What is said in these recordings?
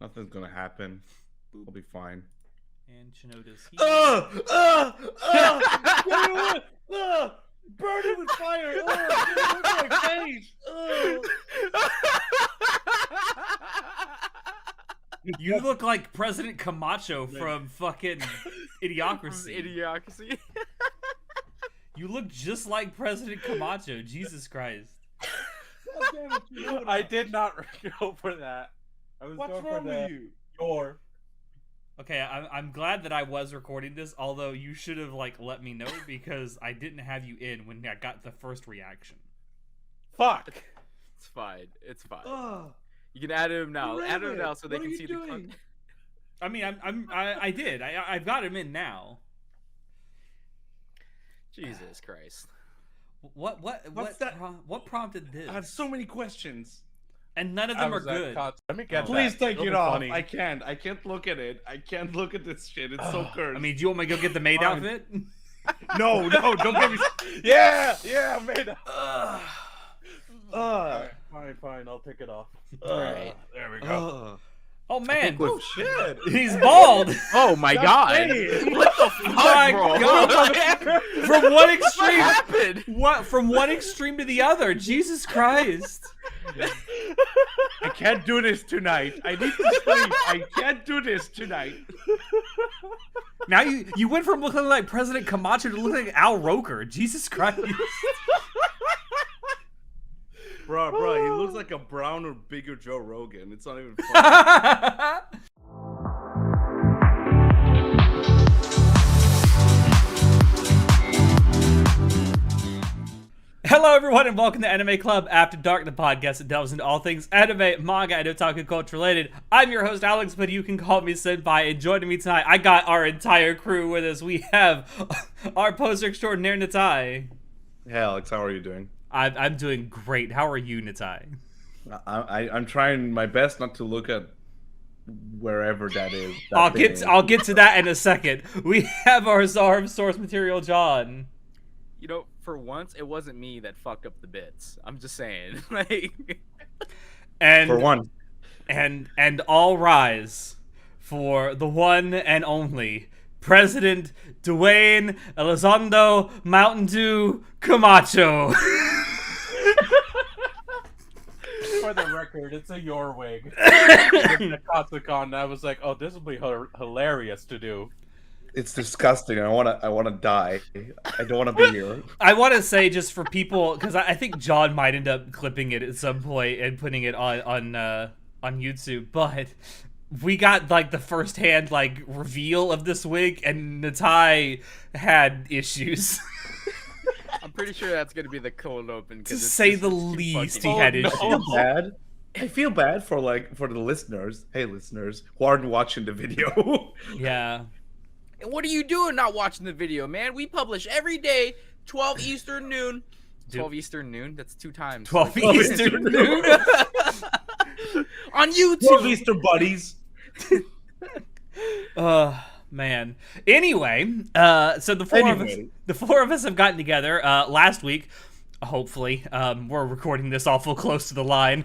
Nothing's gonna happen. I'll be fine. And Shinoda's here. Burn it with fire! Look my face! You look like President Camacho from fucking Idiocracy. Idiocracy. You look just like President Camacho. Jesus Christ. I did not go for that. I was What's going wrong for with the you? your. Okay, I'm glad that I was recording this, although you should have let me know because I didn't have you in when I got the first reaction. Fuck. It's fine. It's fine. Ugh. You can add him now. You Add him read now it. so they What can are see you the doing? content. I mean, I did. I've got him in now. Jesus Christ. What What's that? What prompted this? I have so many questions. And none of them are good. Let me get Please that. take It'll it be off. funny. I can't look at it. I can't look at this shit. It's so cursed. I mean, do you want me to go get the maid Fine. outfit? no, don't give me. Yeah, made it. Ugh. Fine. I'll take it off. Alright. There we go. Ugh. Oh man, Oh shit. he's bald. Oh my god. Hey. What the fuck, My bro? God. From one What extreme, happened? from one extreme to the other. Jesus Christ. I can't do this tonight. I need to sleep. I can't do this tonight. Now you went from looking like President Camacho to looking like Al Roker. Jesus Christ. Bro, he looks like a browner, bigger Joe Rogan. It's not even funny. Hello, everyone, and welcome to Anime Club After Dark, the podcast that delves into all things anime, manga, and otaku culture related. I'm your host, Alex, but you can call me Senpai. And joining me tonight, I got our entire crew with us. We have our poster extraordinaire, Natai. Hey Alex, how are you doing? I'm doing great. How are you, Natai? I'm trying my best not to look at wherever that is. I'll get to that in a second. We have our czar of source material, John. You know, for once, it wasn't me that fucked up the bits. I'm just saying. Like, And For one. and all rise for the one and only President Dwayne Elizondo Mountain Dew Camacho. For the record, it's a your wig. The Katsucon, I was like, oh, this will be hilarious to do. It's disgusting. I wanna die. I don't wanna be here. I want to say, just for people, because I think John might end up clipping it at some point and putting it on YouTube, but we got the first hand reveal of this wig, and Natai had issues. I'm pretty sure that's gonna be the cold open. To say the least, he had issues. I feel bad. I feel bad for the listeners. Hey listeners, who aren't watching the video. Yeah. And what are you doing not watching the video, man? We publish every day, 12 Eastern noon. 12 Eastern noon? That's 2 times. 12 12 Eastern noon. On YouTube. 12 Easter buddies. Man. Anyway, so the four of us have gotten together last week. Hopefully, we're recording this awful close to the line.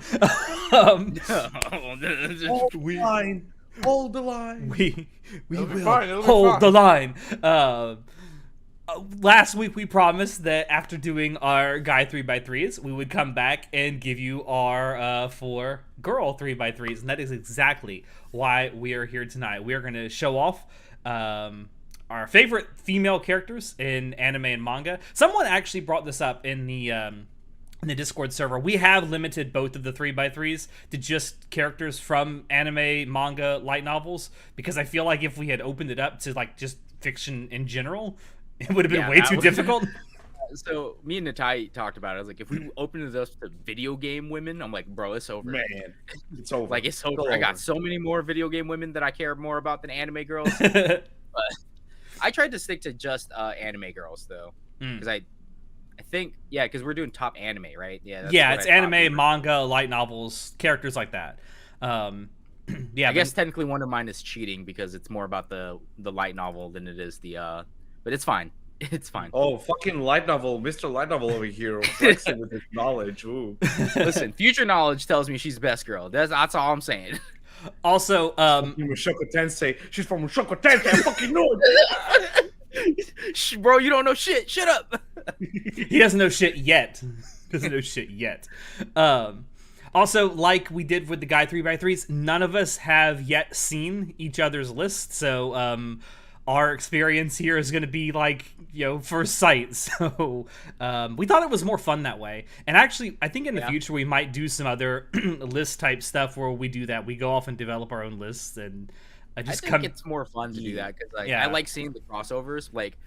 Hold the line. We It'll be will fine, it'll be hold fine. the line. Last week we promised that after doing our guy 3x3s, we would come back and give you our 4 girl 3x3s, and that is exactly why we are here tonight. We are going to show off our favorite female characters in anime and manga. Someone actually brought this up in the Discord server. We have limited both of the 3x3s to just characters from anime, manga, light novels, because I feel like if we had opened it up to just fiction in general, it would have been way too difficult. So me and Natai talked about it. I was like, if we open it up to video game women, I'm like, bro, it's over. Man, it's over. Like, it's over. I got so many more video game women that I care more about than anime girls. I tried to stick to just anime girls though, because I think because we're doing top anime, right? Yeah. That's Yeah, what it's I thought anime, manga, light novels, characters like that. Yeah, I guess technically one of mine is cheating because it's more about the light novel than it is the. But it's fine. It's fine. Oh, fucking light novel, Mr. Light Novel over here, flexing with his knowledge. Ooh. Listen, future knowledge tells me she's best girl. That's all I'm saying. Also, From Mushoku Tensei. She's from Mushoku Tensei. I fucking know it. Bro, you don't know shit. Shut up. he doesn't know shit yet. Doesn't know shit yet. Also, like we did with the Guy 3x3s, none of us have yet seen each other's list, so our experience here is going to be like, first sight. So we thought it was more fun that way. And actually, I think in the future we might do some other list type stuff where we do that. We go off and develop our own lists, and I think it's more fun to do that because I like seeing the crossovers. Like,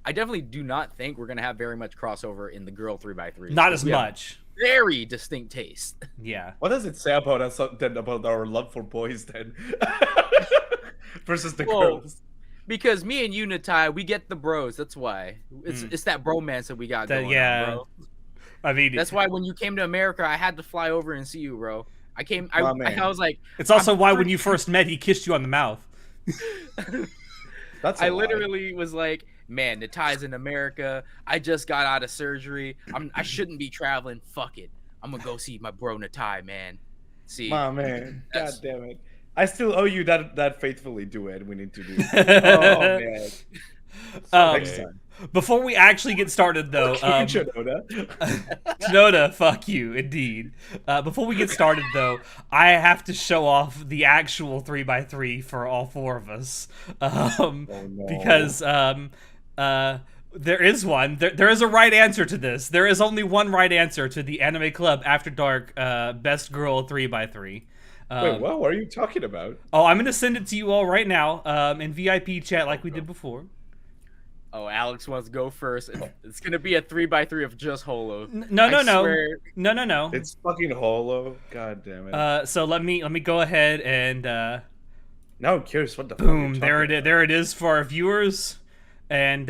I definitely do not think we're gonna have very much crossover in the girl 3x3. Not as much. Very distinct taste. Yeah. What does it say about us then, about our love for boys then? Versus the girls. Because me and you, Natai, we get the bros. That's why. It's that bromance that we got going on, bro. I mean, that's why when you came to America, I had to fly over and see you, bro. I was like... It's also why when you first met, he kissed you on the mouth. I literally was like, man, Natai's in America. I just got out of surgery. I shouldn't be traveling. Fuck it. I'm going to go see my bro Natai, man. See. My man. God damn it. I still owe you that faithfully duet we need to do. Oh, man. Next time. Before we actually get started, though, Shinoda, fuck you, indeed. Before we get started, though, I have to show off the actual 3x3 for all four of us, because there is one. There is a right answer to this. There is only one right answer to the Anime Club After Dark Best Girl 3x3. Wait, what are you talking about? Oh, I'm gonna send it to you all right now in VIP chat like we did before. Oh, Alex wants to go first. It's gonna be a 3x3 of just Holo. No. It's fucking Holo. God damn it. So let me go ahead and now I'm curious what the boom. There it is for our viewers, and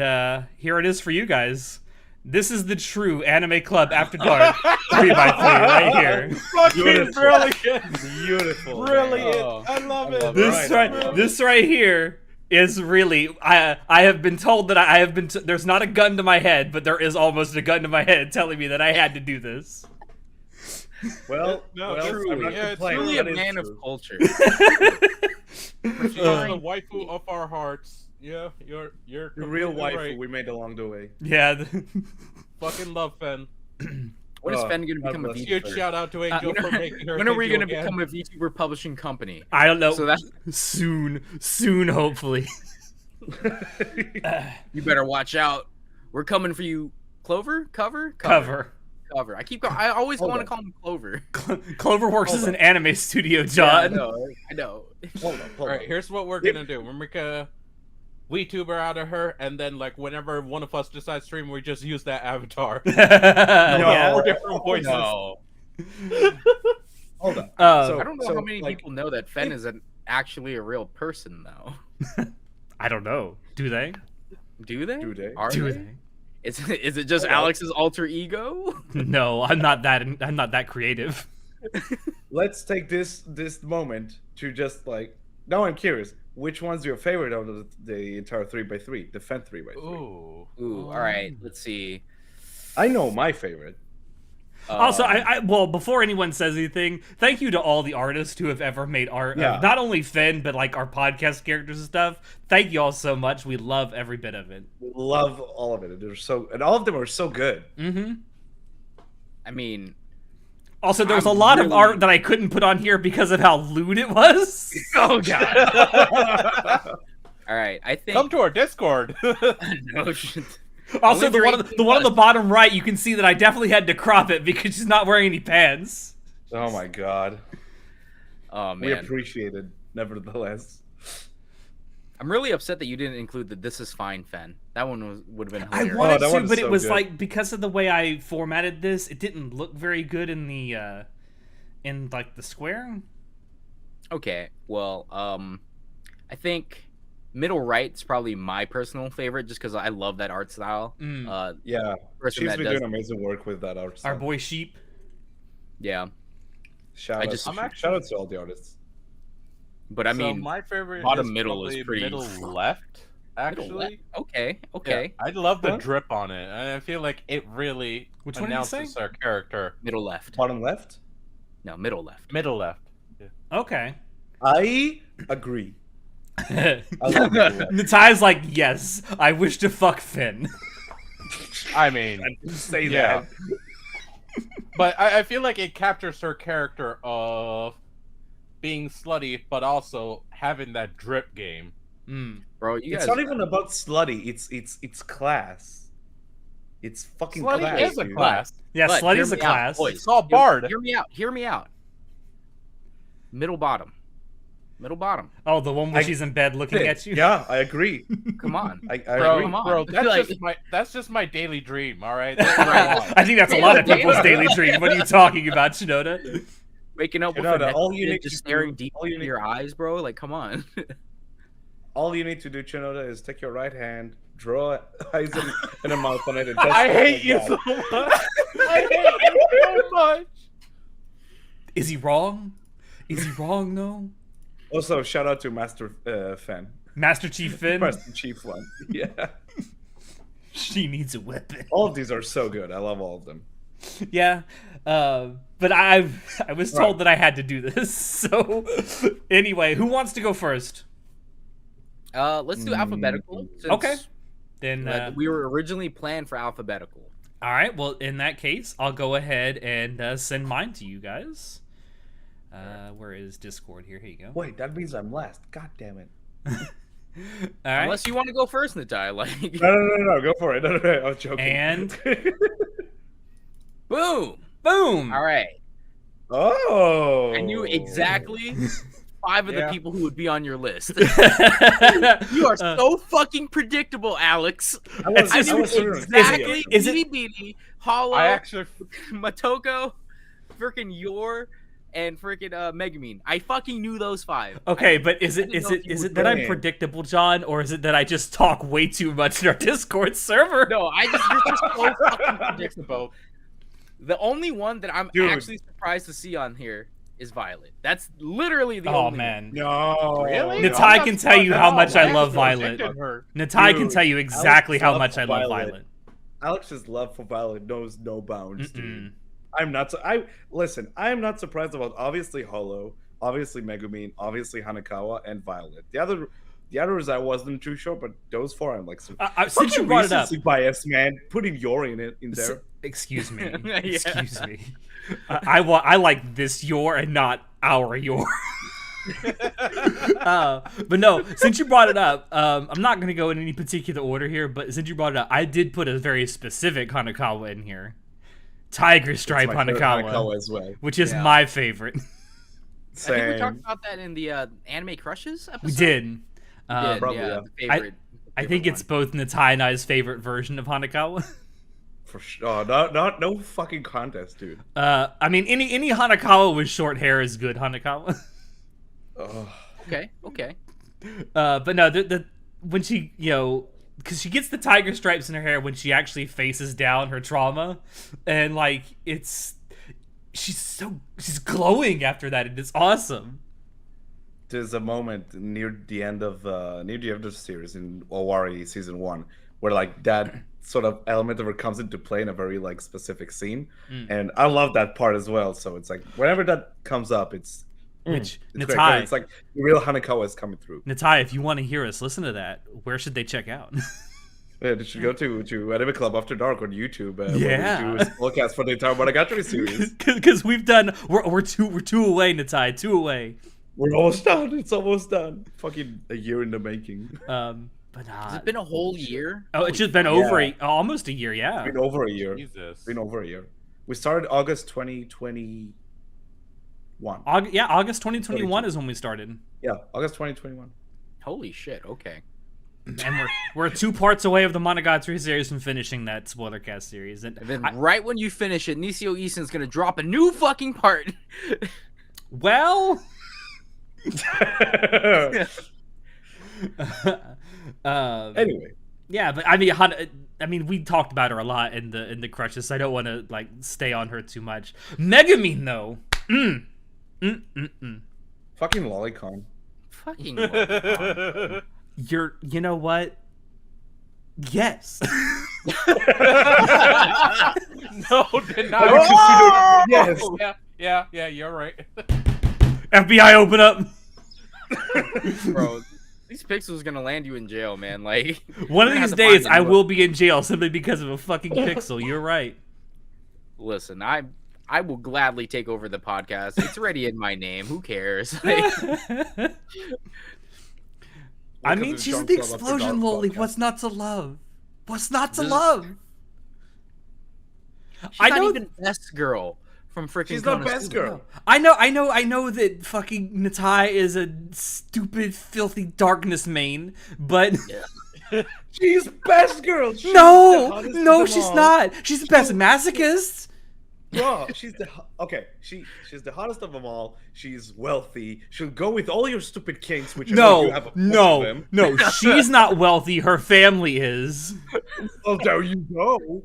here it is for you guys. This is the true Anime Club After Dark 3x3 right here. Fucking brilliant. Beautiful. Brilliant. Oh, I love it. This right here is really, I have been told that I have been there's not a gun to my head, but there is almost a gun to my head telling me that I had to do this. Well, truly, it's truly a man of culture. She's the waifu of our hearts. Yeah, you're the real waifu right. we made along the way. Yeah. Fucking love Fen. When is Fen gonna become a VTuber? Huge shout out to Angel for making her. When are we gonna become a VTuber publishing company? I don't know. So that's soon, hopefully. You better watch out. We're coming for you. Cover. I always want to call him Clover. Cloverworks is an anime studio, John. Yeah, I know. Hold on. All right, here's what we're gonna do. We're make a VTuber out of her, and then like whenever one of us decides to stream, we just use that avatar. Yeah. 4 different voices. No. Hold on. I don't know how many people know that Fen is actually a real person, though. I don't know. Do they? Do they? Do they? Are Do they? Is it just Alex's alter ego? No, I'm not that creative. Let's take this moment to just like. Now I'm curious. Which one's your favorite out of the entire 3x3? The Fen 3x3. Ooh. All right. Let's see. I know my favorite. Also, well, before anyone says anything, thank you to all the artists who have ever made art. Yeah. Not only Fen, but like our podcast characters and stuff. Thank you all so much. We love every bit of it. We love all of it. And all of them are so good. Mm-hmm. I mean, also, there was a lot of art that I couldn't put on here because of how lewd it was. Oh god. All right, I think. Come to our Discord. No shit. Also, the one on the bottom right, you can see that I definitely had to crop it because she's not wearing any pants. Oh my god. Oh man. We appreciate it, nevertheless. I'm really upset that you didn't include the "This is fine" Fen. That one would have been I hilarious. wanted to, but so it was good. like because of the way I formatted this, it didn't look very good in the in like the square. Okay, well, I think middle right's probably my personal favorite, just because I love that art style. Yeah, person she's that been does- doing amazing work with that art Our style. boy Sheep. Yeah, Shout out to all the artists. but I mean, my favorite bottom is middle is probably pretty- middle left. middle Actually, left. Okay. Yeah, I love the Huh? drip on it, and I feel like it really Which one did you say? announces our character. Middle left. Bottom left. No, middle left. Middle left. Okay. I agree. I love Midoriya. Natai's like, yes, I wish to fuck Finn. I mean, I didn't say yeah. that. But I feel like it captures her character of being slutty, but also having that drip game. Bro, you It's guys. not even about slutty. It's class. It's fucking Slutty class. is a dude. class. Yeah, But Slutty's hear a me out, class. boys. It's all Bard. Hear me out. Hear me out. Middle bottom. Middle bottom. Oh, the one where I- she's in bed looking at you? Yeah, I agree. Come on. I Bro, agree. come on. bro, Like- that's just my daily dream. All right. I think that's a lot of people's daily dream. What are you talking about, Shinoda? Waking up with You know, a the- all necklace you need just to staring do- deep all you into need- your eyes, bro. Like, come on. All you need to do, Chinoda, is take your right hand, draw eyes and a mouth on it. And I touch it hate like you that. so much. I hate you so much. Is he wrong? Is he wrong, though? Also, shout out to Master Fan. Master Chief Finn? Master Chief one. Yeah. She needs a weapon. All of these are so good. I love all of them. Yeah, but I was told that I had to do this. So, anyway, who wants to go first? Let's do alphabetical. Since Okay. Then, we were originally planned for alphabetical. all right. Well, in that case, I'll go ahead and send mine to you guys. Where is Discord here? Here you go. Wait, that means I'm last. God damn it. All right. Unless you want to go first, Natai. Like, No, go for it. No, I was joking. And boom. boom. All right. Oh. I knew exactly 5 of the Yeah. people who would be on your list. You You are so fucking predictable, Alex. I was, It's I just- knew wondering. exactly. is it- Beanie Beanie, Hollow, I actually, Matoko, freaking Yor, and freaking Megumin. I fucking knew those 5. Okay, but is it didn't know if you were that I'm playing. predictable, John, or is it that I just talk way too much in our Discord server? No, you're just so fucking predictable. both. The only one that I'm Dude. actually surprised to see on here is Violet. That's literally the Oh only man, No. Really? Natai I'm not can tell you surprised how at much all. I love actually Violet. predicted her. Natai can Dude, tell you exactly how Alex much I love Violet. Violet. Alex's love for Violet knows no bounds, dude. Mm-mm. I'm not. Listen. I am not surprised about obviously Hollow, obviously Megumin, obviously Hanakawa, and Violet. The others I wasn't too sure, but those 4 I'm like. Since you Fucking brought it up, recency bias, man. Putting Yori in there. excuse me, Yeah. excuse me. I like this your and not our your. But no, since you brought it up, I'm not gonna go in any particular order here. But since you brought it up, I did put a very specific Hanakawa in here, Tiger Stripe It's my favorite Hanakawa, as well. which is Yeah. my favorite. I think we Same. talked about that in the Anime Crushes episode. We did. We did, Probably, yeah. yeah. The favorite, I think it's both Natai and I's favorite version of Hanakawa. For sure. Oh, no fucking contest, dude. I mean, any Hanakawa with short hair is good Hanakawa. Ugh. Okay. But no, the when she, because she gets the tiger stripes in her hair when she actually faces down her trauma, and like she's glowing after that, and it's awesome. There's a moment near the end of the series in Owari season 1 where like that sort of element of her comes into play in a very like specific scene, and I love that part as well. So it's like whenever that comes up, it's Which it's great. Natai, It's like the real Hanakawa is coming through. Natai, if you want to hear us listen to that, where should they check out? Yeah, they should go to Anime Club After Dark on YouTube. Yeah. Where we do a podcast for the entire Monogatari series. Because we're two away, Natai, 2 away. We're almost done. It's almost done. Fucking a year in the making. But Has it been a whole year? oh, it's just been over almost a year, yeah. Been over a year. Jesus. Been over a year. We started August 2021. August 2021 is when we started, Yeah, August 2021. Holy shit. Okay. and we're 2 parts away of the Monogatari series from finishing that Spoilercast series. And And then right when you finish it, Nisio Isen's gonna drop a new fucking part. well, Anyway, yeah, but I mean, we talked about her a lot in the crushes. So I don't want to like stay on her too much. Megumin though, fucking Lolicon. Fucking. you know what? Yes. No, did not. Oh! Yes. Yeah, you're right. FBI, open up. Bro, these pixels gonna land you in jail, man. Like One of you're gonna these have to find days, a I new- will be in jail simply because of a fucking pixel. You're right. Listen, I will gladly take over the podcast. It's already in my name. Who cares? Like, I Because mean, it's she's John the Club After explosion Dark loli. podcast. What's not to love? What's not to This is- love? she's I not know. even best girl from freaking. She's not best Konosuba. girl. I know that fucking Natai is a stupid, filthy darkness main, but She's best girl. She's the no, hottest no, of them she's all. not. She's the best masochist. Bro, she's she's the hottest of them all. She's wealthy. She'll go with all your stupid kinks, which I know you have a bunch of them. No, she's not wealthy. Her family is. Oh, there you go.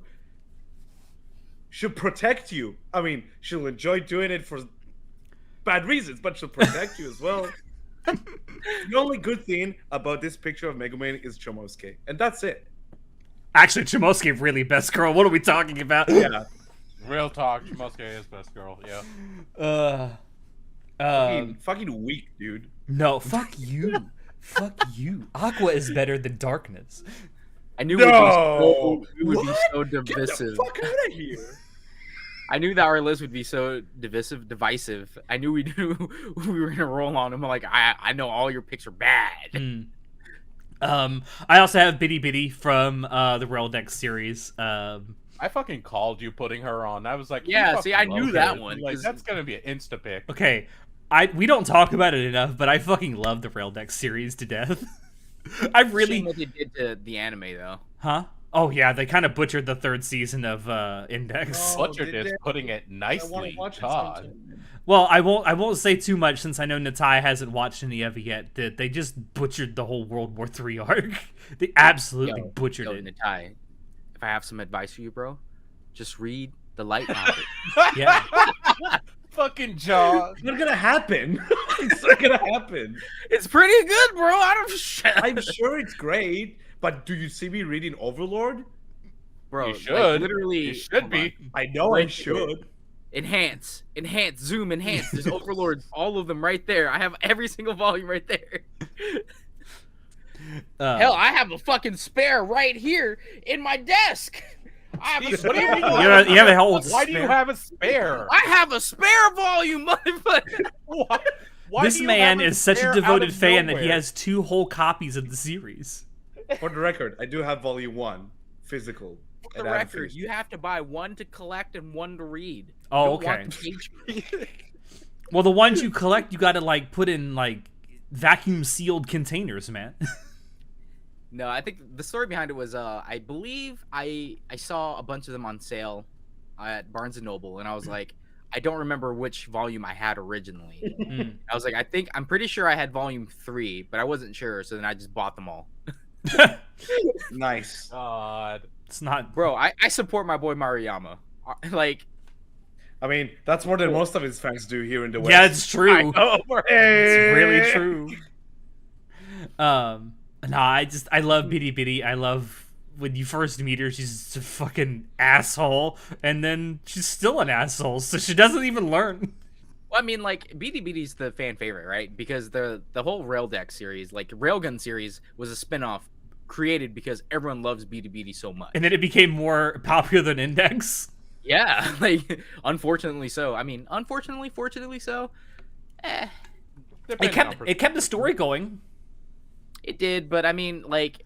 She'll protect you. I mean, she'll enjoy doing it for bad reasons, but she'll protect you as well. The only good thing about this picture of Megumin is Chomosuke, and that's it. Actually, Chimosuke really best girl. What are we talking about? Yeah. Real talk, Shimosuke is best girl. Yeah. Fucking weak, dude. No, fuck you. Fuck you. Aqua is better than darkness. I knew No! it would be so Get the divisive. fuck out of here. I knew that our list would be so divisive. I knew we were gonna roll on them. Like I know all your picks are bad. Hmm. I also have Bitty Bitty from the Reldex series. I fucking called you putting her on. I was like, you Yeah, fucking see, I love knew her. that one, Like 'cause- that's gonna be an insta pick. Okay, we don't talk about it enough, but I fucking love the Reldex series to death. I really, Shame what they did to the anime though. huh? Oh yeah, they kind of butchered the third season of Index. Oh, Butchered did is they? putting it I want nicely. to watch it God. sometime. Well, I won't say too much since I know Natai hasn't watched any of it yet. That they just butchered the whole World War III arc. They absolutely butchered Yo, it. Natai, if I have some advice for you, bro, just read the light novel. Yeah. Fucking Jaw. It's not gonna happen. It's not gonna happen. It's pretty good, bro. I don't. I'm sure it's great, but do you see me reading Overlord? Bro, You like, should. literally. You should hold be. on. I know I Wait, should. Enhance, zoom, enhance. There's overlords, all of them right there. I have every single volume right there. Hell, I have a fucking spare right here in my desk. I have a Jeez, what do you spare. mean volume. You have a whole Why do you spare- have a spare? I have a spare volume, motherfucker. Why This do you man have a is such a spare out devoted of fan that he nowhere? has 2 whole copies of the series. For the record, I do have volume 1, physical. For the and I haven't record, finished you it. have to buy one to collect and one to read. Oh, You don't want okay. the page- Well, the ones you collect, you gotta like put in like vacuum sealed containers, man. No, I think the story behind it was I believe I saw a bunch of them on sale at Barnes and Noble, and I was like, I don't remember which volume I had originally. Mm. I was like, I'm pretty sure I had volume 3, but I wasn't sure, so then I just bought them all. Nice. God. It's not. Bro, I support my boy Maruyama. Like, I mean, that's more than most of his fans do here in the West. Yeah, it's true. I know, bro. It's really true. I love Bitty Bitty. I love when you first meet her, she's just a fucking asshole, and then she's still an asshole, so she doesn't even learn. Well, I mean, like, BDBD's the fan favorite, right? Because the whole Raildex series, like Railgun series, was a spinoff created because everyone loves BDBD so much. And then it became more popular than Index. Yeah, like, unfortunately so. I mean, unfortunately, fortunately so. It Depending on kept the story going. It did, but I mean, like,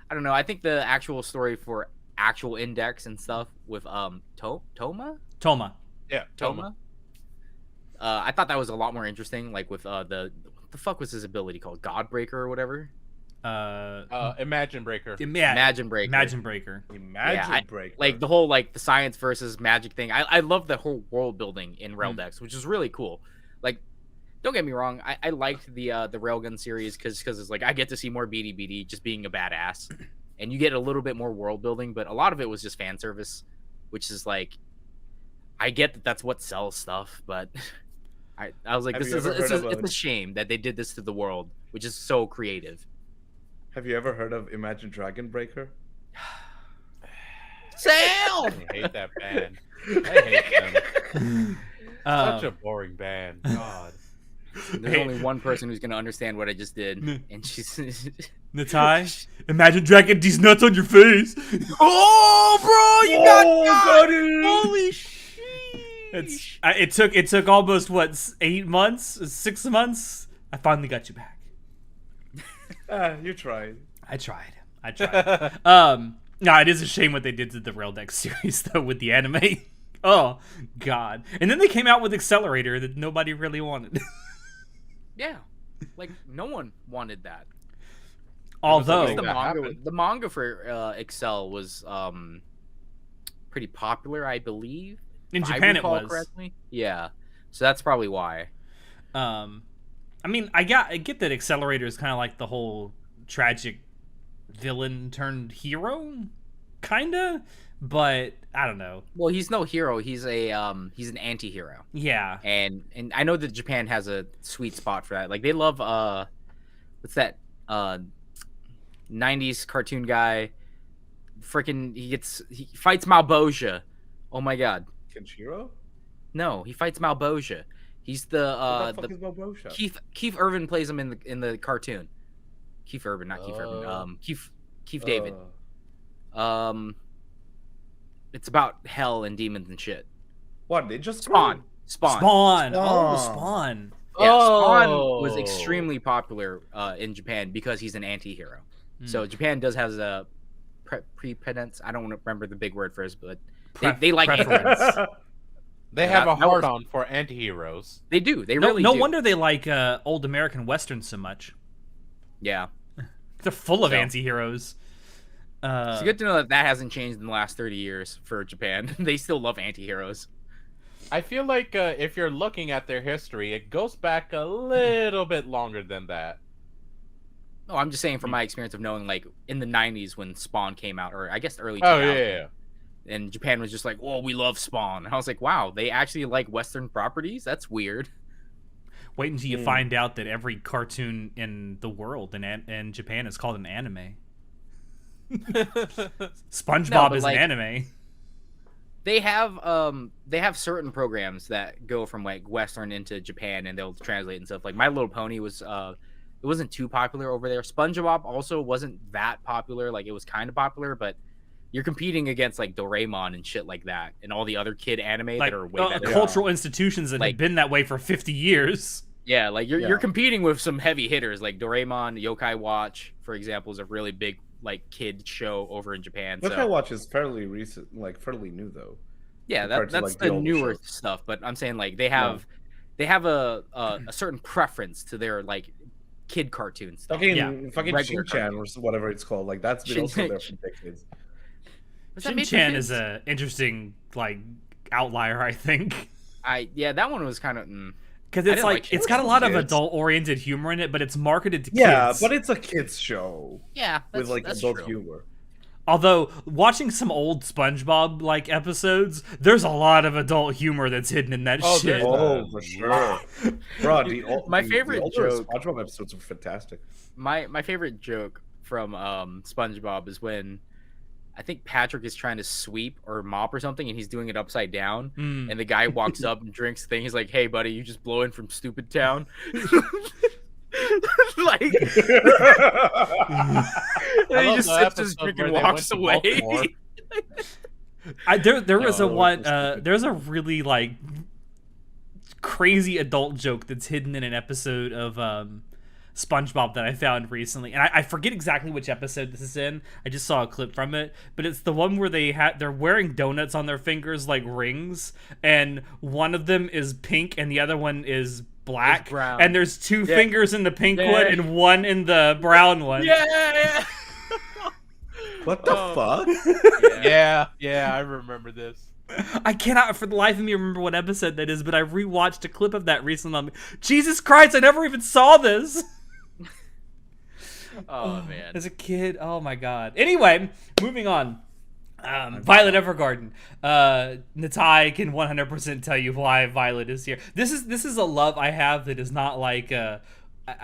I don't know. I think the actual story for actual Index and stuff with Toma. Yeah, Toma. I thought that was a lot more interesting. Like with what the fuck was his ability called? Godbreaker or whatever. Imagine Breaker. Imagine Breaker. Imagine Breaker. Imagine Breaker. Like the whole like the science versus magic thing. I love the whole world building in Raildex, which is really cool. Like, don't get me wrong, I liked the Railgun series because it's like I get to see more BDBD just being a badass, and you get a little bit more world building, but a lot of it was just fan service, which is like, I get that that's what sells stuff, but I was like, Have this you is ever heard of it's a shame that they did this to the world, which is so creative. Have you ever heard of Imagine Dragon Breaker? Sale. I hate that band. I hate them. Such a boring band. God. There's only one person who's gonna understand what I just did, and she's Natai, imagine dragging these nuts on your face. Oh, bro, you got it. Holy shit! It took almost 8 months, 6 months. I finally got you back. You tried. I tried. No, it is a shame what they did to the Rail Deck series though with the anime. Oh God! And then they came out with Accelerator that nobody really wanted. Yeah, like no one wanted that. Although The manga for Excel was pretty popular, I believe. in if I Japan it recall was. correctly. Yeah, so that's probably why. I mean, I get that Accelerator is kind of like the whole tragic villain turned hero, kinda, but I don't know. Well, he's no hero. He's he's an anti-hero. Yeah, And I know that Japan has a sweet spot for that. Like they love what's that 90s cartoon guy? Freaking he fights Malboja. Oh my god. Kenshiro? No, he fights Malboja. He's the What the fuck is Malboja? Keith Urban plays him in the cartoon. Keith Urban, not Keith Urban. Keith David. It's about hell and demons and shit. What? They just Spawn. Spawn. Oh, Spawn. Yeah, Spawn was extremely popular in Japan because he's an anti-hero. So Japan does have a preponderance. I don't remember the big word for it, but they like preference. They have a hard-on for anti-heroes. They do. They really no do. wonder they like old American westerns so much. Yeah. They're full of anti-heroes. It's good to know that hasn't changed in the last 30 years for Japan. They still love anti-heroes. I feel like if you're looking at their history, it goes back a little bit longer than that. No, I'm just saying from my experience of knowing, like, in the 90s when Spawn came out, or I guess early 2000s. Oh, yeah. And Japan was just like, "Whoa, we love Spawn." And I was like, "Wow, they actually like Western properties? That's weird." Wait until you find out that every cartoon in the world in Japan is called an anime. SpongeBob is like, an anime. They have certain programs that go from like Western into Japan, and they'll translate and stuff. Like My Little Pony was it wasn't too popular over there. SpongeBob also wasn't that popular. Like it was kind of popular, but you're competing against like Doraemon and shit like that, and all the other kid anime Like that are way better. cultural institutions that Like- have been that way for 50 years. Yeah, like you're competing with some heavy hitters like Doraemon. Yokai Watch, for example, is a really big like kid show over in Japan. Look, So I watch is fairly recent, like fairly new though. yeah, compared that's to, like, the the older newer shows. stuff. But I'm saying like they have a certain preference to their like kid cartoon stuff. Fucking Regular Shin-chan or whatever it's called. Like that's been also there for decades. Was that made for Shin-chan kids? is a interesting like outlier, I think. That one was kind of Because I it's didn't like like it's Shin-chan. got a lot of Kids. adult-oriented humor in it, but it's marketed to kids. Yeah, but it's a kids show yeah with like that's adult true. humor. Although watching some old SpongeBob like episodes, there's a lot of adult humor that's hidden in that Oh, shit. there's Oh, for sure, bro. My the favorite older joke- SpongeBob episodes are fantastic. My favorite joke from SpongeBob is when I think Patrick is trying to sweep or mop or something, and he's doing it upside down. Mm. And the guy walks up and drinks the thing. He's like, "Hey, buddy, you just blow in from Stupid Town." Like, and he just sips his drink and walks away. There was a No, one. it's stupid. There's a really like crazy adult joke that's hidden in an episode of SpongeBob that I found recently, and I forget exactly which episode this is in. I just saw a clip from it, but it's the one where they're wearing donuts on their fingers like rings, and one of them is pink and the other one is black, It's brown. and there's two Yeah. fingers in the pink Yeah. one and one in the brown one. Yeah. What the fuck? Yeah, I remember this. I cannot for the life of me remember what episode that is, but I rewatched a clip of that recently. I'm like, Jesus Christ, I never even saw this. Oh man. As a kid, oh my god. Anyway, moving on. Violet Evergarden. Natai can 100% tell you why Violet is here. This is a love I have that is not like I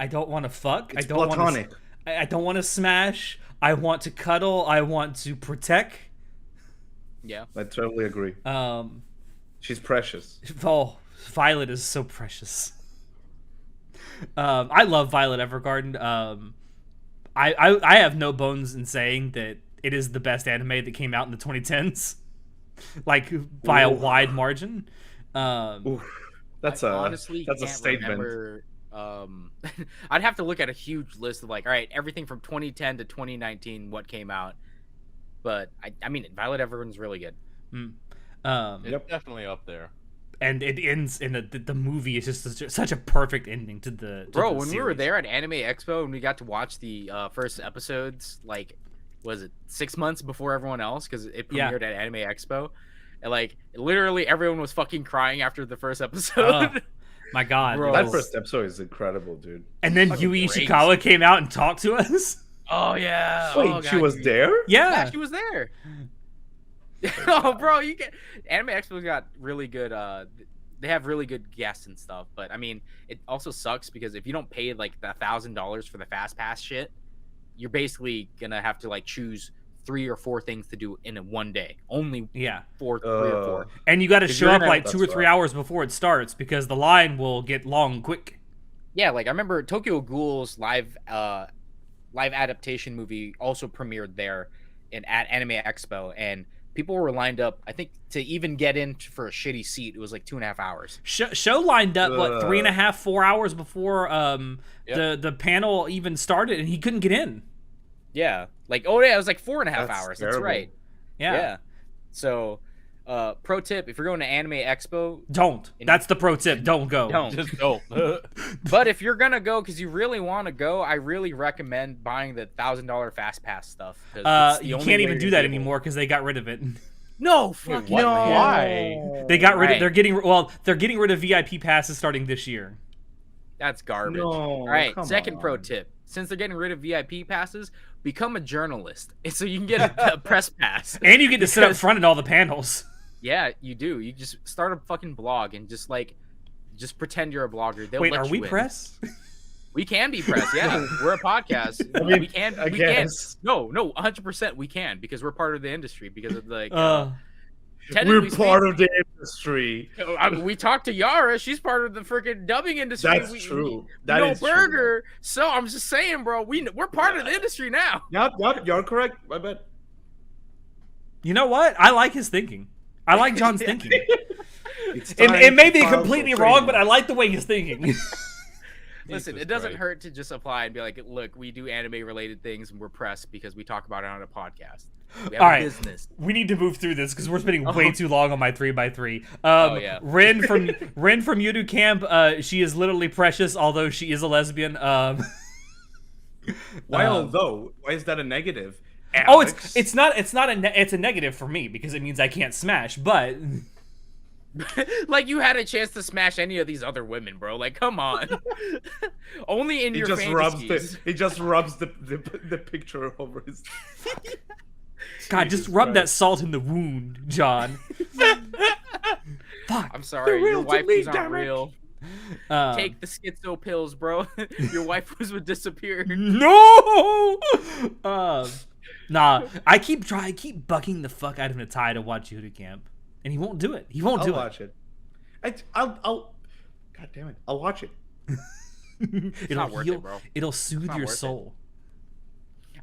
don't want to fuck. It's I don't platonic. I don't want to smash. I want to cuddle. I want to protect. Yeah. I totally agree. She's precious. Oh, Violet is so precious. I love Violet Evergarden. I have no bones in saying that it is the best anime that came out in the 2010s, like by a wide margin. That's honestly that's a can't statement. remember. I'd have to look at a huge list of like, all right, everything from 2010 to 2019, what came out. But I mean, Violet Evergarden's really good. It's definitely up there. And it ends in the movie is just such a perfect ending to the Bro, when series. we were there at Anime Expo and we got to watch the first episodes, like, was it 6 months before everyone else? Because it premiered at Anime Expo. And, like, literally everyone was fucking crying after the first episode. My God. Bro. That first episode is incredible, dude. And then fucking Yui great. Ishikawa came out and talked to us. Oh, yeah. Wait, Oh, she God, was dude. there? Yeah. Yeah, she was there. Oh, bro, you get Anime Expo's got really good. They have really good guests and stuff. But I mean, it also sucks because if you don't pay like the $1,000 for the fast pass shit, you're basically gonna have to like choose 3 or 4 things to do in a one day. Only 3 or 4. And you got to 'Cause show you're up gonna- like 2 or 3 hours before it starts because the line will get long quick. Yeah, like I remember Tokyo Ghoul's live adaptation movie also premiered there at Anime Expo, and people were lined up. I think to even get in for a shitty seat, it was like 2.5 hours. Show lined up what 3.5, 4 hours before the panel even started, and he couldn't get in. Yeah, like it was like 4.5 hours. terrible. That's right. Yeah. Yeah. So, pro tip: if you're going to Anime Expo, Don't. That's the pro tip. Don't go. don't. Just don't. But if you're gonna go because you really want to go, I really recommend buying the $1,000 fast pass stuff. 'Cause it's the You only can't way even you're do gonna that be able- anymore because they got rid of it. No, fuck what? no. Why? They got rid of. Right. They're getting rid of VIP passes starting this year. That's garbage. No, All right, come second pro on. tip: since they're getting rid of VIP passes, become a journalist, so you can get a press pass. And you get to sit up Because- front at all the panels. Yeah, you do. You just start a fucking blog and just pretend you're a blogger. They'll Wait, let are you we in. press? We can be press. Yeah, we're a podcast. I mean, we can. I We can. guess. No, 100% we can because we're part of the industry. Because of like, Uh, We're part of the industry. I mean, we talked to Yara. She's part of the freaking dubbing industry. That's we, true. We That know is true. Burger. So I'm just saying, bro. We're part of the industry now. Yep, you're correct. I bet. you know what? I like his thinking. I like John's thinking. It's It time may to be file for completely wrong, training. but I like the way he's thinking. Listen, Jesus it doesn't Christ. hurt to just apply and be like, look, we do anime related things and we're press because we talk about it on a podcast. We have All a right. business. We need to move through this because we're spending way too long on my 3x3. Yeah. Ren from Yudu Camp. She is literally precious, although she is a lesbian. Why is that a negative? Oh, Alex? it's not it's a negative for me because it means I can't smash. But Like you had a chance to smash any of these other women, bro. Like, come on. Only in He your just rubs fantasies. the picture over his. God, just Jesus rub that Christ. salt in the wound, John. Fuck. I'm sorry, The your real to wife me, is not damn it. real. Take the schizo pills, bro. Your wife would disappear. No. Nah. I keep bugging the fuck out of Natai to watch Yudu Camp, and he won't do it. He won't I'll do watch it. I'll. God damn it! I'll watch it. it. It'll not worth heal. it, bro. It'll soothe not your worth it. soul.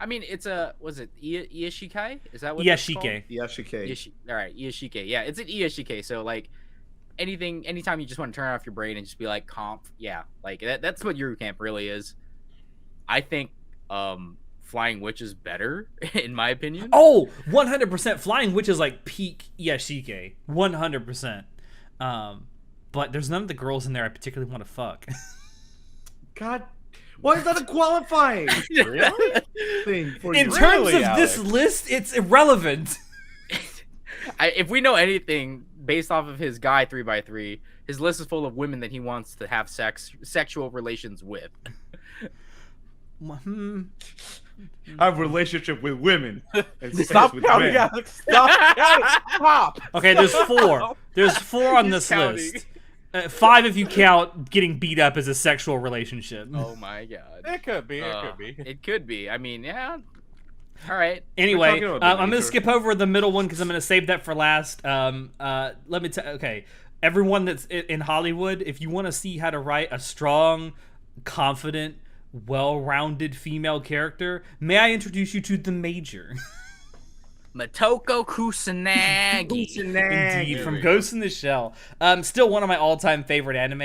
I mean, it's was it Iashikai? Is that what it's called? Yashike. Yashike. All right, Iashike. Yeah, it's an Iashike. So like, anytime you just want to turn off your brain and just be like comp, yeah, like that's what Yuru Camp really is. I think Flying Witch is better in my opinion. Oh, 100%. Flying Witch is like peak Yashike. 100%. But there's none of the girls in there I particularly want to fuck. God, why is that a qualifying Really? thing for In you? terms Really, of this Alex? list, it's irrelevant. If we know anything based off of his guy 3x3, his list is full of women that he wants to have sexual relations with. I have a relationship with women. And sex Stop with counting, men. Alex. Stop counting. Stop. Okay, there's 4. There's 4 on He's this counting. list. 5 if you count getting beat up as a sexual relationship. Oh my god. It could be. It could be. It could be. I mean, yeah. All right. Anyway, talking about the I'm gonna nature. skip over the middle one because I'm gonna save that for last. Let me tell. Okay, everyone that's in Hollywood, if you want to see how to write a strong, confident, well-rounded female character, may I introduce you to the Major? Motoko Kusanagi. Indeed, from we Ghost in the Shell. Still one of my all-time favorite anime.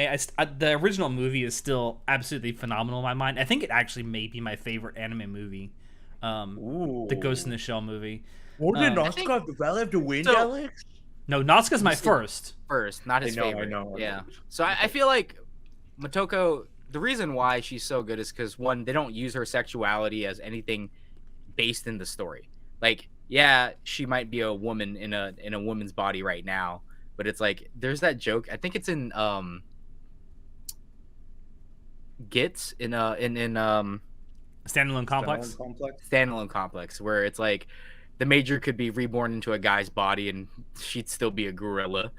The original movie is still absolutely phenomenal in my mind. I think it actually may be my favorite anime movie. The Ghost in the Shell movie. What did Um, Oscar develop to win, So- Alex? No, Natsuka's my first. First, not his I know, favorite. I know. Yeah. So I feel like Motoko. The reason why she's so good is because one, they don't use her sexuality as anything based in the story. Like, yeah, she might be a woman in a woman's body right now, but it's like there's that joke. I think it's in Gits in Standalone Complex. Standalone Complex, where it's like the Major could be reborn into a guy's body and she'd still be a gorilla.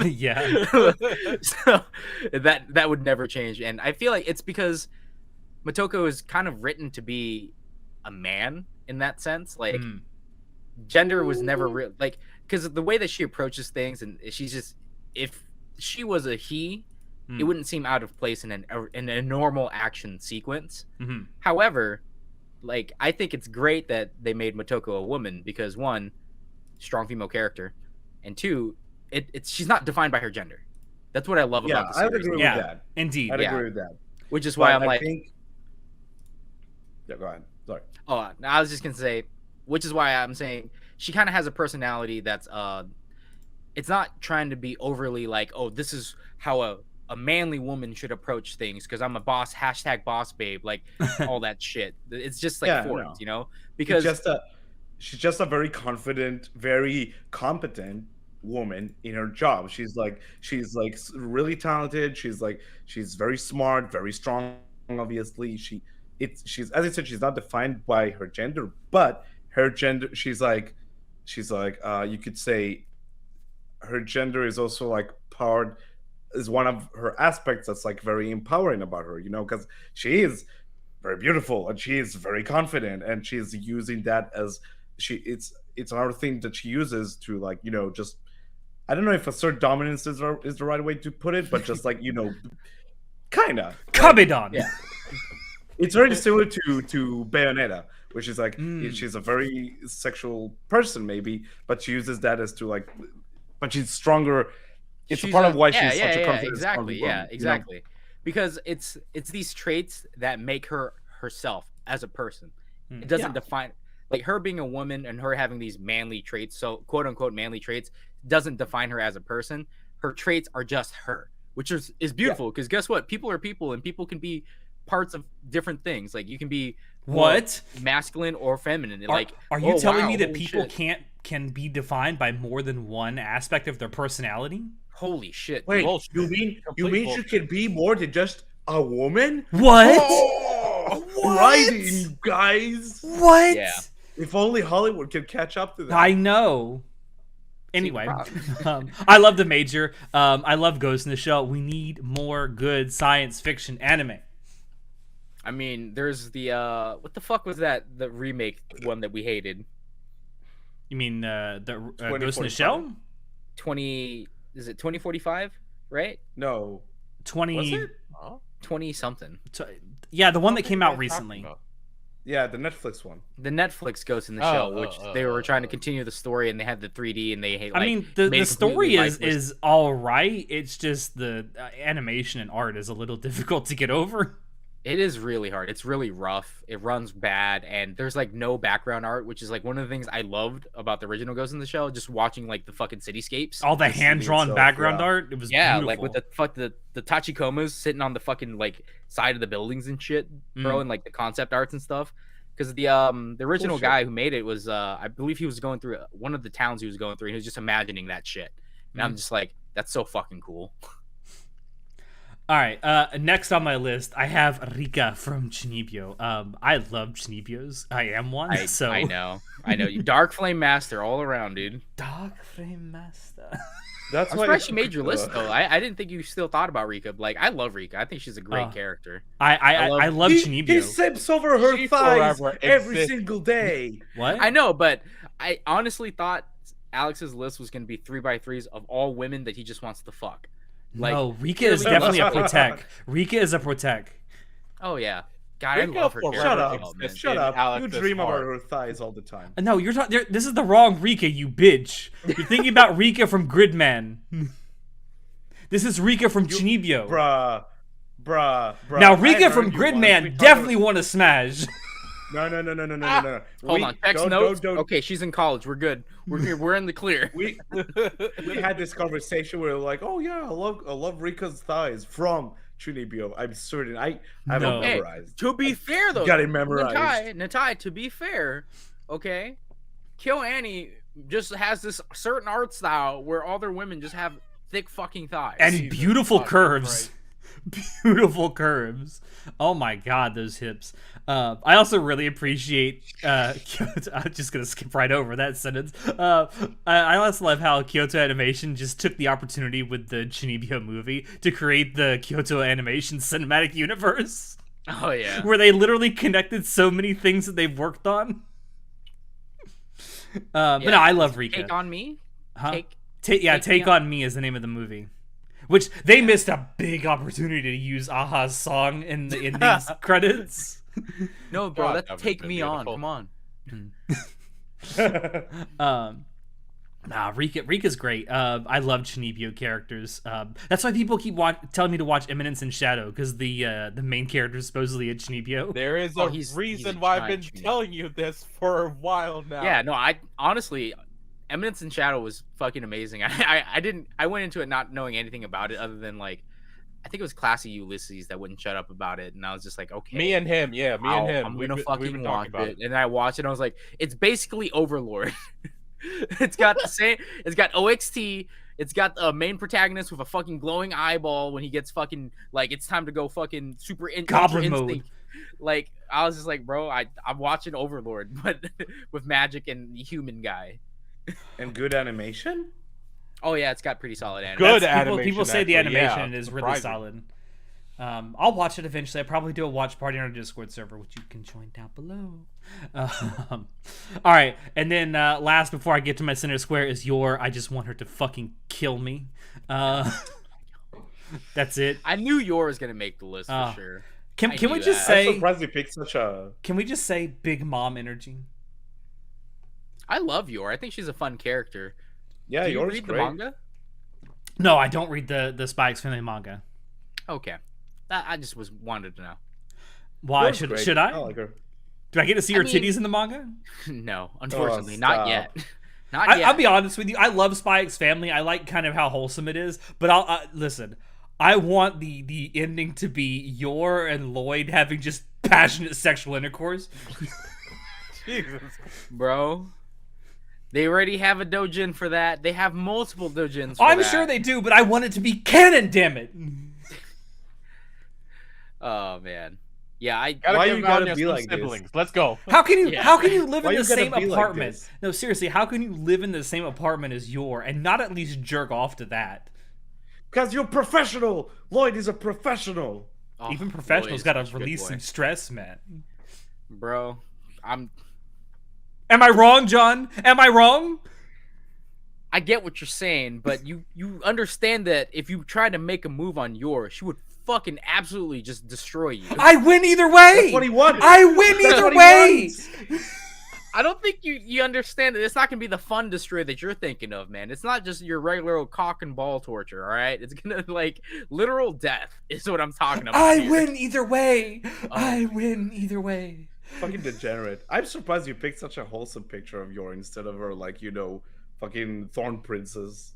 Yeah. So that would never change. And I feel like it's because Motoko is kind of written to be a man in that sense. Like gender was never real, like, because the way that she approaches things, and she's just, if she was a he, it wouldn't seem out of place in a normal action sequence. However, like, I think it's great that they made Motoko a woman because one, strong female character, and two, it's she's not defined by her gender. That's what I love about the I would series. agree Yeah, with that. indeed. I'd Yeah. agree with that. Which is why But I'm I like, think... Yeah, go ahead. Sorry. oh, I was just gonna say, which is why I'm saying she kind of has a personality that's it's not trying to be overly like, oh, this is how a manly woman should approach things because I'm a boss, #boss babe, like all that shit. It's just like formed, you know, because she's just a very confident, very competent woman in her job. She's really talented. She's very smart, very strong. Obviously, she's, as I said, she's not defined by her gender, but her gender, you could say her gender is also like is one of her aspects that's like very empowering about her, you know, because she is very beautiful and she is very confident and she's using that as it's another thing that she uses to, like, you know, just, I don't know if assert dominance is the right way to put it, but just like, you know, kind of Kabedon. yeah. It's very similar to Bayonetta, which is like she's a very sexual person maybe, but she uses that as to like, but she's stronger. It's a part of why she's such a confident, exactly, strong woman, exactly. You know? Because it's these traits that make her herself as a person. It doesn't define, like, her being a woman and her having these manly traits, so quote unquote manly traits, doesn't define her as a person. Her traits are just her, which is beautiful. Because guess what? People are people, and people can be parts of different things. Like, you can be masculine or feminine. Are you telling me that people can be defined by more than one aspect of their personality? Holy shit! Wait, Bullshit. you mean Complete she can be more than just a woman? What? Oh, What? writing, guys. What? Yeah. If only Hollywood could catch up to that. I know. Anyway, I love the Major. I love Ghost in the Shell. We need more good science fiction anime. I mean, there's the what the fuck was that? The remake one that we hated. You mean the Ghost in the 2045? Shell? 2045, right? No. 20. Was it? 20 something. Yeah, the one that came out recently. Yeah, the Netflix one. The Netflix Ghost in the Oh, Shell, which they were trying to continue the story, and they had the 3D, and they I mean, the story is all right. It's just the animation and art is a little difficult to get over. It is really hard. It's really rough. It runs bad, and there's like no background art, which is like one of the things I loved about the original Ghost in the Shell. Just watching like the fucking cityscapes, All the hand drawn itself, background yeah. art. It was like beautiful. with the Tachikomas sitting on the fucking like side of the buildings and shit, bro, and like the concept arts and stuff. Because the original Bullshit. guy who made it was I believe he was going through one of the towns he was going through, and he was just imagining that shit. And I'm just like, that's so fucking cool. All right. Next on my list, I have Rika from Chinibyo. I love Chinibyos. I am one. I know. You Dark Flame Master all around, dude. Dark Flame Master. That's I'm why surprised she made your list though. I didn't think you still thought about Rika. Like, I love Rika. I think she's a great character. I love Chinibyo. He sips over her She thighs forever every exists. single day. What? I know, but I honestly thought Alex's list was gonna be 3x3s of all women that he just wants to fuck. Like, No, Rika is definitely a protect. Rika is a protect. Oh yeah, God, I Rika love her forever character Shut up. development. exists Shut in up. You Alex's dream about heart. her thighs all the time. No, you're talking. This is the wrong Rika, you bitch. You're thinking about Rika from Gridman. This is Rika from Chinibyo. Bruh. Now I Rika heard from you once. We Gridman talked definitely about- won a smash. No. Hold on, text don't- notes. don't- Okay, she's in college. We're good. We're in the clear. We had this conversation where like, oh yeah, I love Rika's thighs from Chunibyo. I'm certain. I have No. it Hey, memorized. to be fair though, Got it memorized. Natai, to be fair, okay, Kill Annie just has this certain art style where all their women just have thick fucking thighs. And beautiful fucking curves. Beautiful curves. Oh my god, those hips. I also really appreciate Kyoto. I'm just gonna skip right over that sentence. I also love how Kyoto Animation just took the opportunity with the Chinibyo movie to create the Kyoto Animation cinematic universe, Oh yeah. where they literally connected so many things that they've worked on. But no, I love Rika. Take on Me. Huh? Take Take Me on Me is the name of the movie. Which they missed a big opportunity to use Aha's song in the endings credits. No, bro, God, that's that would've Take been Me On. beautiful. Come on. Rika's great. I love Chinibyo characters. That's why people keep telling me to watch Eminence in Shadow, because the main character is supposedly a Chinibyo. There is Oh, a he's reason a why I've been giant genius. telling you this for a while now. Yeah, no, I honestly, Eminence in Shadow was fucking amazing. I went into it not knowing anything about it other than like, I think it was Classy Ulysses that wouldn't shut up about it, and I was just like, okay, Me and him, yeah, me and him. I'm We've gonna been fucking talking watch about it. And I watched it, and I was like, it's basically Overlord. It's got the same. It's got OXT. It's got the main protagonist with a fucking glowing eyeball when he gets fucking like it's time to go fucking Goblin Ultra mode. Instinct. Like I was just like, bro, I'm watching Overlord, but with magic and the human guy. And good animation. Oh yeah, it's got pretty solid Good animation. animation. People say the actually, yeah, animation is really surprising. solid. I'll watch it eventually. I probably do a watch party on our Discord server, which you can join down below. All right, and then last before I get to my center square is I just want her to fucking kill me. That's it. I knew yours was gonna make the list for sure. Can I we knew just that. I'm say? surprised you picked such a. Can we just say big mom energy? I love Yor. I think she's a fun character. Yeah, Do you yours read great. the manga? No, I don't read the Spy X Family manga. Okay, I just wanted to know. Why Yours great. should I? I like her. Do I get to see I her mean- titties in the manga? No, unfortunately, Oh, not stop. yet. Not yet. I'll be honest with you. I love Spy X Family. I like kind of how wholesome it is. But I'll listen. I want the ending to be Yor and Lloyd having just passionate sexual intercourse. Jesus. Bro. They already have a dojin for that. They have multiple dojins for I'm that. sure they do, but I want it to be canon. Damn it! Oh man. Yeah, I Gotta Why give you gotta Vanya be some like this? siblings. Let's go. How can you? Yeah. How can you live Why in the you gotta same be like apartment? this? No, seriously. How can you live in the same apartment as Yor and not at least jerk off to that? Because you're professional. Lloyd is a professional. oh, Even professionals Lloyd is gotta such a good release boy. some stress, man. Bro, Am I wrong, John? Am I wrong? I get what you're saying, but you understand that if you try to make a move on Yor, she would fucking absolutely just destroy you. I win either way. That's what he wants. I win That's either what he way. wants. I don't think you understand that it's not gonna be the fun destroy that you're thinking of, man. It's not just your regular old cock and ball torture, all right? It's gonna like literal death is what I'm talking about. I here. win either way. I my win either way. Fucking degenerate. I'm surprised you picked such a wholesome picture of Yor instead of her, like, fucking Thorn Princess.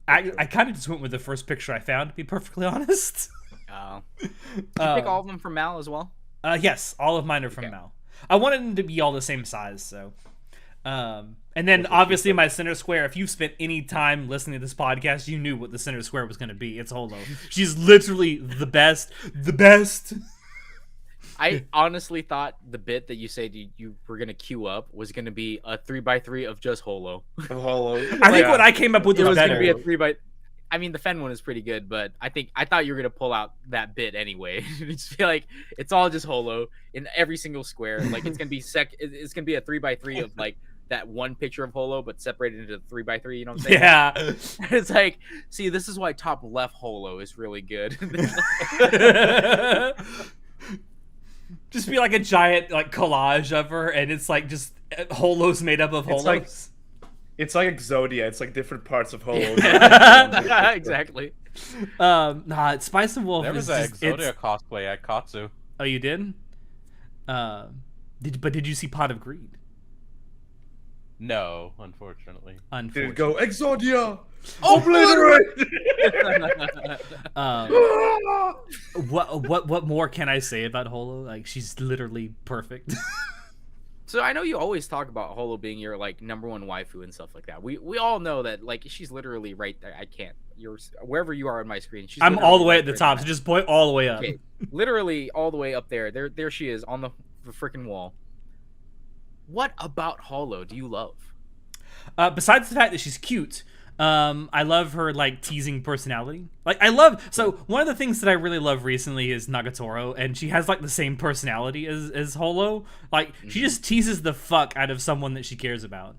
I kind of just went with the first picture I found, to be perfectly honest. Did you pick all of them from Mal as well? Yes, all of mine are from Okay. Mal. I wanted them to be all the same size, so. And then obviously my center square. If you've spent any time listening to this podcast, you knew what the center square was going to be. It's Holo. She's literally the best. The best. I honestly thought the bit that you said you were gonna queue up was gonna be a 3x3 of just Holo. Hollow. I think what I came up with It was was better. gonna be a 3x. I mean, the Fen one is pretty good, but I thought you were gonna pull out that bit anyway. Just feel like it's all just Holo in every single square. Like it's gonna be It's gonna be a 3x3 of like that one picture of Holo, but separated into 3x3. You know what I'm saying? Yeah. It's like, see, this is why top left Holo is really good. Just be like a giant like collage of her, and it's like just holos made up of holos. It's like Exodia. It's like different parts of Holo. Yeah, exactly. Nah, Spice and Wolf There is was an just, Exodia cosplay at Katsu. Oh, you did? Did you see Pot of Greed? No, unfortunately. Did it go Exodia? Obliterate! What more can I say about Holo? Like, she's literally perfect. So I know you always talk about Holo being your like #1 waifu and stuff like that. We all know that like she's literally right there. I can't. You're wherever you are on my screen. She's I'm all the way right at the there top, now. so just point all the way up. Okay, literally all the way up there. There she is on the freaking wall. What about Holo do you love? Besides the fact that she's cute, I love her like teasing personality. Like I love one of the things that I really love recently is Nagatoro, and she has like the same personality as Holo. Like she just teases the fuck out of someone that she cares about.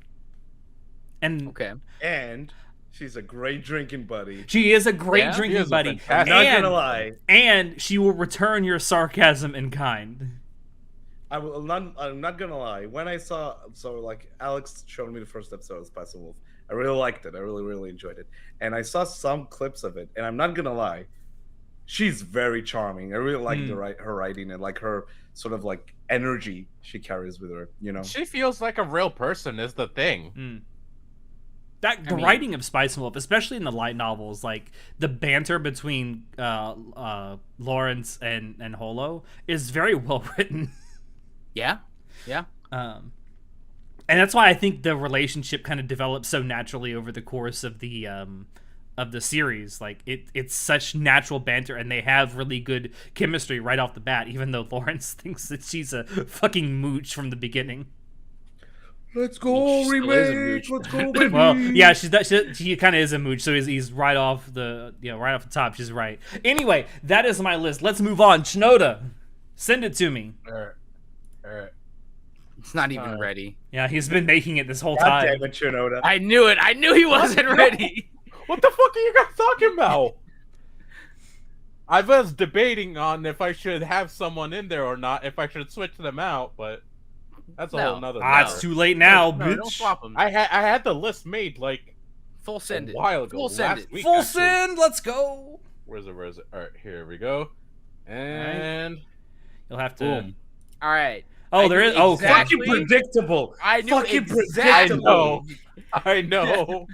And Okay. And she's a great drinking buddy. she is a great Yeah? She drinking is a buddy. fantastic- I'm not gonna lie. And she will return your sarcasm in kind. I'm not gonna lie. When I saw, like Alex showed me the first episode of Spice and Wolf, I really liked it. I really enjoyed it. And I saw some clips of it, and I'm not gonna lie, she's very charming. I really like her writing and like her sort of like energy she carries with her. You know, She feels like a real person is the thing. The writing of Spice and Wolf, especially in the light novels, like the banter between Lawrence and Holo is very well written. Yeah. And that's why I think the relationship kind of develops so naturally over the course of the series. Like it's such natural banter, and they have really good chemistry right off the bat. Even though Lawrence thinks that she's a fucking mooch from the beginning. let's go She still is a remake. mooch. Let's go, baby. Well, yeah, she kind of is a mooch, so he's right off the right off the top. She's right. Anyway, that is my list. Let's move on. Shinoda, send it to me. Alright. It's not even ready. Yeah, he's been making it this whole God time. damn it, Shinoda. I knew it. I knew he wasn't ready. What the fuck are you guys talking about? I was debating on if I should have someone in there or not, if I should switch them out, but that's a whole nother matter. It's too late now, No, bitch. don't swap him. I had the list made like Full send a it. while ago. Full send last it. week, Full actually. send. Let's go. Where is it? Alright, here we go. And You'll have to. boom. All right. Oh, there is. Oh, exactly- Fucking predictable. I knew Fucking exactly. predictable. I know.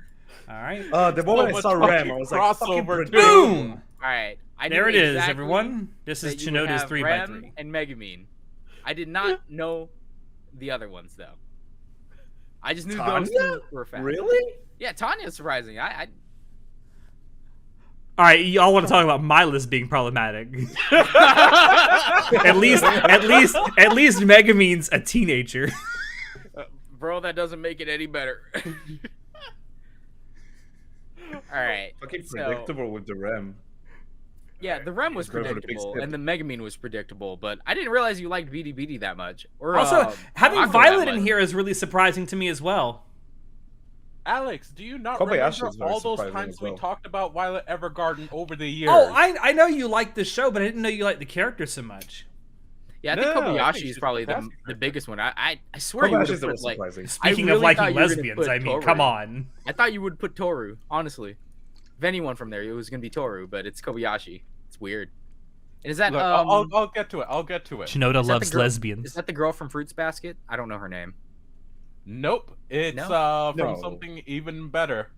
all right. The moment I much saw Rem, I fucking was like, fucking crossover, predictable. Boom. All right. I knew There it is, exactly everyone. This is that you would Chinoda's have 3x3. Rem and Megumin. I did not know the other ones though. I just knew those Tanya? two for a fact. Really? Yeah, Tanya's surprising. I All right, y'all want to talk about my list being problematic? at least Megumin's a teenager. bro, that doesn't make it any better. All right. Fucking so- predictable with the Rem. Yeah, the Rem was Go for the big predictable, skip. and the Megumin was predictable, but I didn't realize you liked Beady Beady that much. Or Also, having Mako Violet that in much. here is really surprising to me as well. Alex, do you not Kobayashi remember is very all those surprising times as well. we talked about Violet Evergarden over the years? Oh, I know you like the show, but I didn't know you liked the character so much. Yeah, I think No, I think Kobayashi she's is probably the fantastic. biggest one. I swear you would Kobayashi's have the put most like. surprising. Speaking really of liking thought you were gonna lesbians, put I mean, Toru. come on. I thought you would put Toru. Honestly, if anyone from there, it was gonna be Toru, but it's Kobayashi. It's weird. And is that Look, I'll get to it. I'll get to it. Shinoda is that loves the girl- lesbians. Is that the girl from Fruits Basket? I don't know her name. Nope. It's No? from No. something even better.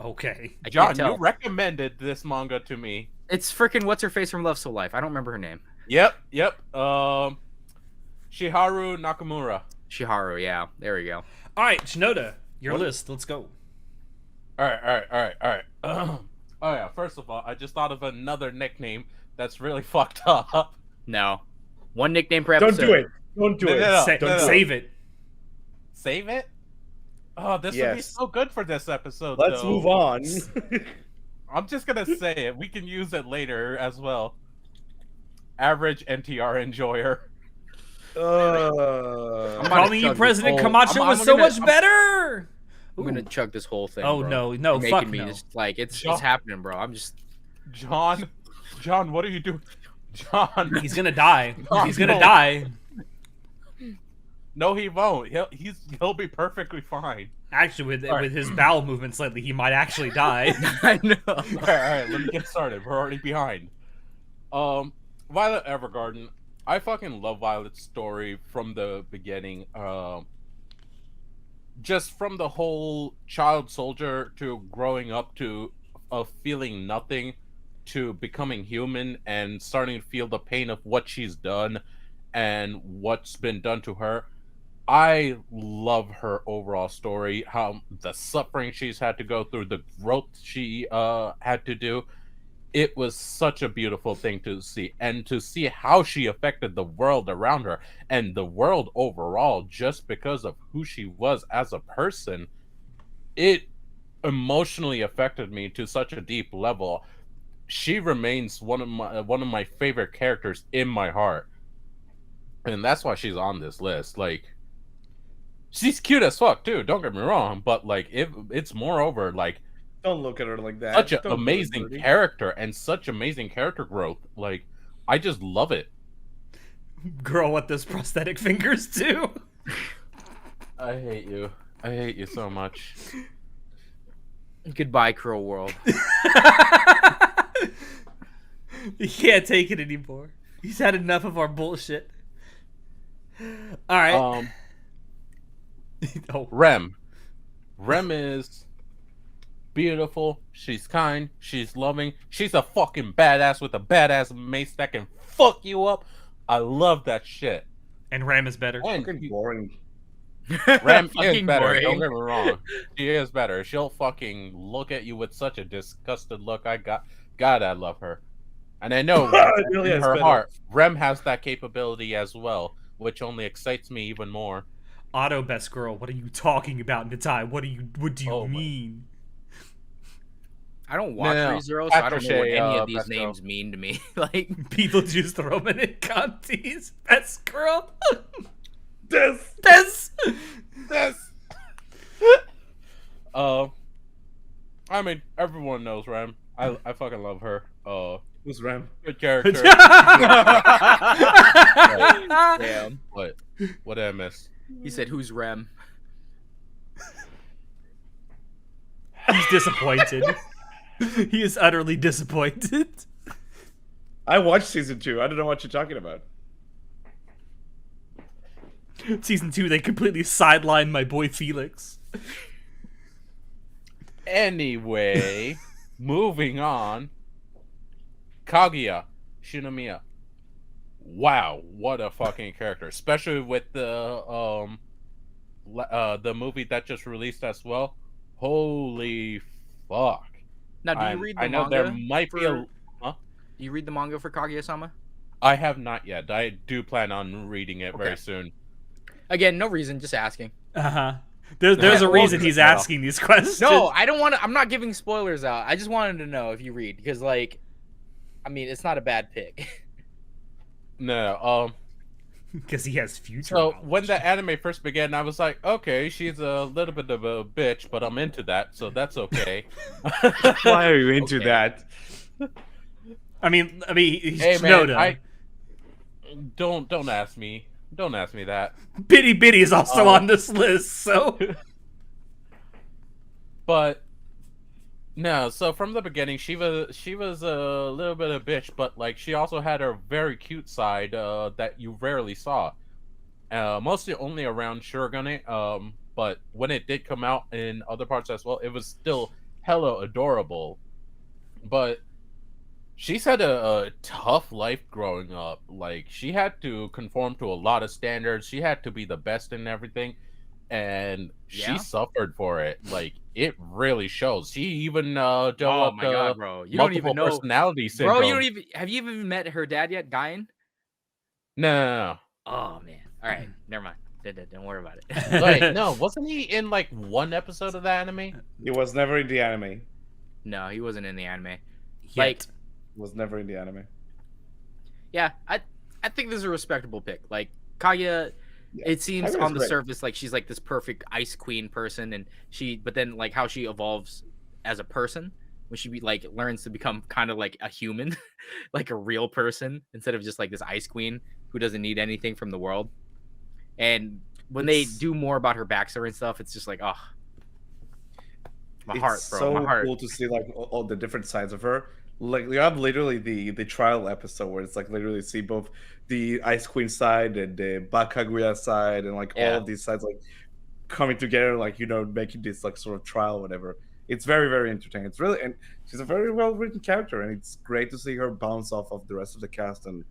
Okay. I John, can't tell. you recommended this manga to me. It's freaking what's her face from Love So Life. I don't remember her name. Yep. Shiharu Nakamura. Shiharu. Yeah, there we go. All right, Shinoda, your What? list. Let's go. All right. Oh yeah. First of all, I just thought of another nickname that's really fucked up. No, one nickname per Don't episode. do it. Don't do No, it. no, no. Sa- Don't do save it. Save it. Oh, this would be Yes. so good for this episode. Let's though. move on. I'm just gonna say it. We can use it later as well. Average NTR enjoyer. I'm uh, about Calling to you chug President this whole- Camacho I'm was so gonna- much better. I'm gonna Ooh. chug this whole thing. Oh, bro. no, You're fuck making me no. just like it's John- happening, bro. I'm just John, what are you doing? John. He's gonna die. Oh, He's gonna no. die. No, he won't. He'll be perfectly fine. Actually, with Alright. with his bowel movements lately, he might actually die. I know. All right, let me get started. We're already behind. Violet Evergarden. I fucking love Violet's story from the beginning. Just from the whole child soldier to growing up to feeling nothing to becoming human and starting to feel the pain of what she's done and what's been done to her. I love her overall story, how the suffering she's had to go through, the growth she had to do. It was such a beautiful thing to see, and to see how she affected the world around her and the world overall just because of who she was as a person. It emotionally affected me to such a deep level. She remains one of my favorite characters in my heart. And that's why she's on this list. Like, she's cute as fuck too, don't get me wrong, but like it's moreover like Don't look at her like that. such an Don't do it, amazing Birdie. character and such amazing character growth. Like, I just love it. Girl, what those prosthetic fingers do? I hate you. I hate you so much. Goodbye, cruel world. He can't take it anymore. He's had enough of our bullshit. All right. Oh. Rem is beautiful. She's kind. She's loving. She's a fucking badass with a badass mace that can fuck you up. I love that shit. And Ram is better. And Fucking boring. Ram is Fucking better. boring. Don't get me wrong. She is better. She'll fucking look at you with such a disgusted look. God, I love her. And I know Really in is her better. heart, Rem has that capability as well, which only excites me even more. Auto best girl. What are you talking about, Natai? What do you Oh my- mean? I don't watch No, ReZero, so I don't know what Patricia, any of these best girl. names mean to me. Like, Beetlejuice the Roman Conti's best girl. This. This. I mean, everyone knows Rem. I fucking love her. Who's Ram? Good character. damn. What did I miss? He said, "Who's Rem?" He's disappointed. He is utterly disappointed. I watched season 2. I don't know what you're talking about. Season 2, they completely sidelined my boy Felix. Anyway, moving on. Kaguya Shinomiya. Wow, what a fucking character, especially with the movie that just released as well. Holy fuck! Now, do you read the I know manga? there might be a. Do you read the manga for Kaguya-sama? I have not yet. I do plan on reading it very Okay. soon. Again, no reason, just asking. Uh-huh. There's a Well, reason he's asking these questions. No, I don't want to. I'm not giving spoilers out. I just wanted to know if you read, because, like, I mean, it's not a bad pick. No, Because he has future so knowledge. when the anime first began, I was like, okay, she's a little bit of a bitch, but I'm into that, so that's okay. Why are you into Okay. that? I mean, he's Hey man, Tsunoda. don't ask me. Don't ask me that. Bitty Bitty is also Oh. on this list, so... But no, so from the beginning, she was a little bit of a bitch, but like she also had her very cute side that you rarely saw. Mostly only around Shurigane. But when it did come out in other parts as well, it was still hella adorable. But she's had a tough life growing up. Like, she had to conform to a lot of standards. She had to be the best in everything. And Yeah? she suffered for it. Like, it really shows. She even developed Oh my god, bro! You don't multiple even know, personality syndrome. bro. You don't even. Have you even met her dad yet, Guyan? No. Oh man. All right, never mind. Don't worry about it. Wait, no. Wasn't he in, like, one episode of the anime? He was never in the anime. No, he wasn't in the anime. Yet. He was never in the anime. Yeah, I think this is a respectable pick. Like, Kaguya, Yeah. it seems Kaguya's on the great. surface like she's like this perfect ice queen person, and but then like how she evolves as a person, when she like learns to become kind of like a human, like a real person instead of just like this ice queen who doesn't need anything from the world. And when they do more about her backstory and stuff, it's just like, oh, my heart, bro, so my heart. cool to see like all the different sides of her. Like you have literally the trial episode where it's like literally see both the Ice Queen side and the Bakaguya side and like all of these sides like coming together, like making this like sort of trial, whatever. It's very very entertaining. It's really, and she's a very well written character, and it's great to see her bounce off of the rest of the cast and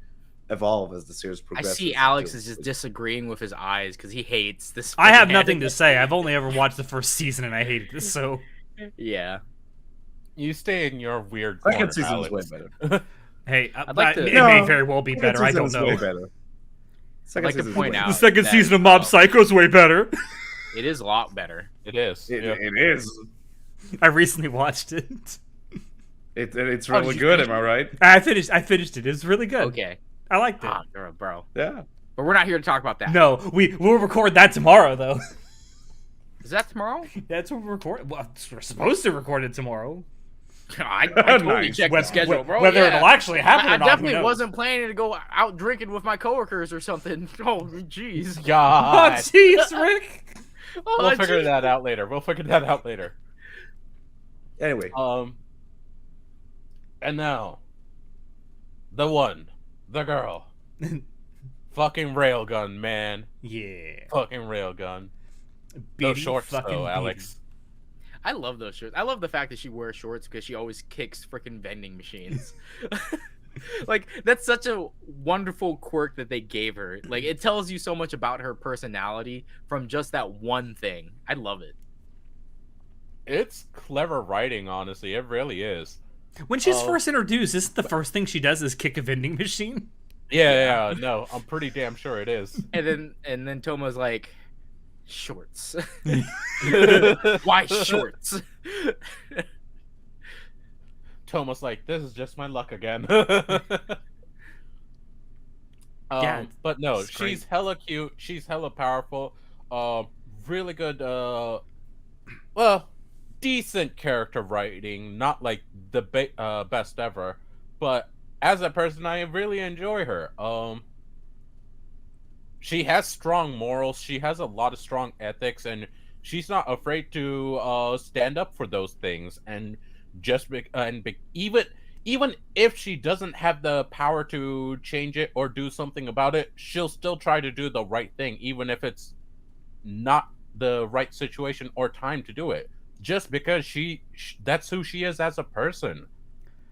evolve as the series I progresses. see Alex is just disagreeing with his eyes because he hates this. I have nothing to say. I've only ever watched the first season and I hated it. So yeah, You stay in your weird second corner, season is Alex. way better. hey, I'd like to- it No, may very well be Second better. I season don't is know. way better. Second like to season is point way out- The better. second that- season of Mob Psycho is way better. it is a lot better. It is. It, yeah. it is. I recently watched it. It's Oh, really did you good. finish Am I right? I finished it. It was really good. Okay, I liked it. ah, bro, Yeah. but we're not here to talk about that. No, we'll record that tomorrow though. Is that tomorrow? That's what we're recording. Well, we're supposed to record it tomorrow. I totally Nice. checked the schedule, bro. Whether yeah. it'll actually happen I or not, who definitely knows? wasn't planning to go out drinking with my coworkers or something. Oh, jeez. Oh, God. jeez, Rick. Oh, We'll figure jeez. that out later. We'll figure that out later. Anyway, And now, the one, the girl, fucking railgun, man, Yeah. fucking railgun. Beating Those shorts, fucking though, beating. Alex. I love those shorts. I love the fact that she wears shorts because she always kicks freaking vending machines. Like, that's such a wonderful quirk that they gave her. Like, it tells you so much about her personality from just that one thing. I love it. It's clever writing, honestly. It really is. When she's Oh. first introduced, isn't the first thing she does is kick a vending machine? Yeah, no, I'm pretty damn sure it is. And then Toma's like, shorts. Why shorts? Toma's like, this is just my luck again. Yeah, But no, it's great. she's hella cute. She's hella powerful. Really good. Well, decent character writing. Not like the best ever, but as a person, I really enjoy her. She has strong morals. She has a lot of strong ethics, and she's not afraid to stand up for those things. And even if she doesn't have the power to change it or do something about it, she'll still try to do the right thing, even if it's not the right situation or time to do it. Just because that's who she is as a person,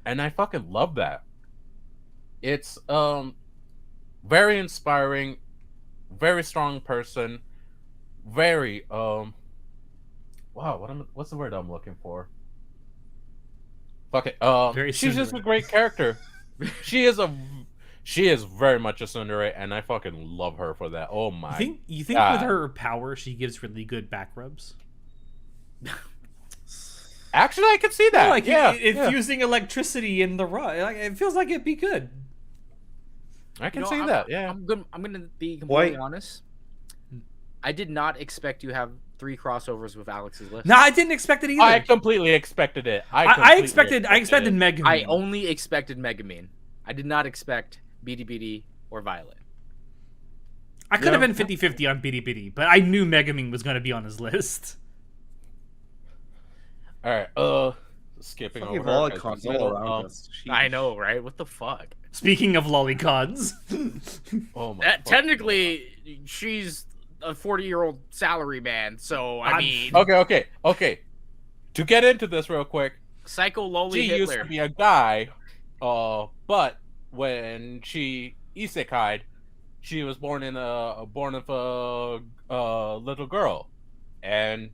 and I fucking love that. It's very inspiring, very strong person, very wow. What's the word I'm looking for? Fuck it. Very She's just a tsundere. great character. She is very much a tsundere, and I fucking love her for that. Oh my! You think God. with her power she gives really good back rubs? Actually, I could see that. Like yeah, infusing electricity in the rub. Like, it feels like it'd be good. I can You know, see I'm- that. Yeah. I'm gonna be completely Why- honest. I did not expect to have 3 crossovers with Alex's list. No, I didn't expect it either. I completely expected it. I expected it. Megan. I only expected Megumin. I did not expect BD BD or Violet. I could have been 50-50 on Bitty Bitty, but I knew Megumin was going to be on his list. All right. Skipping fucking over. her, 'cause lolicons we all know, around us. I know, right? What the fuck? Speaking of lolicons, Oh my. That, fucking technically, she's a 40-year-old salary man, so I I'm- mean, God. Okay. To get into this real quick, Psycho Loli she used Hitler. to be a guy, but when she isekai'd, she was born of a little girl, and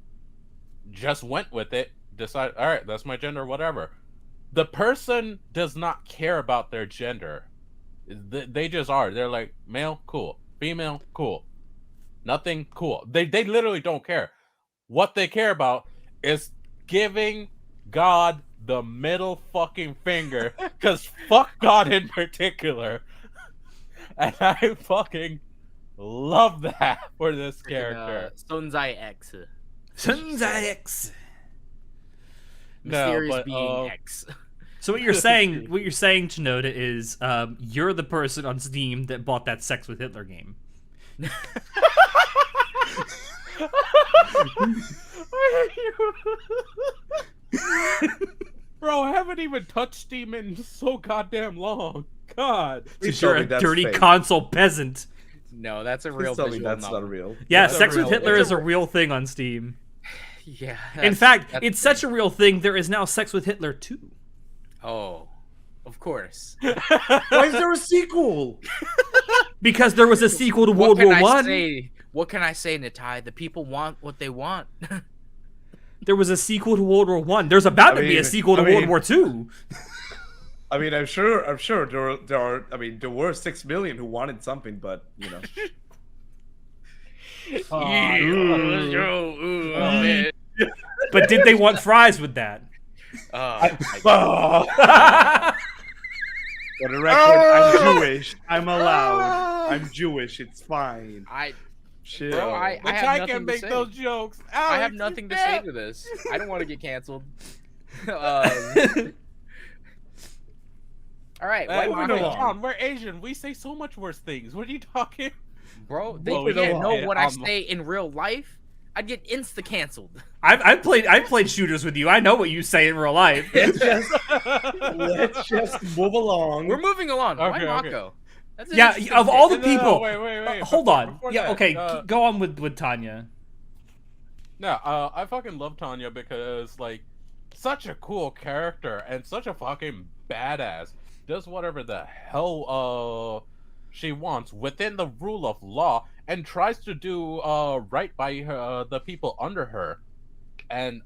just went with it. Decided, all right, that's my gender, whatever. The person does not care about their gender. They just are. They're like male, cool. Female, cool. Nothing, cool. They literally don't care. What they care about is giving God the middle fucking finger, because fuck God in particular. And I fucking love that for this character. Sonzai X. Sunzai X. Mysterious but, being X. So what you're saying, Chinoda, is you're the person on Steam that bought that Sex with Hitler game. Bro, I haven't even touched Steam in so goddamn long. God. Because you're a dirty console peasant. No, that's a real Tell me visual that's novel. not real. Yeah, That's Sex a with real- Hitler it's is a real thing on Steam. Yeah. In fact, it's such a real thing, there is now Sex with Hitler 2. Oh, of course. Why is there a sequel? Because there was a sequel to What World can War I One. say? What can I say, Natai? The people want what they want. There was a sequel to World War One. There's about to be a sequel to World War Two. I mean, I'm sure there are. I mean, there were 6 million who wanted something, but you know. Man. But did they want fries with that? For the record, I'm Jewish. I'm allowed. I'm Jewish. It's fine. Chill. Bro, I But have I nothing can to make say. those jokes. I have Alex, nothing to you say bet. to this. I don't want to get canceled. All right, Hey, why moving Mako? along. John, we're Asian. We say so much worse things. What are you talking? Bro, they Moving can't know along. what I say in real life. I'd get insta canceled. I've played shooters with you. I know what you say in real life. Let's just move along. We're moving along. Why Okay, okay. Mako? That's an Yeah, interesting of all the pick. people. Wait. Hold Before- on. before Yeah, that, okay. Go on with Tanya. No, I fucking love Tanya because, like, such a cool character and such a fucking badass. Does whatever the hell she wants within the rule of law and tries to do right by the people under her. And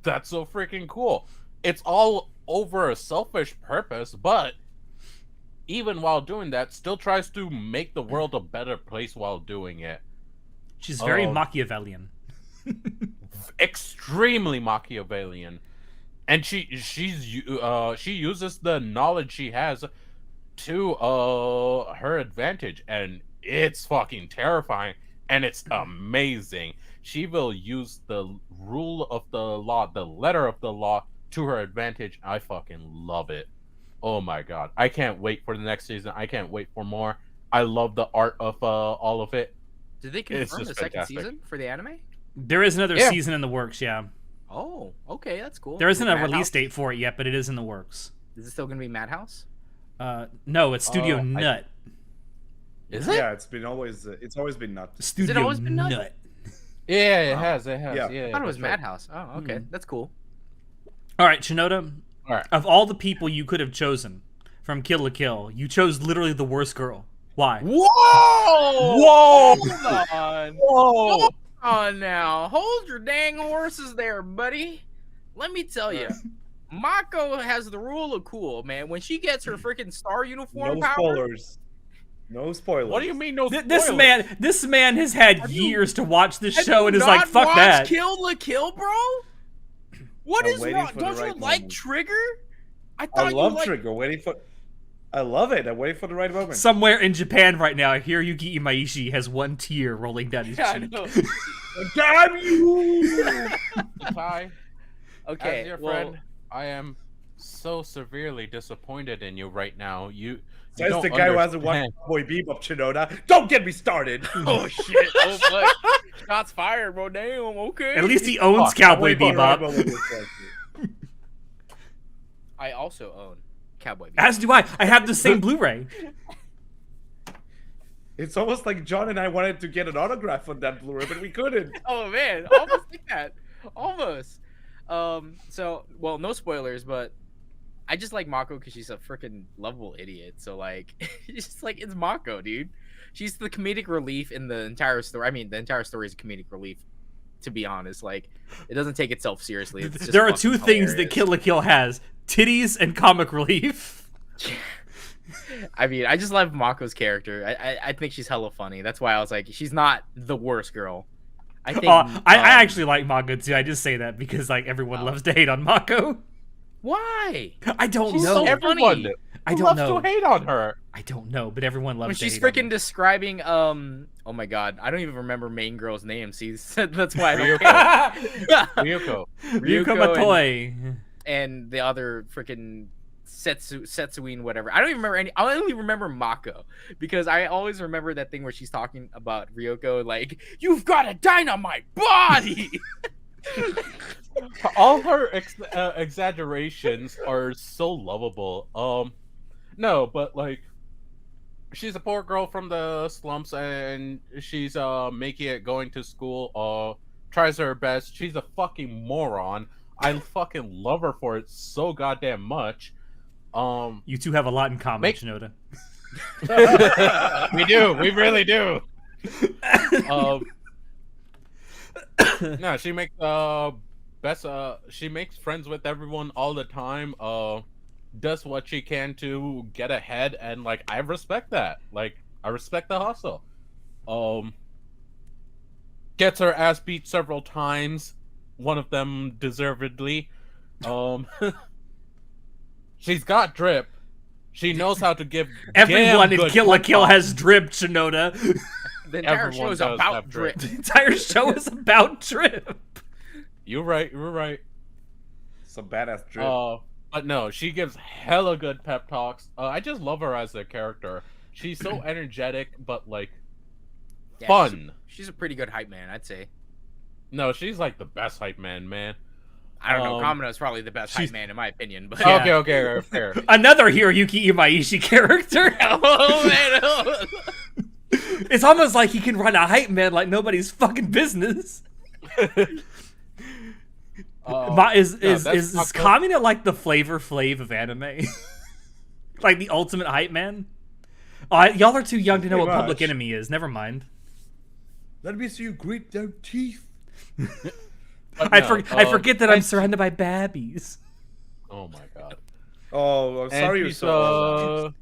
that's so freaking cool. It's all over a selfish purpose, but even while doing that, still tries to make the world a better place while doing it. She's very Oh. Machiavellian. Extremely Machiavellian, and she uses the knowledge she has to her advantage, and it's fucking terrifying, and it's amazing. She will use the rule of the law, the letter of the law, to her advantage. I fucking love it. Oh my god, I can't wait for the next season. I can't wait for more. I love the art of all of it. Did they It's confirm the just second fantastic. season for the anime? There is another Yeah. season in the works, yeah. Oh, okay, that's cool. There isn't a Madhouse? release date for it yet, but it is in the works. Is it still gonna be Madhouse? No, it's Studio I- Nut. Is it? Yeah, it's always been nuts. Studio always been Nut? Nut. Yeah, it has. It has. Yeah. Yeah, I thought it was that's right. Madhouse. Oh, okay, that's cool. All right, Shinoda. All right. Of all the people you could have chosen from Kill la Kill, you chose literally the worst girl. Why? Whoa! Whoa! Hold on. Whoa! Hold on now. Hold your dang horses there, buddy. Let me tell you. Mako has the rule of cool, man. When she gets her freaking star uniform No power, spoilers. No spoilers. What do you mean no This spoilers? man has had Have you- years to watch this have show you and is not like, fuck watched that. Kill la Kill, bro? What I'm is waiting wrong? for the Don't you right like moment. Trigger? I I thought love you liked... Trigger. I love it. I'm waiting for the right moment. Somewhere in Japan right now, Hiroyuki Imaishi has one tear rolling down his Yeah, I chin. know. Damn you! Ty, Okay, as your well, friend, I am so severely disappointed in you right now. You Says don't the guy who hasn't watched understand. Boy Bebop, Shinoda. Don't get me started. oh shit! Oh fuck! Shots fired, bro. Damn. Okay. At least he owns Fuck, Cowboy Wait for the right Bebop. moment to correct me. I also own Cowboy Bebop. As do I. I have the same Blu-ray. It's almost like John and I wanted to get an autograph on that Blu-ray, but we couldn't. Oh man, almost like that. Almost. So, well, no spoilers, but I just like Mako because she's a freaking lovable idiot. So like, it's just like it's Mako, dude. She's the comedic relief in the entire story. I mean, the entire story is a comedic relief. To be honest, like, it doesn't take itself seriously. It's just There are two fucking things that hilarious. Kill la Kill has: titties and comic relief. I mean, I just love Mako's character. I think she's hella funny. That's why I was like, she's not the worst girl. I think. I actually like Mako too. I just say that because like everyone Oh. loves to hate on Mako. Why? I don't She's know. so Everyone. funny. I don't loves know. to hate on her? I don't know, but everyone loves When to she's hate on freaking her. describing oh my god, I don't even remember main girl's name. See, that's why I don't care. Ryuko. Ryuko Ryuko Matoi. and the other freaking Setsuine, whatever. I don't even remember any. I only remember Mako because I always remember that thing where she's talking about Ryuko, like, "You've got a dynamite body." All her exaggerations are so lovable. No, but like, she's a poor girl from the slumps, and she's making it going to school. Tries her best. She's a fucking moron. I fucking love her for it so goddamn much. You two have a lot in common, Shinoda. We do. We really do. No, she makes best. She makes friends with everyone all the time. Does what she can to get ahead, and like I respect that. Like I respect the hustle. Gets her ass beat several times. One of them deservedly. She's got drip. She knows how to give. Everyone in Kill la Kill has drip, Shinoda. The entire Everyone show is does about have drip. drip. The entire show is about drip. You're right. You're right. Some badass drip. But no, she gives hella good pep talks. I just love her as a character. She's so energetic, but like Yeah, fun. She's a pretty good hype man, I'd say. No, she's like the best hype man. I don't know. Kamino is probably the best hype she's- man in my opinion, but Yeah. Okay, fair. Another Hiroyuki Imaishi character. oh man, oh. It's almost like he can run a hype man like nobody's fucking business. Is Kamina like the Flavor Flav of anime? Like the ultimate hype man? Y'all are too young to know what Pretty Public much. Enemy is. Never mind. Let me see you grit their teeth. I forget that I'm surrounded by babbies. Oh my god. Oh, I'm And sorry you're she's, so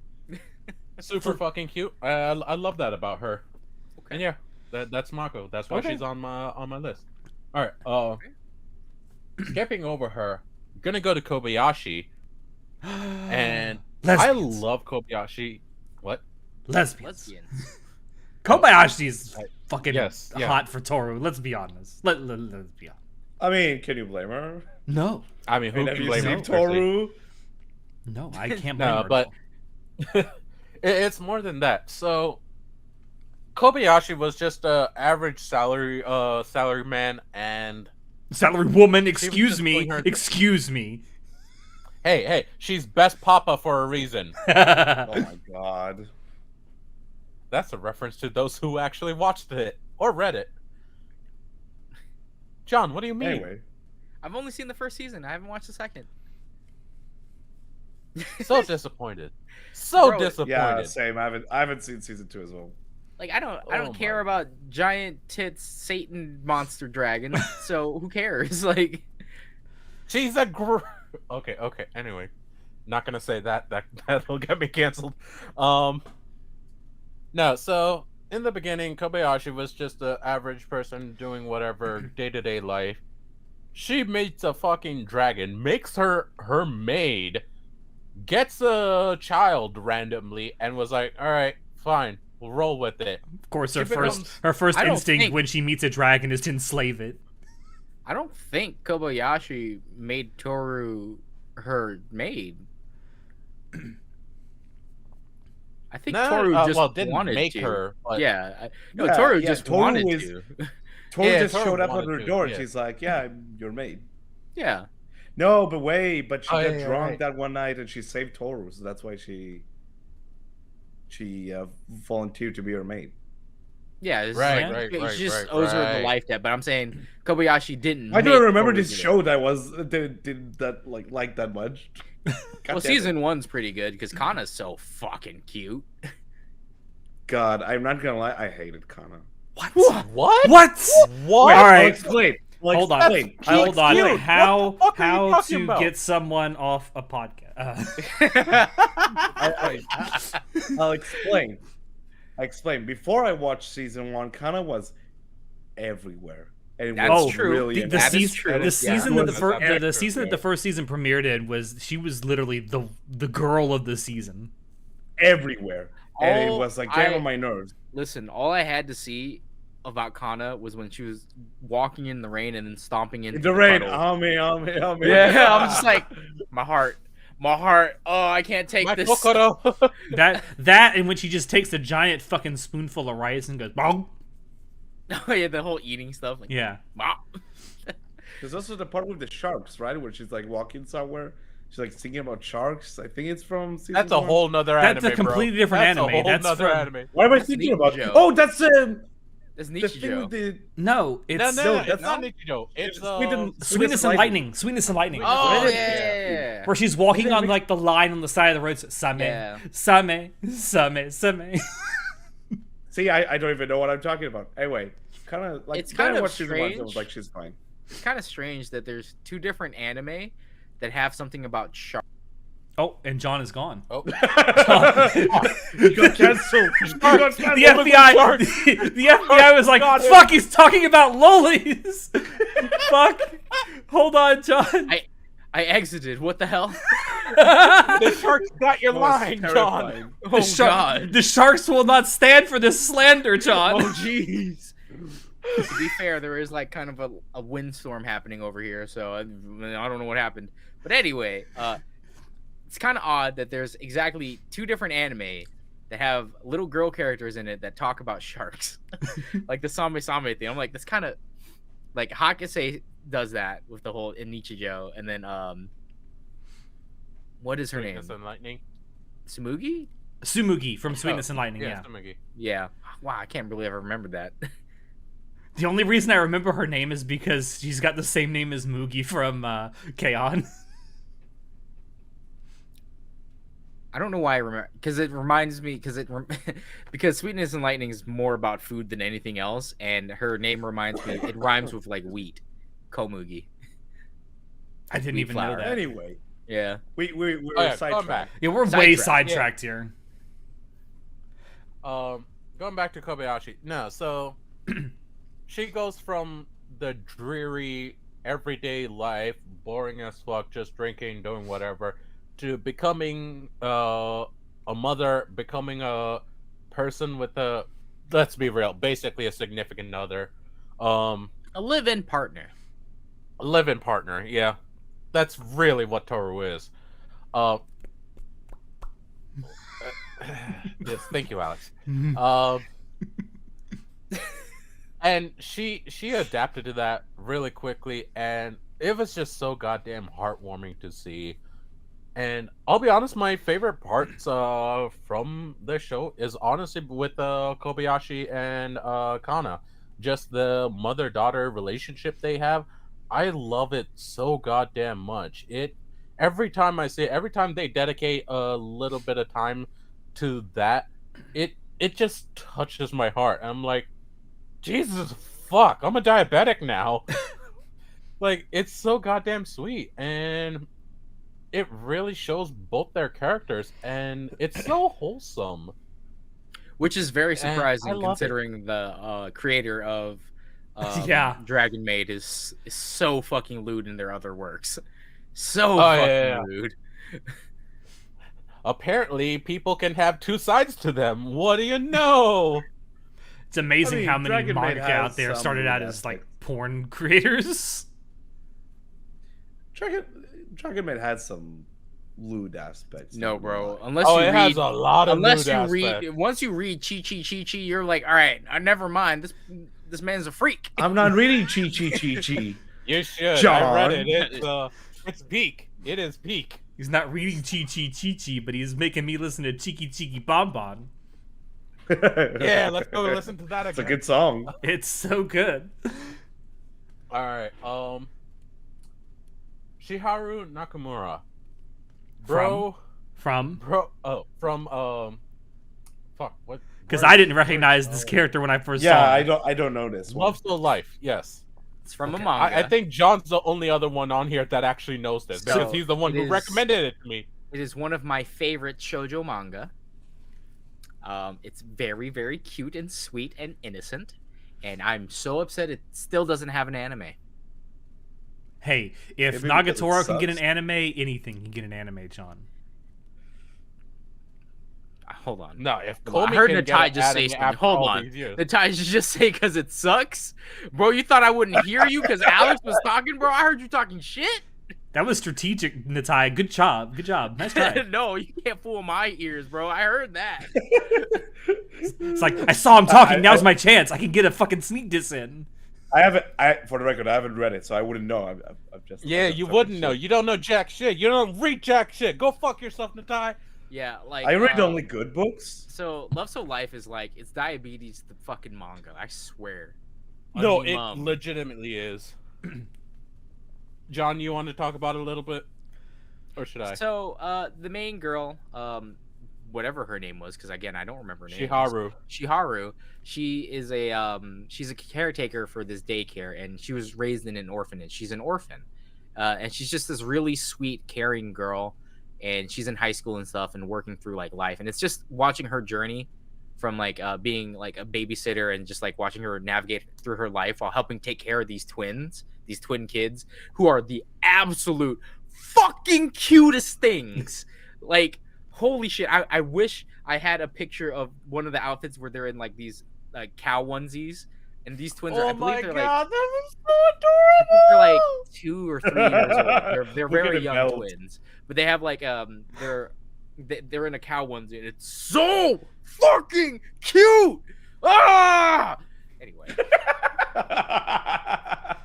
super fucking cute. I love that about her. Okay. And yeah, that's Mako. That's why Okay. she's on my list. All right. Skipping over her, gonna go to Kobayashi, and I Lesbians. love Kobayashi. What? Lesbians. Lesbians. Kobayashi's fucking Yes, yeah. hot for Toru. Let's be honest. Let's be honest. I mean, can you blame her? No. I mean, who Have can you blame her? seen Toru? No, I can't blame No, her. but it's more than that. So Kobayashi was just a average salary man, and Salary woman, just excuse me. pulling her- Excuse me. hey, she's best papa for a reason. Oh my god. That's a reference to those who actually watched it or read it. John, what do you mean? Anyway, I've only seen the first season. I haven't watched the second. So disappointed. So Bro, disappointed. yeah, same. I haven't seen season 2 as well. Like I don't Oh care my. about giant tits Satan monster dragon. So who cares? Like She's a Okay. Anyway, not gonna say that. That'll get me canceled. No. So in the beginning, Kobayashi was just an average person doing whatever day-to-day life. She meets a fucking dragon, makes her maid, gets a child randomly, and was like, "All right, fine, we'll roll with it." Of course, She her becomes- first I don't instinct think- when she meets a dragon is to enslave it. I don't think Kobayashi made Toru her maid. I think No, Toru just didn't wanted make to. her. But Yeah, no, Yeah, Toru yeah, just Toru wanted is- to. Toru Yeah, just Toru showed up at wanted her to, door. yeah. She's like, "Yeah, you're made." Yeah, No, but wait, but she Oh, got yeah, drunk right. that one night and she saved Toru, so that's why she volunteered to be her maid. yeah, it's Right, like, right, she just right, owes her the right. life debt. But I'm saying Kobayashi didn't. Why do I make remember Toru this do it. show that was did that like that much? God Well, damn it. season 1's pretty good because Kana's so fucking cute. God, I'm not gonna lie, I hated Kana. What? what? What? What? Wait, All right. I'll explain. Hold on. Explain. I'll Hold on. explain. How What the fuck are you how talking to about? get someone off a podcast? I'll explain. I explain. Before I watched season 1, Kana was everywhere. and it That's was true. really The That is intense. season, true. the Yeah. season that Was the epic. season that the first season premiered in was she was literally the girl of the season. everywhere, and it All was like getting I- on my nerves. Listen, all I had to see about Kana was when she was walking in the rain and then stomping into The rain, puddle. Ame. Yeah, I'm just like, my heart. Oh, I can't take My this. Kokoro. That and when she just takes a giant fucking spoonful of rice and goes, "Bong." Oh yeah, the whole eating stuff. Like, Yeah. "Bah." There's also the part with the sharks, right? Where she's like walking somewhere. She's like thinking about sharks. I think it's from season That's a 1. whole nother That's anime, a completely different That's anime. A whole That's nother from- anime. What am I That's thinking Nichijou. about? Oh, that's That's the thing Nichijou. with the No, it's No, that's it's not not- Nichijou. It's Sweetness and Lightning. Sweetness and Lightning. Oh Right? yeah. Where she's walking on like the line on the side of the road. Same, Yeah. same. See, I don't even know what I'm talking about. Anyway, kind of like It's kind of what season 1, I was strange. like, she's fine. It's kind of strange that there's 2 different anime that have something about sharks. Oh, and John is gone. Oh. You got canceled. You got canceled. The FBI, the FBI was like, "Fuck, he's talking about lolis." Fuck. Hold on, John. I exited. What the hell? The sharks got your That was line, John. terrifying. Oh God. The sharks will not stand for this slander, John. Oh jeez. To be fair, there is like kind of a windstorm happening over here, so I don't know what happened. But anyway, it's kind of odd that there's exactly 2 different anime that have little girl characters in it that talk about sharks, like the Same thing. I'm like, that's kind of like Hakase does that with the whole in Nichijou, and then what is her name? Sweetness and Lightning. Sumugi? Sumugi from Sweetness and Lightning. Yeah. Sumugi. Yeah. Wow, I can't believe I remembered that. The only reason I remember her name is because she's got the same name as Mugi from K-On! I don't know why I remember, because it reminds me, because Sweetness and Lightning is more about food than anything else, and her name reminds me, it rhymes with like wheat, Komugi. I didn't Wheat even flour. know that. Anyway, Yeah. we're Oh, yeah, sidetracked. going back. Yeah, we're way Sidetracked, sidetracked here. Going back to Kobayashi. No, so she goes from the dreary everyday life, boring as fuck, just drinking, doing whatever, to becoming a mother, becoming a person with a, let's be real, basically a significant other, A live-in partner. a live-in partner. Yeah, that's really what Toru is. Yes, thank you, Alex. And she adapted to that really quickly, and it was just so goddamn heartwarming to see. And I'll be honest, my favorite parts from the show is honestly with Kobayashi and Kana. Just the mother-daughter relationship they have. I love it so goddamn much. Every time I see it, every time they dedicate a little bit of time to that, it just touches my heart. I'm like, Jesus fuck, I'm a diabetic now. Like, it's so goddamn sweet, and it really shows both their characters, and it's so wholesome. Which is very And I surprising love it. considering the creator of Yeah. Dragon Maid is so fucking lewd in their other works. So Oh, fucking yeah. lewd. Apparently, people can have 2 sides to them. What do you know? It's amazing I mean, how many Dragon Maid manga has out there some started out lewd as like aspects. porn creators. Dragon Maid had some lewd aspects. No, not bro. gonna lie. Unless Oh, you it read, has a lot of unless lewd you read, aspects. once you read Chi, you're like, all right, I never mind. This man's a freak. I'm not reading Chi. You should. I John. read it. It's peak. It is peak. He's not reading Chi, but he's making me listen to Cheeky Bon Bon. Yeah, let's go listen to that again. It's a good song. It's so good. All right. Shiharu Nakamura. Bro. From? Fuck, what? Because where- I didn't recognize this character when I first saw Yeah, him. I don't know this one. Love So Life, yes. It's from Okay. a manga. I think John's the only other one on here that actually knows this, So, because he's the one it who is- recommended it to me. It is one of my favorite shoujo manga. It's very, very cute and sweet and innocent. and I'm so upset it still doesn't have an anime. Hey, if Maybe because it Nagatoro can get an sucks. anime, anything can get an anime, John. Hold on. No, if Hold on. I Komi heard can get Natai an just say anime something. after Hold all on. these years. Natai, did you just say because it sucks? Bro, you thought I wouldn't hear you because Alex was talking, bro? I heard you talking shit. That was strategic, Natai. Good job. Good job. Nice try. No, you can't fool my ears, bro. I heard that. It's like, I saw him talking. Now's I- my chance. I can get a fucking sneak diss in. I haven't. For the record, I haven't read it, so I wouldn't know. I've just. Yeah, I'm you talking wouldn't know. shit. You don't know jack shit. You don't read jack shit. Go fuck yourself, Natai. Yeah, like I read only good books. So Love So Life is like it's diabetes the fucking manga. I swear. On No, me it mum. legitimately is. John, you want to talk about it a little bit, or should I? So the main girl, whatever her name was, because again I don't remember her name. Shiharu. Shiharu. She is she's a caretaker for this daycare, and she was raised in an orphanage. She's an orphan, and she's just this really sweet, caring girl. And she's in high school and stuff, and working through like life. And it's just watching her journey from like being like a babysitter, and just like watching her navigate through her life while helping take care of these twin kids who are the absolute fucking cutest things. Like, holy shit! I wish I had a picture of one of the outfits where they're in like these cow onesies, and these twins are. I Oh believe my they're god, like, that was so I think they're like adorable! 2 or 3 years old. They're Look at very it young melt. twins, but they have like they're in a cow onesie, and it's so fucking cute. Ah! Anyway,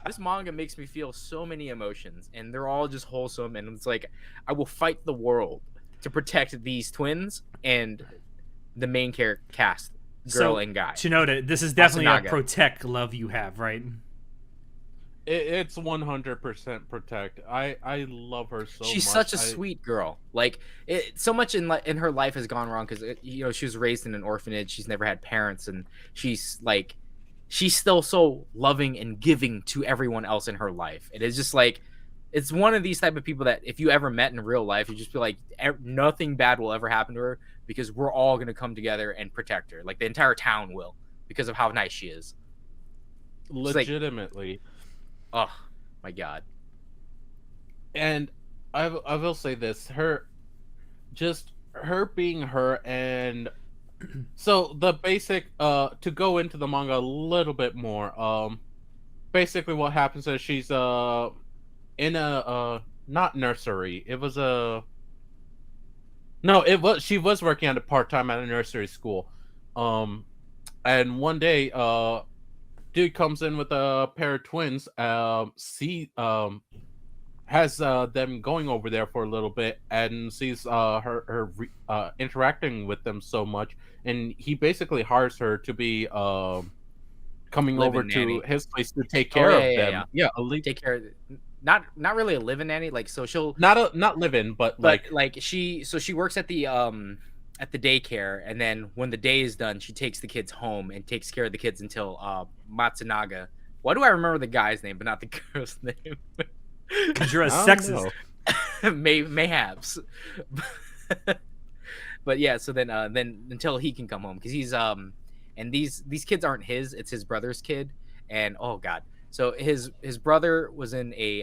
this manga makes me feel so many emotions, and they're all just wholesome. And it's like I will fight the world to protect these twins and the main cast, girl So, and guy. Shinoda, this is definitely a Matsunaga. protect love you have, right? It's 100% protect. I love her so much. She's such a sweet girl. Like so much in her life has gone wrong because she was raised in an orphanage. She's never had parents, and she's still so loving and giving to everyone else in her life. It is just like it's one of these type of people that if you ever met in real life, you just be like nothing bad will ever happen to her because we're all gonna come together and protect her. Like the entire town will because of how nice she is. legitimately. Oh my god. And I will say this, her being her, and so the basic to go into the manga a little bit more, basically what happens is she's in a not nursery, it was a no, she was working at a part-time at a nursery school, and one day dude comes in with a pair of twins, has them going over there for a little bit, and sees her interacting with them so much, and he basically hires her to be coming over Live-in nanny. to his place to take care of yeah, them. Yeah, Take care of not really a live-in nanny, like so she'll not live-in, but like she works at the daycare, and then when the day is done, she takes the kids home and takes care of the kids until Matsunaga. Why do I remember the guy's name but not the girl's name? Because you're a I don't sexist. know. Mayhaps. But yeah, so then until he can come home, because he's and these kids aren't his, it's his brother's kid. And oh god, so his brother was in a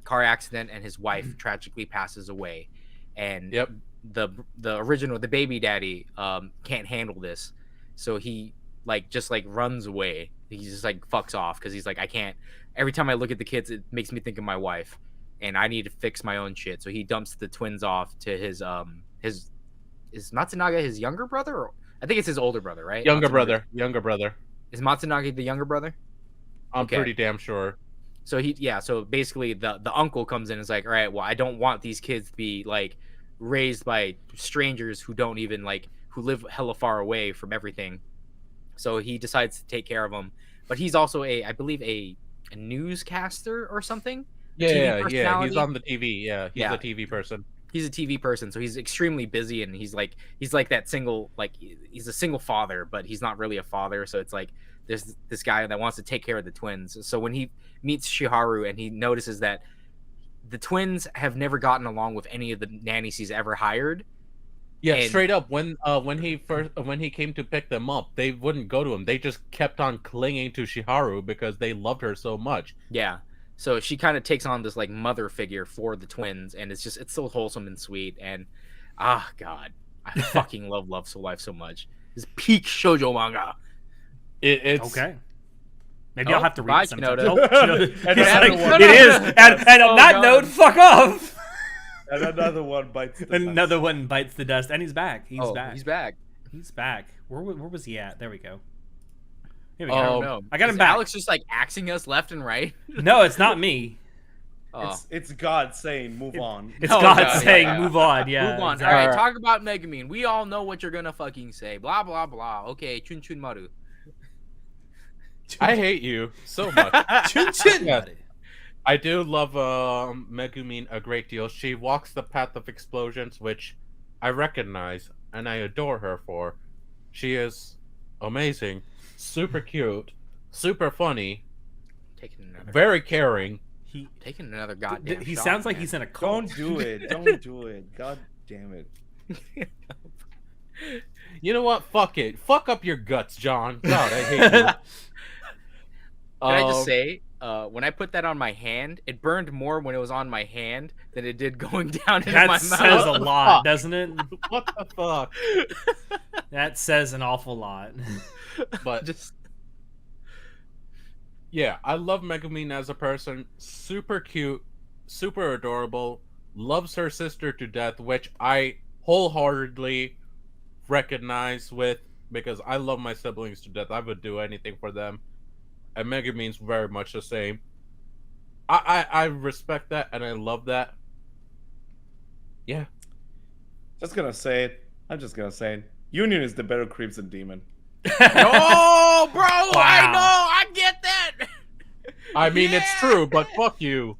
car accident, and his wife tragically passes away, and Yep. the baby daddy can't handle this, so he just runs away. He just fucks off because he's like, I can't, every time I look at the kids it makes me think of my wife, and I need to fix my own shit. So he dumps the twins off to his is Matsunaga his younger brother, or I think it's his older brother, right? Younger Matsunaga. brother. Is Matsunaga the younger brother? I'm Okay. pretty damn sure. So so basically the uncle comes in and is like, all right, well, I don't want these kids to be raised by strangers who don't even who live hella far away from everything. So he decides to take care of them, but he's also I believe a newscaster or something. Yeah, he's personality? on the TV. Yeah, he's Yeah. a TV person. He's a TV person, so he's extremely busy, and he's that single, he's a single father, but he's not really a father. So it's there's this guy that wants to take care of the twins. So when he meets Shiharu and he notices that the twins have never gotten along with any of the nannies he's ever hired, Yeah, And straight up. When he came to pick them up, they wouldn't go to him. They just kept on clinging to Shiharu because they loved her so much. yeah, so she kind of takes on this like mother figure for the twins, and it's so wholesome and sweet. And God, I fucking love Love So Life so much. It's peak shoujo manga. It's Okay. Maybe I'll have to read it sometime. Kinoto. He's And like, another one. it is. And on Oh, that God. note, fuck off. And another one bites the Another dust. one bites the dust, and he's back. He's back. He's back. He's back. Where was he at? There we go. Here we I go. don't know. I got him Is back. Alex just like axing us left and right. No, it's not me. Oh. It's God saying, "Move on." It's Oh, God yeah, saying, yeah. "Move on." Yeah. Move on. exactly. All right, talk about Megumin. We all know what you're gonna fucking say. Blah blah blah. Okay, chun chun maru. I hate you so much. Chun chun. Yeah. I do love Megumin a great deal. She walks the path of explosions, which I recognize and I adore her for. She is amazing, super cute, super funny, Taking another. very caring. He Taking another goddamn. he shot, sounds like man. he's in a cult. Don't do it. Don't do it. God damn it. You know what? Fuck it. Fuck up your guts, John. God, I hate you. Can I just say, when I put that on my hand, it burned more when it was on my hand than it did going down into my That mouth. says a lot, doesn't it? What the fuck? That says an awful lot. But Just yeah, I love Megumin as a person. Super cute, super adorable. Loves her sister to death, which I wholeheartedly recognize with because I love my siblings to death. I would do anything for them. And Megumin's very much the same. I respect that and I love that. Yeah. Just gonna say it. I'm just gonna say it. Union is the better Crimson Demon. oh, bro! I Wow. know. I get that. I mean it's Yeah! true, but fuck you.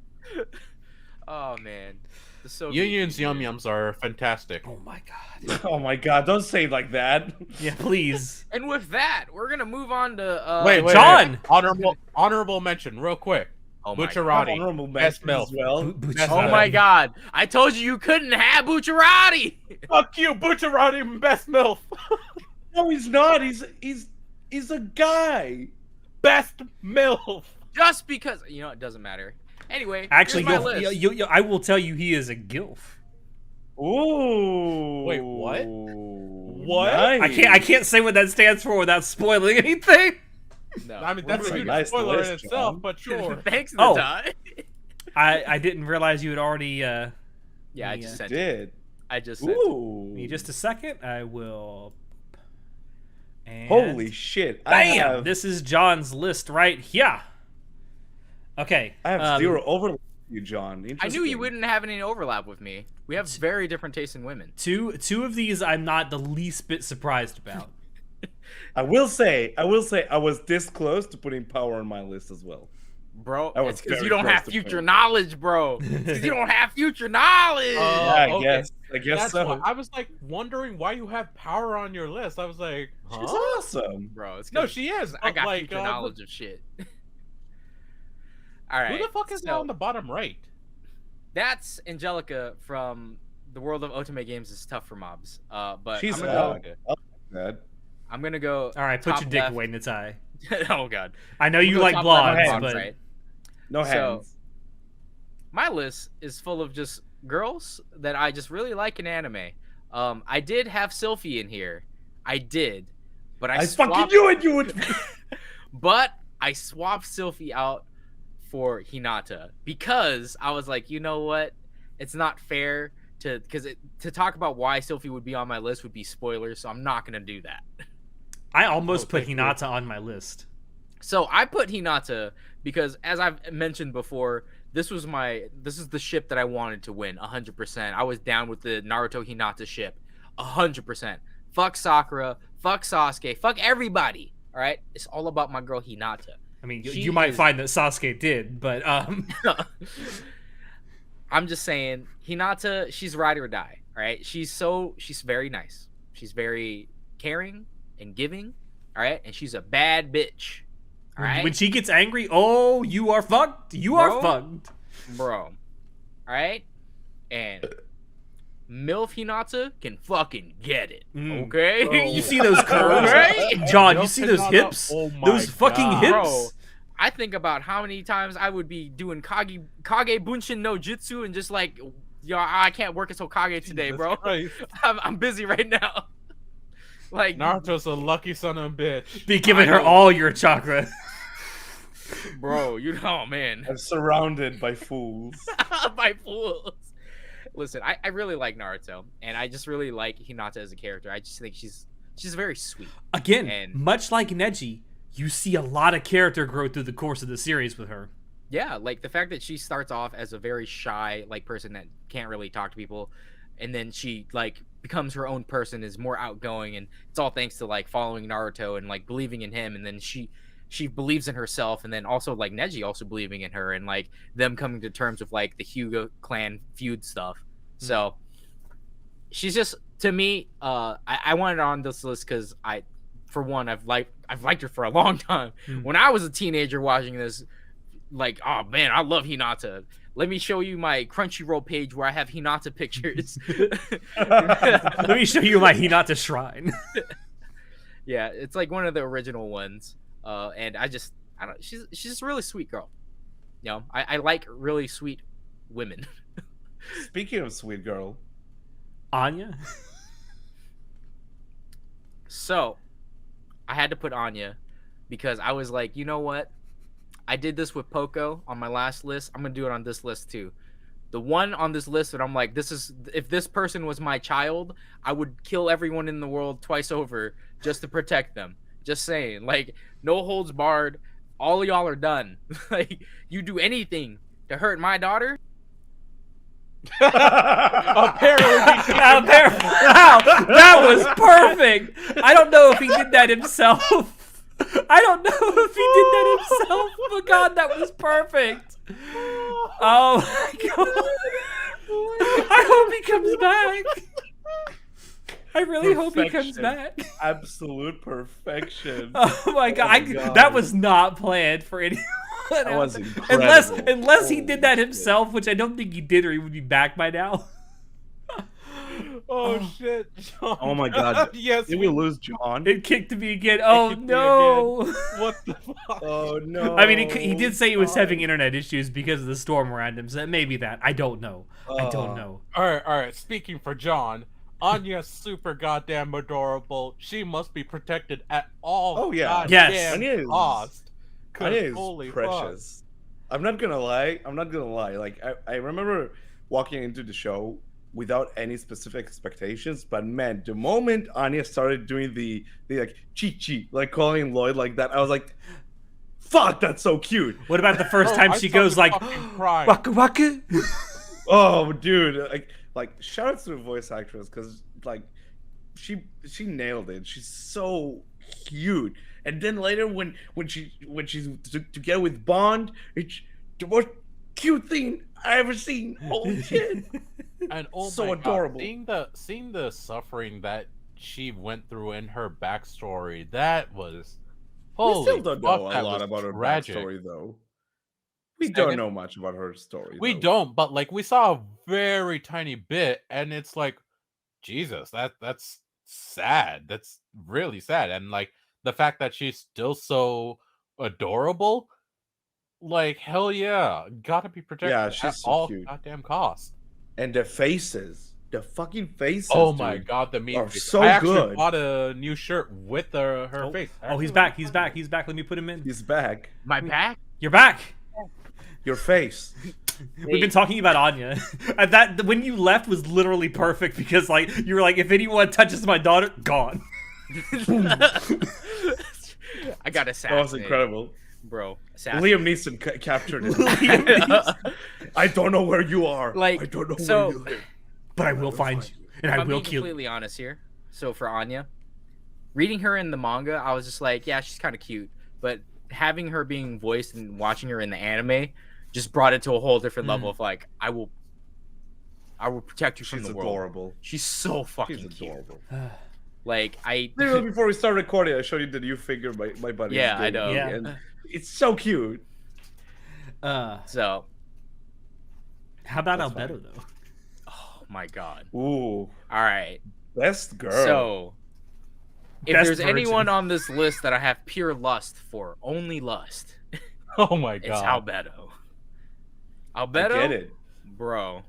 Oh man, the Soviet Union's Yum Union. Yums are fantastic. Oh my god. Oh my God! Don't say it like that. Yeah, please. And with that, we're gonna move on to Wait, John! Honorable mention, real quick. Oh my, Bucciarati. Honorable Best mention as milk. well. Best oh my God! I told you couldn't have Bucciarati. Fuck you, Bucciarati, best MILF. No, he's not. He's a guy. Best MILF. Just because it doesn't matter. Anyway, Actually, here's my list. I will tell you he is a gilf. Ooh. Wait, what? What? Nice. I can't say what that stands for without spoiling anything. No. I mean, that's That's a a huge nice spoiler list, in itself, John. but sure. Thanks, Oh. Natai. I didn't realize you had already Yeah, I Yeah. just sent it. Did. I just sent it. Ooh. Give me just a second. I will. And Holy shit! bam! This is John's list right here. Okay. I have zero overlap with you, John. I knew Interesting. you wouldn't have any overlap with me. We have very different tastes in women. Two of these I'm not the least bit surprised about. I will say, I was this close to putting Power on my list as well. Bro, I was it's because very you don't close have to future playing. knowledge, bro. It's 'cause you don't have future knowledge. Yeah, I okay. guess. I guess That's so. why I was like wondering why you have Power on your list. I was like, huh? She's awesome. Bro, it's No, 'cause she is. I got like, future knowledge of shit. All right. Who the fuck is now on the bottom right? That's Angelica from the world of Otome games is tough for mobs. But She's I'm gonna okay. Good. I'm gonna go. All right, put top your dick left. away, Natai. Oh god. I know I'm you gonna like go top left, blogs, bottom but right. No So- hands. My list is full of just girls that I just really like in anime. I did have Sylphie in here. I did, but I fucking swapped, knew it. You would. but I swapped Sylphie out for Hinata because I was like, you know what? It's not fair to talk about why Sylphie would be on my list would be spoilers, so I'm not gonna do that. I almost put thank you. Hinata on my list. So I put Hinata because, as I've mentioned before, this is the ship that I wanted to win 100%. I was down with the Naruto Hinata ship 100%. Fuck Sakura, fuck Sasuke, fuck everybody. All right, it's all about my girl Hinata. I mean, She you might is- find that Sasuke did, but I'm just saying, Hinata, she's ride or die. All right, she's very nice. She's very caring and giving. All right, and she's a bad bitch. All right, when she gets angry, oh, you are fucked. You are Bro. fucked. bro. All right, and MILF Hinata can fucking get it. Mm. Okay? Bro. You see those curves, Right? John? You see those hips? Oh my Those fucking God. hips. Bro, I think about how many times I would be doing Kage Bunshin no Jutsu and just like, yo, I can't work as Hokage today, Jesus bro. Christ. I'm busy right now. Like, Naruto's a lucky son of a bitch. Be giving I her know. all your chakra. bro, oh man, I'm surrounded by fools. by fools. Listen, I really like Naruto, and I just really like Hinata as a character. I just think she's very sweet. Again, And- much like Neji, you see a lot of character growth through the course of the series with her. Yeah, like the fact that she starts off as a very shy like person that can't really talk to people, and then she like becomes her own person, is more outgoing, and it's all thanks to like following Naruto and like believing in him, and then she believes in herself, and then also like Neji also believing in her, and like them coming to terms with like the Hyuga clan feud stuff. So she's just, to me, I wanted her on this list because for one, I've liked her for a long time. When I was a teenager watching this, like, oh man, I love Hinata. Let me show you my Crunchyroll page where I have Hinata pictures. Let me show you my Hinata shrine. Yeah, it's like one of the original ones. And she's just a really sweet girl. You know, I like really sweet women. Speaking of sweet girl, Anya? So, I had to put Anya because I was like, you know what? I did this with Poco on my last list. I'm gonna do it on this list too. The one on this list that I'm like, if this person was my child, I would kill everyone in the world twice over just to protect them. Just saying, like, no holds barred. All of y'all are done. Like, you do anything to hurt my daughter. Apparently, Wow, that was perfect. I don't know if he did that himself. I don't know if he did that himself. But God, that was perfect. Oh my God. I hope he comes back. I really hope he comes Perfection. back. absolute perfection. Oh my God. my God. That was not planned for anyone. That was else. incredible. Unless he did that Holy himself, which I don't think he did, or he would be back by now. oh shit. John. Oh my God. Yes. Did we lose John? It kicked me again. Oh kicked me no. What the fuck? Oh no. I mean, he did say he was having internet issues because of the storm around him, so that may be that. I don't know. I don't know. All right. Speaking for John, Anya's super goddamn adorable. She must be protected at all. Oh, yeah. goddamn Yes. Anya is- cost. 'Cause Anya is holy precious. I'm not gonna lie. Like I remember walking into the show without any specific expectations, but man, the moment Anya started doing the like chi, like calling Lloyd like that, I was like, "Fuck, that's so cute." What about the first Oh, time I she started goes like, fucking crying. waka waka? Oh, dude, like shout out to the voice actress because like she nailed it. She's so cute. And then later when she's together with Bond, it's the most cute thing I ever seen. Holy shit! And oh So my adorable. God, seeing the suffering that she went through in her backstory, that was holy We still don't fuck, know a that lot was about her tragic. backstory, though. We Say don't again? know much about her story. We though. don't, but like we saw a very tiny bit, and it's like, Jesus, that's sad. That's really sad. And like the fact that she's still so adorable, like hell yeah, gotta be protected Yeah, at she's so all cute. goddamn costs. And the faces, the fucking faces. Oh my dude. god, the meme are face. so I actually good. bought a new shirt with her face. Oh, he's back. He's back. He's back. Let me put him in. He's back. My back. You're back. Your face. We've been talking about Anya. And that when you left was literally perfect because like you were like, if anyone touches my daughter, gone. I got That was assassinated, incredible. bro. Liam Neeson captured it. Liam Neeson. I don't know where you are. Like, I don't know so- where you live. But I will find you, and I I'm will being kill you. completely honest here. So for Anya, reading her in the manga, I was just like, yeah, she's kind of cute. But having her being voiced and watching her in the anime just brought it to a whole different level of like, I will protect you from She's the world. adorable. She's so fucking She's cute. adorable. Like Literally before we start recording, I showed you the new figure my buddy. Yeah, is I getting, know. Yeah. And it's so cute. How So, about That's Albedo though? oh my god. Ooh, All right. best girl. So, if Best there's virgin. anyone on this list that I have pure lust for, only lust, Oh my it's god. Albedo. I Albedo, get it. bro.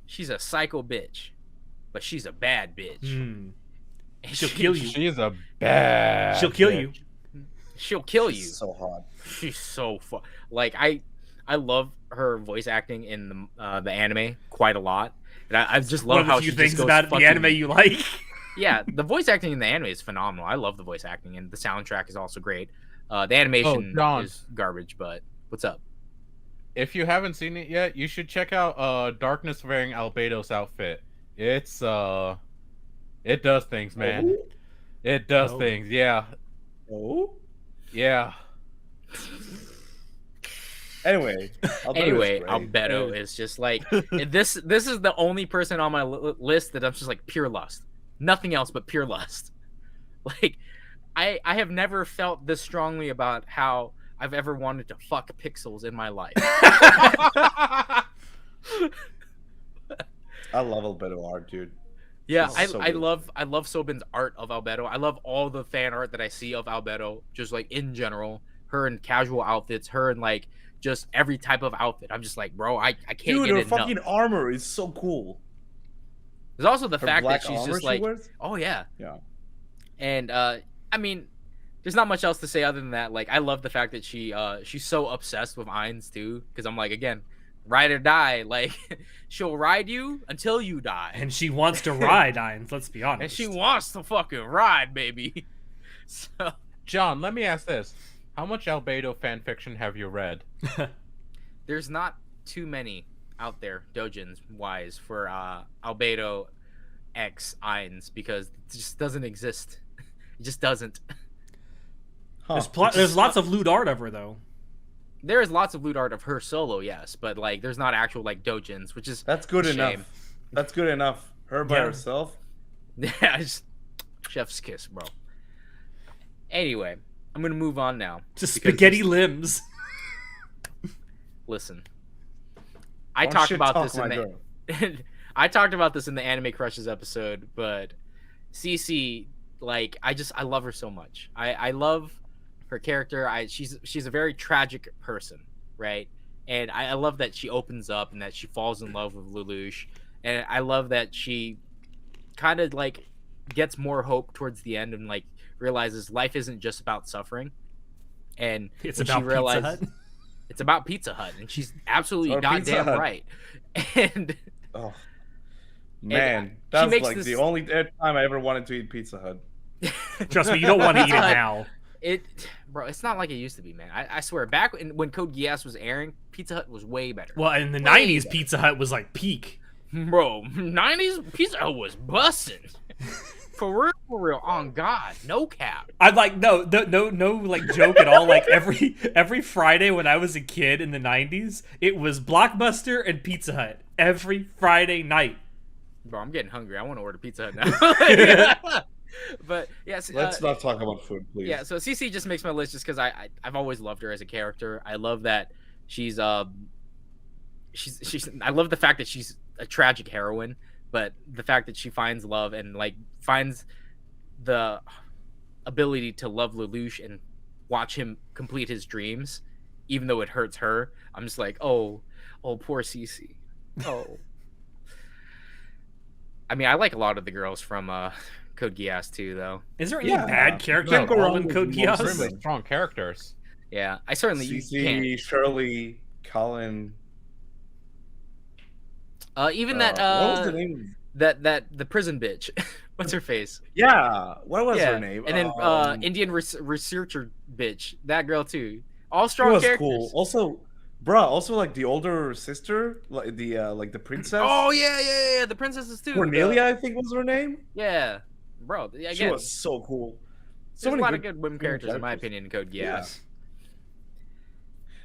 She's a psycho bitch, but she's a bad bitch. Mm. And She'll kill you. She is a bad. She'll kill bitch. you. She'll kill She's you. so hot. She's so fun. Like I love her voice acting in the anime quite a lot, and I just One love of the how few she things just goes about fucking, the anime you like. Yeah, the voice acting in the anime is phenomenal. I love the voice acting, and the soundtrack is also great. The animation John. is garbage, but what's up? If you haven't seen it yet, you should check out Darkness wearing Albedo's outfit. It's it does things, man. Oh? It does Oh. things. Yeah. Oh. Yeah. Anyway, Albedo is just like this. This is the only person on my list that I'm just like pure lust, nothing else but pure lust. Like, I have never felt this strongly about how I've ever wanted to fuck pixels in my life. I love Albedo art, dude. Yeah, She's so I good. love Sobin's art of Albedo. I love all the fan art that I see of Albedo, just like in general. Her in casual outfits, her in like just every type of outfit. I'm just like, bro, I can't Dude, get her enough. fucking armor is so cool. There's also the Her fact that black she's armor just she like, wears? oh yeah, Yeah. and I mean, there's not much else to say other than that. Like, I love the fact that she's so obsessed with Ainz too, because I'm like, again, ride or die. Like, she'll ride you until you die, And she wants to ride Ainz, let's be honest. and she wants to fucking ride, baby. So John, let me ask this: how much Albedo fan fiction have you read? there's not too many out there, dojins wise, for Albedo X Ainz, because it just doesn't exist. It just doesn't. Huh. There's lots of lewd art of her, though. There is lots of loot art of her solo, yes, but like there's not actual like dojins, which is That's good a enough. shame. That's good enough. Her by Yeah. herself. Yeah, just chef's kiss, bro. Anyway, I'm gonna move on now. Just because spaghetti limbs. Listen, I Don't talked shit about talk this my in the girl. I talked about this in the Anime Crushes episode, but Cece, like, I love her so much. I love her character. She's a very tragic person, right? And I love that she opens up and that she falls in love with Lelouch, and I love that she kind of like gets more hope towards the end and like realizes life isn't just about suffering. And It's when about she realizes Pizza Hut. it's about Pizza Hut, and she's absolutely Or Pizza goddamn Hut. right. And Oh man, she that's makes like this- the only time I ever wanted to eat Pizza Hut. Trust me, you don't want to eat it Pizza Hut. now. Bro, it's not like it used to be, man. I swear, back when Code Geass was airing, Pizza Hut was way better. Well, in the Way 90s, better. Pizza Hut was like peak. Bro, 90s Pizza Hut was busting. For real, on God, no cap. I'm like, no, like joke at all. Like every Friday when I was a kid in the 90s, it was Blockbuster and Pizza Hut every Friday night. Bro, I'm getting hungry. I want to order Pizza Hut now. But yes, Let's not talk about food, please. yeah. So CC just makes my list just because I've always loved her as a character. I love that she's I love the fact that she's a tragic heroine, but the fact that she finds love and like finds the ability to love Lelouch and watch him complete his dreams, even though it hurts her. I'm just like, oh, poor Cece. Oh. I mean, I like a lot of the girls from Code Geass too, though. Is there any Yeah. bad character Can't go involved wrong in with Code most Geass? women. Extremely strong characters. Yeah, I certainly can't. Cece, Shirley, Colin. Even what was the that name? that the prison bitch. What's her face? Yeah, what was Yeah, her name? and then Indian researcher bitch. That girl too. All she strong was characters. cool. Also, bruh, also like the older sister, like the princess. Oh yeah. The princesses too. Cornelia, I think was her name. Yeah, bro. Again, She was so cool. there's a many lot of good women characters in my characters. opinion in Code Geass. Yeah.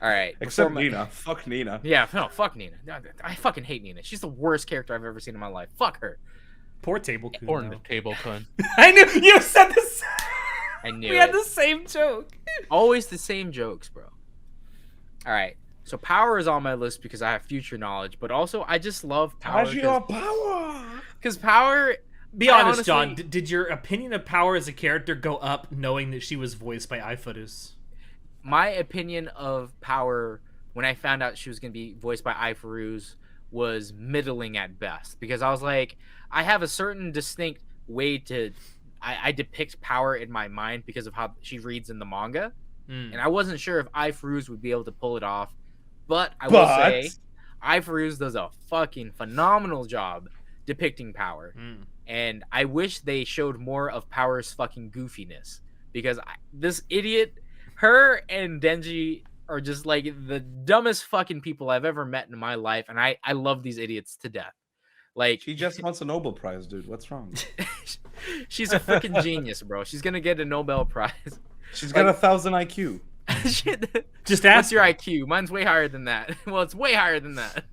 All right. Except before my- Nina. Fuck Nina. Yeah, no, fuck Nina. I fucking hate Nina. She's the worst character I've ever seen in my life. Fuck her. Poor Table Kun. Or in though. the table kun. I knew you said this. I knew We had it. the same joke. Always the same jokes, bro. All right. So power is on my list because I have future knowledge, but also I just love power Power. because power. Be I honest, John. honestly- Did your opinion of Power as a character go up knowing that she was voiced by iFooters? My opinion of power when I found out she was going to be voiced by iFaruz was middling at best because I was like, I have a certain distinct way to I depict power in my mind because of how she reads in the manga, and I wasn't sure if iFaruz would be able to pull it off, but I will say iFaruz does a fucking phenomenal job depicting power, and I wish they showed more of Power's fucking goofiness because this idiot, her and Denji are just like the dumbest fucking people I've ever met in my life, and I love these idiots to death. Like She just wants a Nobel Prize, dude. What's wrong? she's a freaking genius, bro. She's gonna get a Nobel Prize. She's got 1,000 IQ. Shit. Just ask What's your IQ? Mine's way higher than that. Well, it's way higher than that.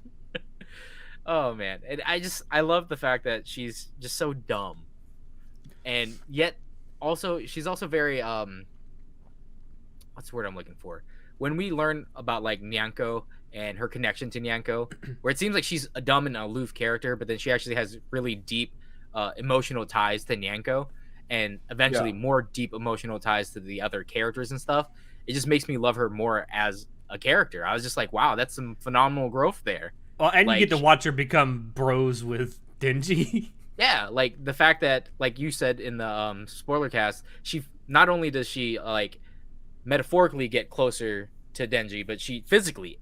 Oh man, and I love the fact that she's just so dumb, and yet also she's also very what's the word I'm looking for? When we learn about like Nyanko and her connection to Nyanko, where it seems like she's a dumb and aloof character, but then she actually has really deep emotional ties to Nyanko, and eventually more deep emotional ties to the other characters and stuff. It just makes me love her more as a character. I was just like, wow, that's some phenomenal growth there. Well, and Like, you get to watch her become bros with Denji. Yeah, like the fact that, like you said in the spoiler cast, she not only does she like metaphorically get closer to Denji, but she physically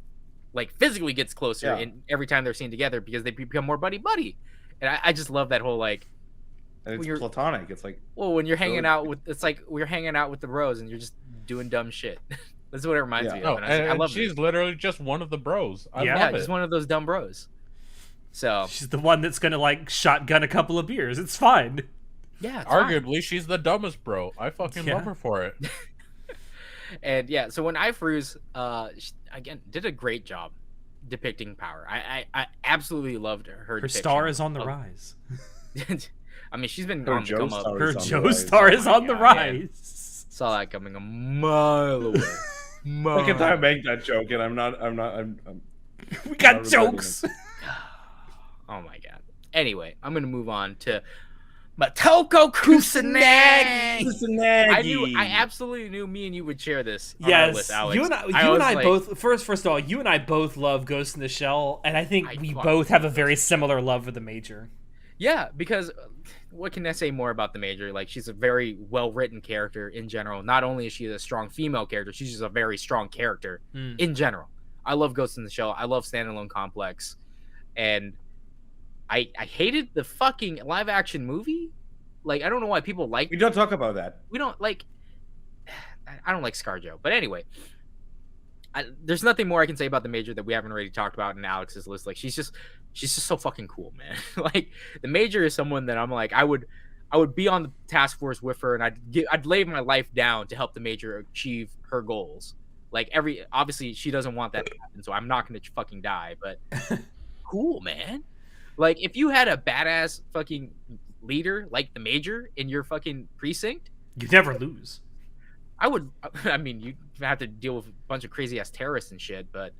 gets closer in every time they're seen together because they become more buddy. And I just love that whole like, And when it's you're- platonic. It's like, well, when you're hanging Really? out with, it's like we're hanging out with the bros and you're just doing dumb shit. That's what it reminds me No, of. And I, was like, I and love she's it. literally just one of the bros. I Yeah. Yeah, love just it. one of those dumb bros. So She's the one that's gonna like shotgun a couple of beers. It's fine. yeah, it's fine. Arguably, she's the dumbest bro. I fucking Yeah. love her for it. And yeah, so when iFaruz again did a great job depicting power. I absolutely loved her. Her depiction star is on the of- rise. I mean, she's been Her on the come up. Joestar Her is on the Joe rise. star is Oh my on the God, man. rise. Saw that coming a mile away. Look at I make that joke, and I'm We got Not regretting jokes. Oh my god. Anyway, I'm gonna move on to Motoko Kusanagi. I absolutely knew me and you would share this. On our list, Yes, Alex. you and was I like, both. First of all, you and I both love Ghost in the Shell, and I think I we fucking both have a love very similar love for the Major. Yeah, because what can I say more about the Major? Like, she's a very well written character in general. Not only is she a strong female character, she's just a very strong character in general. I love Ghost in the Shell. I love Standalone Complex, and I hated the fucking live action movie. Like, I don't know why people like. We don't talk about that. We don't like. I don't like ScarJo, but anyway, there's nothing more I can say about the Major that we haven't already talked about in Alex's list. Like, she's just so fucking cool, man. Like, the Major is someone that I'm like, I would be on the task force with her, and I'd lay my life down to help the Major achieve her goals. Like, obviously she doesn't want that to happen, so I'm not gonna fucking die. But cool, man. Like, if you had a badass fucking leader like the Major in your fucking precinct, You never lose. I would. I mean, you have to deal with a bunch of crazy ass terrorists and shit, but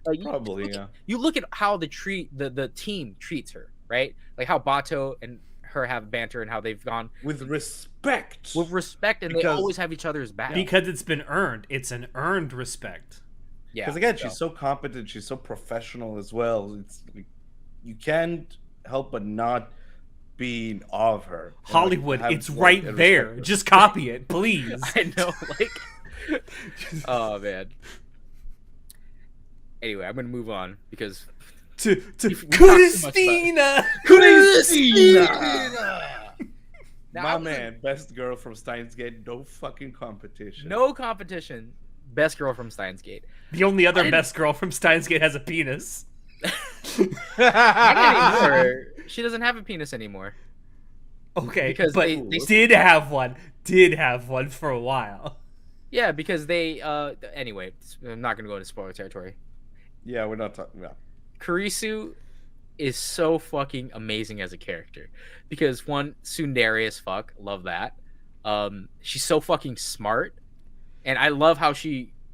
like, Probably, you look at how the team treats her, right? Like how Bato and her have banter and how they've gone With respect. with respect, and they Because- always have each other's back. Because it's been earned. It's an earned respect. Yeah, Because again, she's so competent. She's so professional as well. It's like, you can't help but not be in awe of her. And, like, Hollywood, have, it's like, right a respect there. for her. Just copy it, please. I know, like, oh man. Anyway, I'm gonna move on because to we talked too much Christina. Now, My I was- man, best girl from Steins Gate, no fucking competition. no competition. Best girl from Steins Gate. The only other didn't- best girl from Steins Gate has a penis. Not anymore. She doesn't have a penis anymore. Okay, Because but they did have one. Did have one for a while. Yeah, because they anyway, I'm not gonna go into spoiler territory. Yeah, we're not talking about. Kurisu is so fucking amazing as a character. Because one, tsundere as fuck, love that. She's so fucking smart. And I love how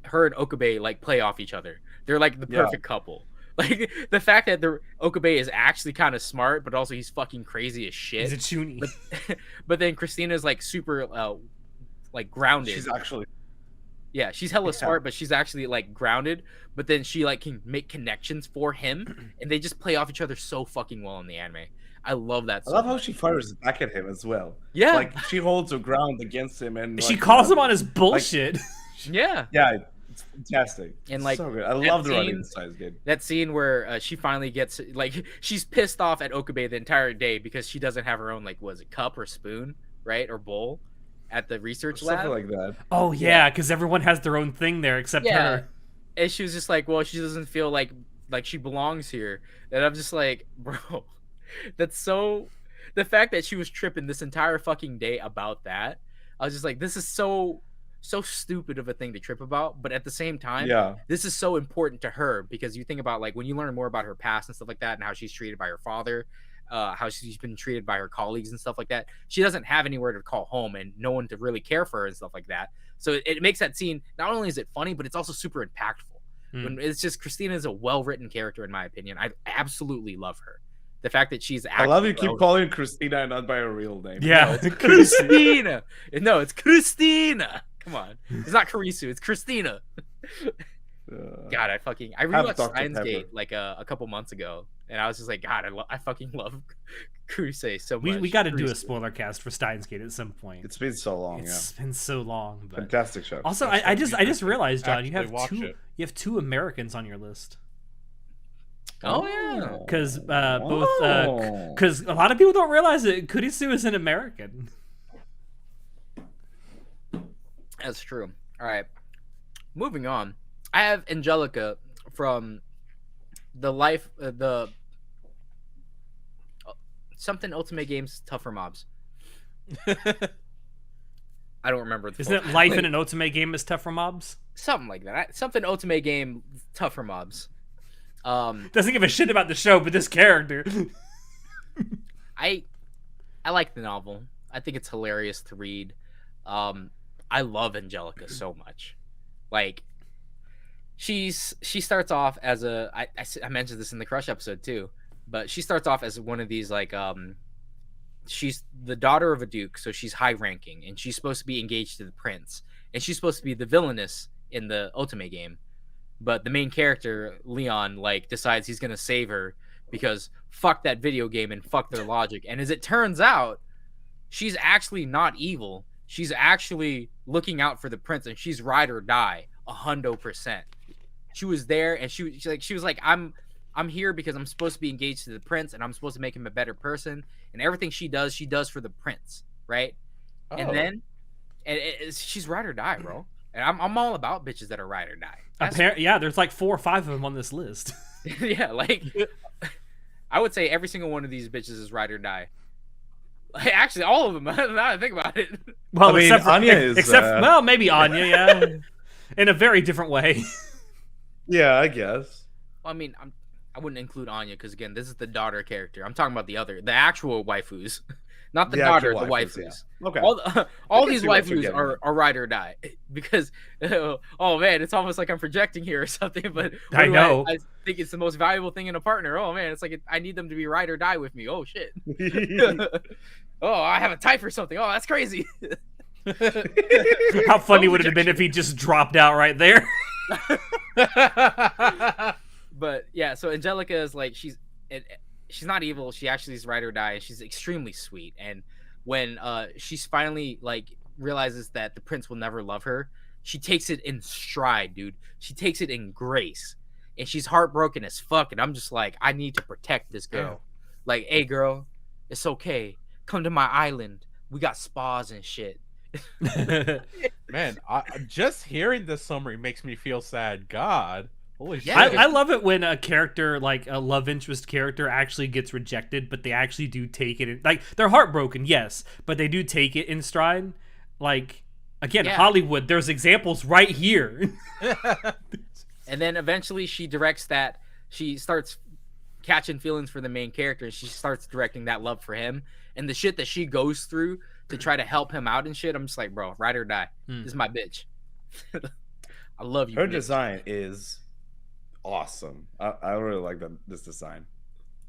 her and Okabe like play off each other. They're like the perfect couple. Like the fact that Okabe is actually kind of smart, but also he's fucking crazy as shit. He's a chuny. But then Christina's like super like grounded. She's actually she's hella smart, but she's actually like grounded. But then she like can make connections for him, and they just play off each other so fucking well in the anime. I love that. I love how she fires back at him as well. Yeah, like she holds her ground against him, and she like, calls him on his bullshit. yeah, it's fantastic. And like, so good. I love the running size, dude. That scene where she finally gets like she's pissed off at Okabe the entire day because she doesn't have her own like was it cup or spoon, right, or bowl at the research lab, something like that. Oh yeah, because everyone has their own thing there except her. And she was just like, well, she doesn't feel like she belongs here. And I'm just like, bro, that's so. The fact that she was tripping this entire fucking day about that, I was just like, this is so stupid of a thing to trip about. But at the same time, this is so important to her because you think about like when you learn more about her past and stuff like that, and how she's treated by her father, how she's been treated by her colleagues and stuff like that. She doesn't have anywhere to call home and no one to really care for her and stuff like that. So it makes that scene, not only is it funny, but it's also super impactful. When it's just Christina is a well-written character in my opinion. I absolutely love her. The fact that she's I love you keep calling her Christina and not by her real name. Yeah, no, it's Christina. No, it's Christina. Come on, it's not Karisu. It's Christina. God, I rewatched Steins Gate like a couple months ago, and I was just like, God, I fucking love Kuruse so much. We got to do a spoiler cast for Steins Gate at some point. It's been so long. It's been so long. But... Fantastic show. Also, I just realized, John, you have two Americans on your list. Oh yeah, because because a lot of people don't realize that Kurisu is an American. That's true. All right, moving on. I have Angelica from the something Ultimate Games Tougher Mobs. I don't remember. Isn't it Life in an Ultimate Game is Tougher Mobs? Something like that. Something Ultimate Game Tougher Mobs. Doesn't give a shit about the show, but this character. I like the novel. I think it's hilarious to read. I love Angelica so much. Like, she starts off as I mentioned this in the Crush episode too, but she starts off as one of these like she's the daughter of a duke, so she's high ranking, and she's supposed to be engaged to the prince, and she's supposed to be the villainess in the Ultimate game. But the main character, Leon, like decides he's gonna save her because fuck that video game and fuck their logic. And as it turns out, she's actually not evil. She's actually looking out for the prince, and she's ride or die 100%. She was there, and she was like, I'm here because I'm supposed to be engaged to the prince, and I'm supposed to make him a better person. And everything she does for the prince, right? Oh. And then, she's ride or die, bro. And I'm all about bitches that are ride or die. Yeah, there's like 4 or 5 of them on this list. Yeah, like I would say every single one of these bitches is ride or die. Actually, all of them. Now that I think about it. Well, I mean, Anya is. Well, maybe Anya, yeah, in a very different way. Yeah, I guess. Well, I mean, I wouldn't include Anya because again, this is the daughter character. I'm talking about the actual waifus, not the daughter, the waifus. Yeah. Okay. All these waifus are ride or die because oh man, it's almost like I'm projecting here or something. But I know. I think it's the most valuable thing in a partner. Oh man, it's like I need them to be ride or die with me. Oh shit. Oh, I have a type or something. Oh, that's crazy. How funny would it have been if he just dropped out right there? But yeah, so Angelica is like she's not evil. She actually is ride or die, and she's extremely sweet. And when she's finally like realizes that the prince will never love her, she takes it in stride, dude. She takes it in grace, and she's heartbroken as fuck. And I'm just like, I need to protect this girl. Like, hey, girl, it's okay. Come to my island. We got spas and shit. Man, just hearing this summary makes me feel sad. God. Holy shit. I love it when a character, like a love interest character, actually gets rejected, but they actually do take it. Like, they're heartbroken, yes, but they do take it in stride. Like, again, Hollywood, there's examples right here. And then eventually she directs that. She starts catching feelings for the main character, and she starts directing that love for him. And the shit that she goes through to try to help him out and shit, I'm just like, bro, ride or die. This is my bitch. I love you. Her bitch. design is awesome. I really like this design.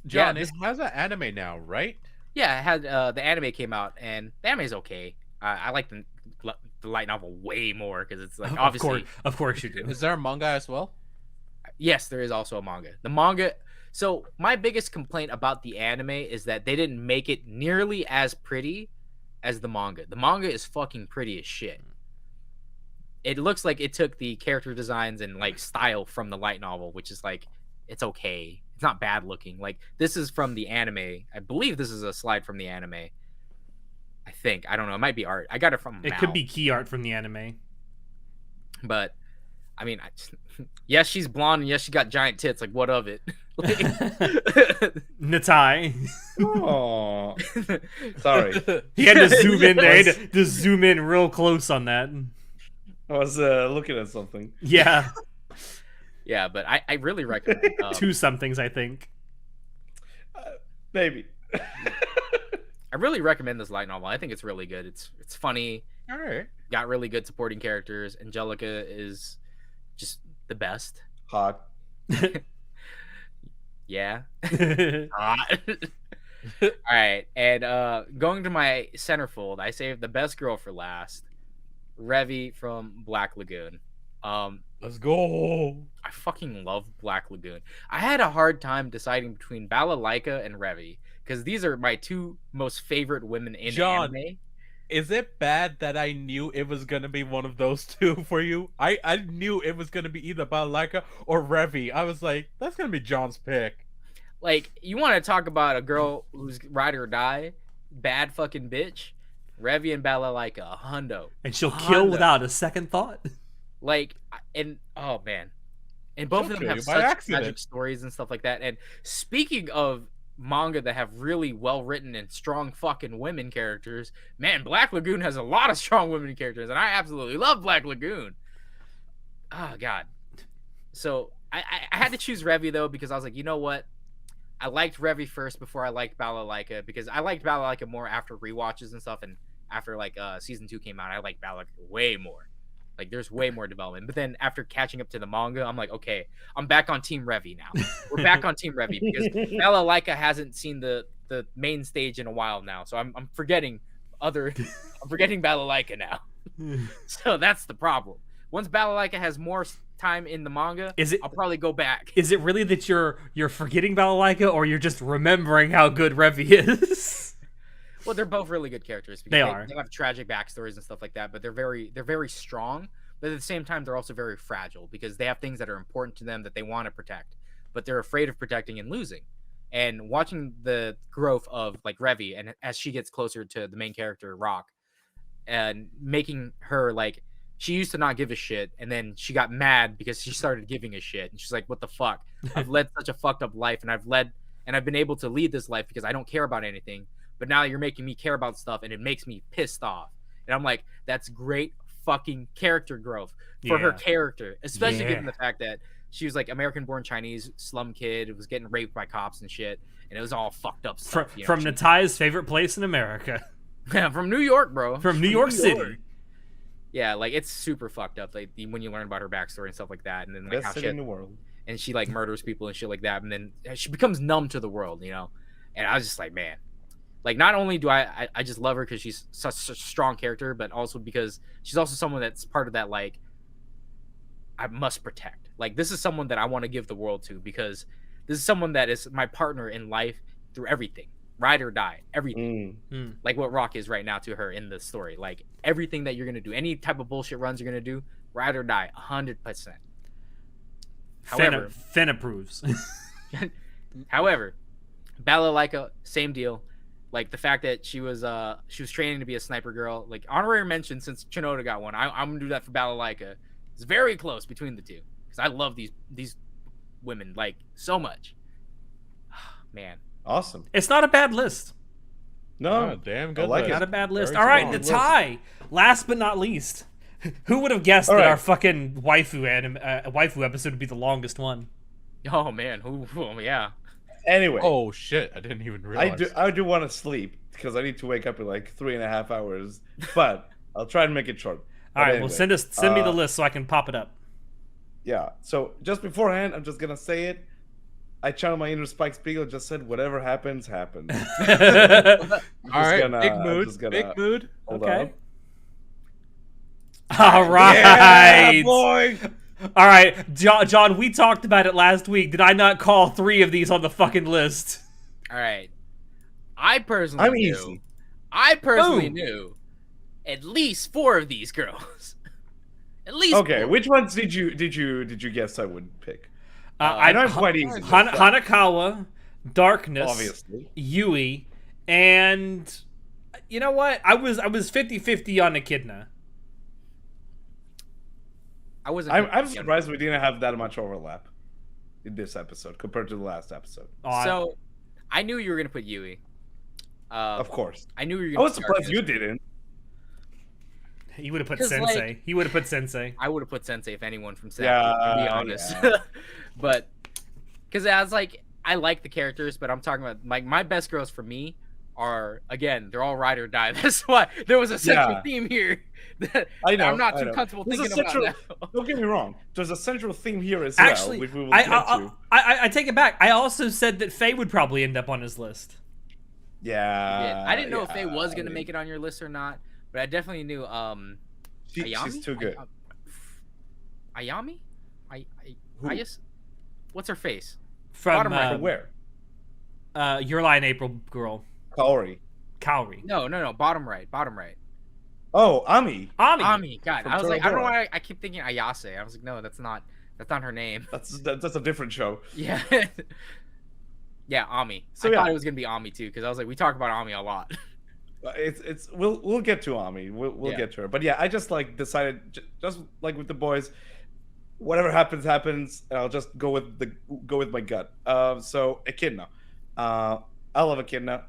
John, Yeah, it has an anime now, right? Yeah, it had the anime came out, and the anime is okay. I like the light novel way more because it's like obviously. Of course you do. Is there a manga as well? Yes, there is also a manga. The manga. So my biggest complaint about the anime is that they didn't make it nearly as pretty as the manga. The manga is fucking pretty as shit. It looks like it took the character designs and like style from the light novel, which is like it's okay. It's not bad looking. Like this is from the anime. I believe this is a slide from the anime. I think. I don't know. It might be art. I got it from It could be key art from the anime. But I mean, yes, she's blonde and yes, she got giant tits. Like, what of it? Like, Natai. Oh, sorry. He had to zoom in there. He had to zoom in real close on that. I was looking at something. Yeah. yeah, but I really recommend. Two somethings, I think. Maybe. I really recommend this light novel. I think it's really good. It's funny. All right. Got really good supporting characters. Angelica is just the best. Hot. Yeah. Hot. All right, and going to my centerfold, I saved the best girl for last. Revi from Black Lagoon. Let's go. I fucking love Black Lagoon. I had a hard time deciding between Balalaika and Revi because these are my two most favorite women in anime. Is it bad that I knew it was gonna be one of those two for you? I knew it was gonna be either Balalaika or Revi. I was like, that's gonna be John's pick. Like, you want to talk about a girl who's ride or die, bad fucking bitch? Revi and Balalaika, a hundo. And she'll kill without a second thought. Like, and oh man, and both She'll of them kill have you by such accident. tragic stories and stuff like that. And speaking of manga that have really well written and strong fucking women characters, man, Black Lagoon has a lot of strong women characters, and I absolutely love Black Lagoon. Oh god. So I had to choose Revi though because I was like, you know what? I liked Revi first before I liked Balalaika because I liked Balalaika more after rewatches and stuff, and after like season 2 came out, I liked Balalaika way more. Like there's way more development. But then after catching up to the manga, I'm like, okay, I'm back on Team Revi now. We're back on Team Revi because Balalaika hasn't seen the main stage in a while now, so I'm forgetting I'm forgetting Balalaika now. So that's the problem. Once Balalaika has more time in the manga, I'll probably go back. Is it really that you're forgetting Balalaika, or you're just remembering how good Revi is? Well, they're both really good characters. They are. They have tragic backstories and stuff like that, but they're very strong. But at the same time, they're also very fragile because they have things that are important to them that they want to protect, but they're afraid of protecting and losing. And watching the growth of like Revi, and as she gets closer to the main character Rock, and making her like she used to not give a shit, and then she got mad because she started giving a shit, and she's like, "What the fuck? I've led such a fucked up life, and I've been able to lead this life because I don't care about anything." But now you're making me care about stuff, and it makes me pissed off. And I'm like, that's great fucking character growth for her character, especially given the fact that she was like American-born Chinese slum kid, was getting raped by cops and shit, and it was all fucked up stuff. From Natai's favorite place in America. Yeah, from New York, bro. From New York City. Yeah, like it's super fucked up. Like when you learn about her backstory and stuff like that, and then like Best how city in the world. and she like murders people and shit like that, and then she becomes numb to the world, you know. And I was just like, man. Like, not only do I just love her because she's such a strong character, but also because she's also someone that's part of that, like, I must protect. Like, this is someone that I want to give the world to because this is someone that is my partner in life through everything. Ride or die. Everything. Like what Rock is right now to her in the story. Like, everything that you're going to do, any type of bullshit runs you're going to do, ride or die, 100%. However, Finn approves. However, Balalaika, same deal. Like the fact that she was training to be a sniper girl. Like honorary mention since Chinoda got one. I'm gonna do that for Balalaika. It's very close between the two because I love these women like so much. Man, Awesome. It's not a bad list. No, damn good. I like list. it. Not a bad list. Very All right, strong. Natai. Last but not least, who would have guessed All that right. our fucking waifu episode would be the longest one? oh man, yeah. Anyway, Oh shit! I didn't even realize. I do want to sleep because I need to wake up in like 3.5 hours, but I'll try and make it short. All right, But well anyway, send me the list so I can pop it up. yeah. So just beforehand, I'm just gonna say it. I channeled my inner Spike Spiegel. Just said whatever happens, happens. So All right, big I'm mood. just gonna Big mood. hold Okay. up. All Yeah, right. boy. All right, John, we talked about it last week. Did I not call 3 of these on the fucking list? All right. I personally I'm knew. easy. I personally Boom. knew at least 4 of these girls. At least Okay, 4. which ones did you guess I would pick? I know I'm quite easy. Hanakawa, Darkness, Obviously. Yui, and you know what? I was 50-50 on Echidna. I wasn't. I'm surprised we didn't have that much overlap in this episode compared to the last episode. So, I knew you were gonna put Yui. Of course. I knew you were I gonna. was surprised you didn't. he would have put 'Cause, Sensei. like- He would have put Sensei. I would have put Sensei if anyone from Sensei. Yeah, To be honest, yeah. but because I was like, I like the characters, but I'm talking about my best girls for me are again, they're all ride or die. That's why there was a central Yeah. theme here that I know. I'm not I too know. comfortable There's a thinking about central- now. Don't get me wrong. There's a central theme here as Actually, well, which we will get to. I take it back. I also said that Faye would probably end up on his list. Yeah. I didn't know if Faye was I gonna mean, make it on your list or not, but I definitely knew. Ayami? She's too good. Ayami? Who? I just. What's her face? From Bottom right, From where? Your Line April girl, Kaori. Kaori. No. Bottom right. Oh, Ami. Ami. God, From I was like, I don't know Toradora. why I keep thinking Ayase. I was like, no, that's not her name. That's a different show. Yeah. Yeah, Ami. So, I yeah. thought it was gonna be Ami too, because I was like, we talk about Ami a lot. It's we'll get to Ami. We'll Yeah. get to her. But yeah, I just like decided just like with the boys, whatever happens happens. And I'll just go with my gut. So Echidna, I love Echidna.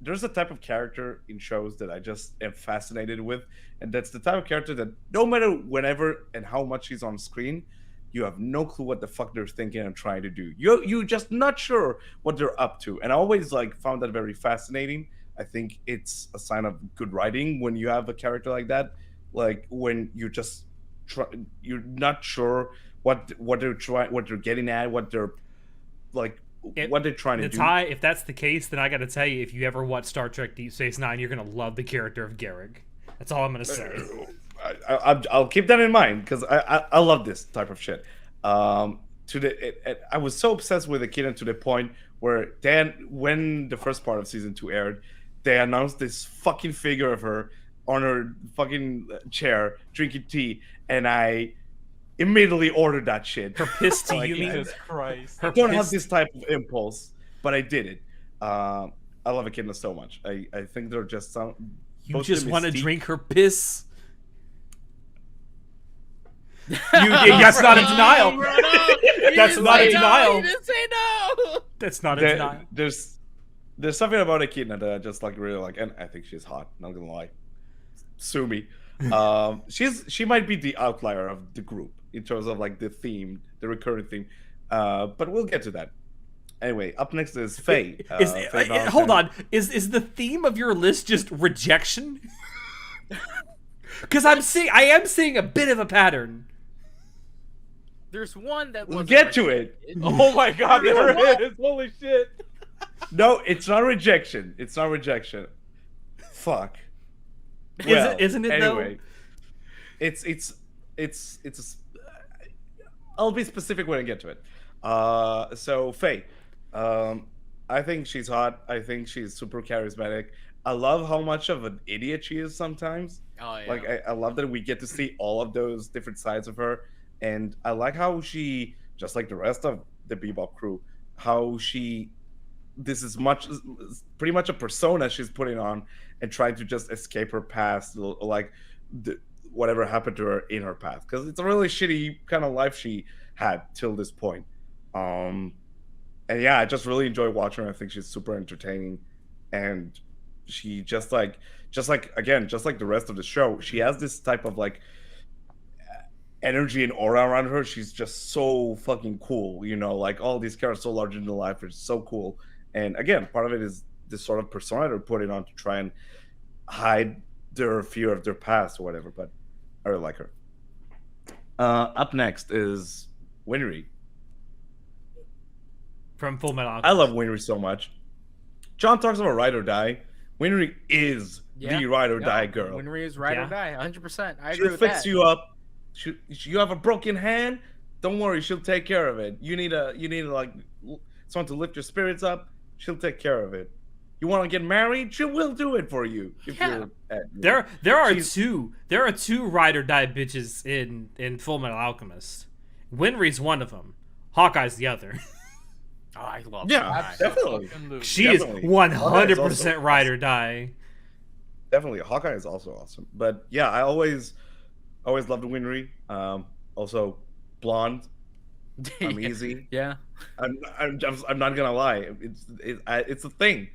There's a type of character in shows that I just am fascinated with, and that's the type of character that no matter whenever and how much she's on screen, you have no clue what the fuck they're thinking and trying to do. You just not sure what they're up to, and I always like found that very fascinating. I think it's a sign of good writing when you have a character like that, like when you just you're not sure what they're trying, what they're getting at, what they're like, what they're trying to do. Ty, if that's the case, then I got to tell you, if you ever watch Star Trek Deep Space Nine, you're gonna love the character of Garrick. That's all I'm gonna say. I'll keep that in mind because I love this type of shit. I was so obsessed with Akira to the point where when the first part of season 2 aired, they announced this fucking figure of her on her fucking chair drinking tea, and I immediately ordered that shit. Her piss to Like, you mean? Jesus Christ. Her I don't have piss- this type of impulse, but I did it. I love Echidna so much. I think they're just some. You both just the want to mystique- drink her piss. That's not a denial. That's not a denial. You didn't say no. That's not a There- denial. there's something about Echidna that I just like really like, and I think she's hot. Not gonna lie, sue me. She might be the outlier of the group in terms of like the theme, the recurring theme. But we'll get to that. Anyway, up next is Faye. Faye Hold Valentine. on. Is the theme of your list just rejection? Because I am seeing a bit of a pattern. There's one that We'll was. get to it. Oh my God, there it is! Holy shit! No, it's not rejection. It's not rejection. Fuck. Isn't it though? anyway, it's I'll be specific when I get to it. So Faye, I think she's hot. I think she's super charismatic. I love how much of an idiot she is sometimes. Oh yeah. Like I love that we get to see all of those different sides of her, and I like how she, just like the rest of the Bebop crew, how this is pretty much a persona she's putting on and trying to just escape her past, like whatever happened to her in her past, because it's a really shitty kind of life she had till this point. And yeah, I just really enjoy watching her. I think she's super entertaining, and she just like the rest of the show, she has this type of like energy and aura around her. She's just so fucking cool, like all these characters so larger than life are so cool. And again, part of it is this sort of persona they're putting on to try and hide their fear of their past or whatever. But I really like her. Up next is Winry. From Full Metal I love Alchemist. Winry so much. John talks about ride or die. Winry is Yeah. the ride or Yep. die girl. Winry is ride Yeah. or die, 100%. I agree She'll with fix that. you up. You have a broken hand. Don't worry, she'll take care of it. You need like someone to lift your spirits up. She'll take care of it. You want to get married? She will do it for you. If Yeah. you're at, There are She's- two ride or die bitches in Full Metal Alchemist. Winry's one of them. Hawkeye's the other. Oh, I love Yeah, Hawkeye. definitely. Absolutely. She Definitely. is 100% also ride or die. Definitely, Hawkeye is also awesome. But yeah, I always loved Winry. Also, blonde. I'm easy. Yeah. I'm not gonna lie. It's a thing.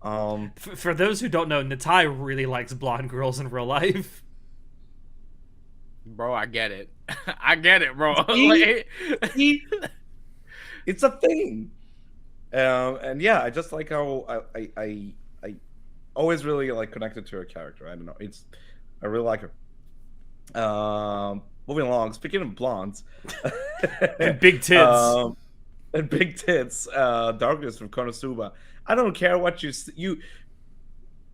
For those who don't know, Natai really likes blonde girls in real life. Bro, I get it. I get it, bro. See? Like- It's a thing. And yeah, I just like how I always really like connected to her character. I don't know. I really like her. Moving along. Speaking of blondes And big tits. and big tits. Darkness from Konosuba. I don't care what you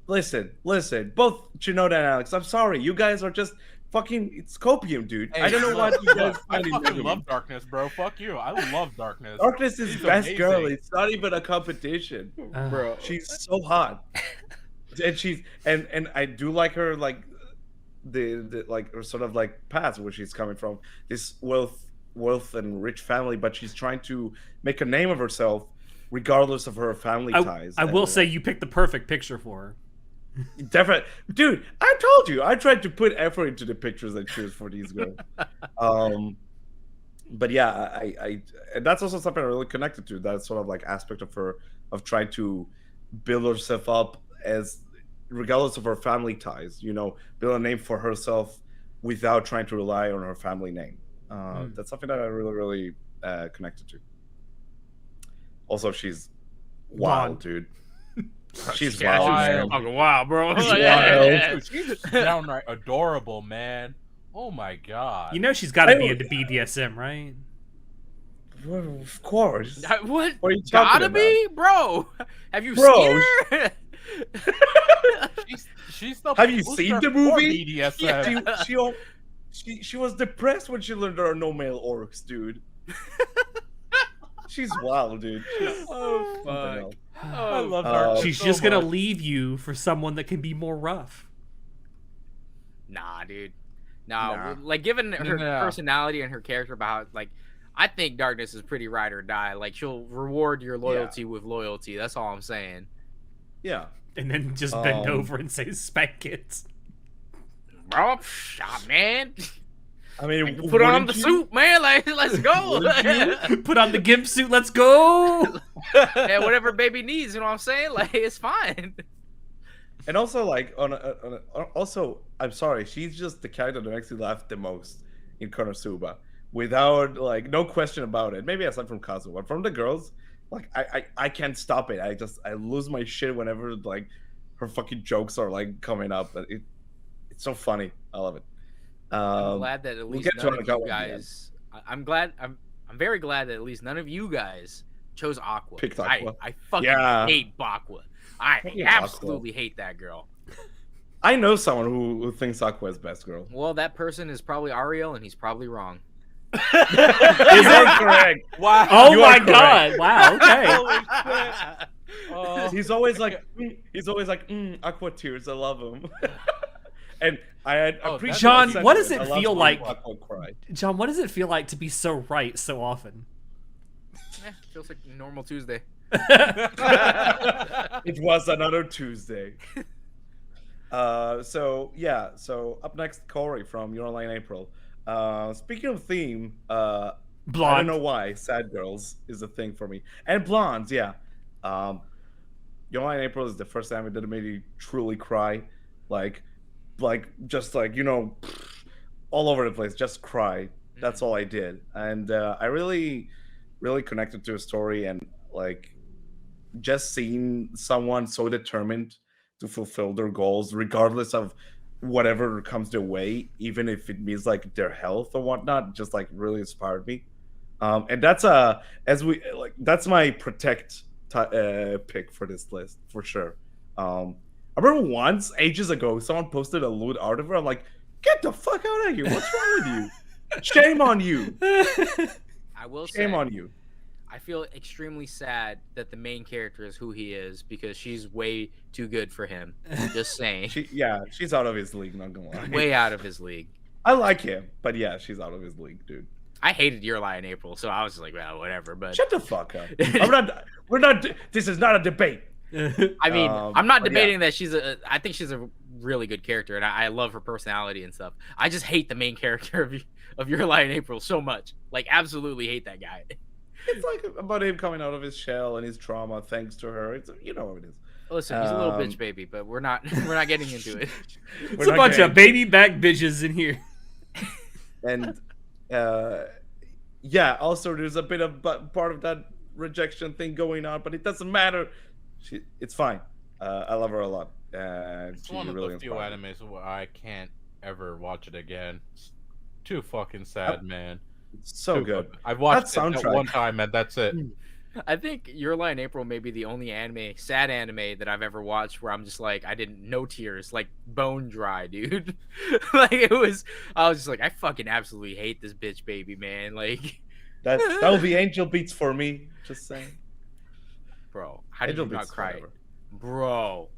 listen. Both Shinoda and Alex. I'm sorry. You guys are just fucking. It's copium, dude. I don't know what you guys. I find fucking in love Darkness, bro. Fuck you. I love Darkness. Darkness is She's best girl. amazing. It's not even a competition, bro. she's so hot, and and I do like her, like the like her sort of like past where she's coming from, this wealth and rich family, but she's trying to make a name of herself regardless of her family ties. I will say you picked the perfect picture for her. Definitely, dude. I told you I tried to put effort into the pictures I choose for these girls. But yeah, I and that's also something I really connected to. That sort of like aspect of her, of trying to build herself up as regardless of her family ties. You know, build a name for herself without trying to rely on her family name. That's something that I really connected to. Also, she's wild, dude. She's Yeah, wild. she's fucking wild, bro. She's Yeah. wild. She's downright adorable, man. Oh my god. You know she's got to be I- into BDSM, right? Well, of course. What? What are you talking Gotta be, bro. Have you Bro, seen her? She's the Have you poster seen the for movie? BDSM. She was depressed when she learned there are no male orcs, dude. She's wild, dude. She's Oh, something fuck. else. I love Uh, Darkness She's so just gonna much. leave you for someone that can be more rough. Nah, dude. Nah, Nah. like given her Nah. personality and her character, about like, I think Darkness is pretty ride or die. Like she'll reward your loyalty with loyalty. That's all I'm saying. Yeah. And then just bend Um, over and say, "Spank it." Bro, shot, man. I mean, Put on wouldn't the you? suit, man. Like, let's go. Wouldn't Put on the gimp suit. Let's go. And whatever baby needs, you know what I'm saying? Like, it's fine. And also, like, also, I'm sorry, she's just the character that makes me laugh the most in Konosuba, without like no question about it. Maybe aside from Kazu, but from the girls, like, I can't stop it. I lose my shit whenever like her fucking jokes are like coming up. But it's so funny. I love it. I'm glad that at we'll least get to none it of in a you couple at the end. guys. I'm very glad that at least none of you guys chose Aqua. Picked Aqua. I fucking Yeah. hate Bakwa. I Fucking Aqua. absolutely hate that girl. I know someone who thinks Aqua is best girl. Well, that person is probably Ariel, and he's probably wrong. Is that correct? Wow. Oh You my are god! Wow. Okay. Holy shit. Oh, He's always like, Aqua tears. I love him. And I Oh, appreciate John, the what does sentiment. it I love feel seeing like- Aqua cry. John, what does it feel like to be so right so often? Feels like a normal Tuesday. It was another Tuesday. So up next, Corey from Your Online April. Speaking of theme, I don't Blonde. know why sad girls is a thing for me, and blondes. Yeah, Your Online April is the first time that made me truly cry, like just like all over the place, just cry. That's all I did, and I really connected to a story, and like just seeing someone so determined to fulfill their goals regardless of whatever comes their way, even if it means like their health or whatnot, just like really inspired me. And that's that's my pick for this list for sure. I remember once ages ago, someone posted a lewd art of her. I'm like, get the fuck out of here! What's wrong with you? Shame on you! I will Shame say, on you! I feel extremely sad that the main character is who he is because she's way too good for him. Just saying. She's out of his league. Not gonna lie. Way out of his league. I like him, but yeah, she's out of his league, dude. I hated Your Lie in April, so I was just like, well, whatever. But shut the fuck up. We're not. This is not a debate. I mean, I'm not debating yeah. that I think she's a really good character, and I love her personality and stuff. I just hate the main character of Your Lie in April so much. Like, absolutely hate that guy. It's like about him coming out of his shell and his trauma thanks to her. It's, you know what it is. Listen, he's a little bitch baby, but we're not getting into it. It's a bunch of baby back bitches in here. And yeah, also there's a bit of part of that rejection thing going on, but it doesn't matter. It's fine. I love her a lot. It's one of the few animes where I can't ever watch it again. It's too fucking sad, man. It's so good. I've watched it at one time, and that's it. I think Your Lie in April may be the only sad anime that I've ever watched where I'm just like, no tears, like bone dry, dude. Like I was just like, I fucking absolutely hate this bitch baby, man. Like that will be Angel Beats for me. Just saying, bro. How did you not cry, bro?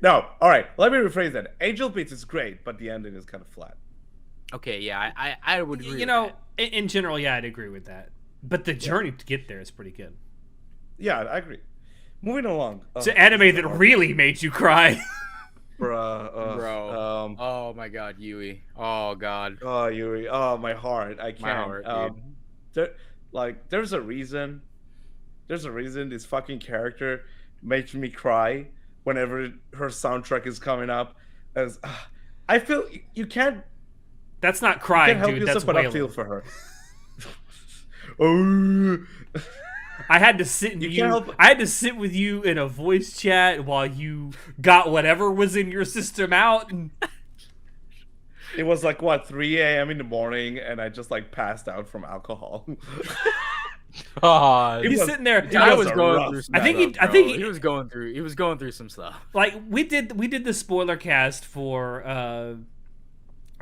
No, all right. Let me rephrase that. Angel Beats is great, but the ending is kind of flat. Okay, yeah, I would agree. You know, in general, yeah, I'd agree with that. But the journey to get there is pretty good. Yeah, I agree. Moving along. It's an anime that really made you cry. Bro. Oh my god, Yui. Oh god. Oh, Yui. Oh, my heart. I can't. My heart, dude. There's a reason. There's a reason this fucking character makes me cry whenever her soundtrack is coming up. As I feel you can't. That's not crying, help dude. Yourself, That's but wailing. I feel for her. Oh. I had to sit I had to sit with you in a voice chat while you got whatever was in your system out. And... It was like what 3 a.m. in the morning, and I just like passed out from alcohol. He's sitting there. I was going through. I think he was going through. He was going through some stuff. Like we did the spoiler cast for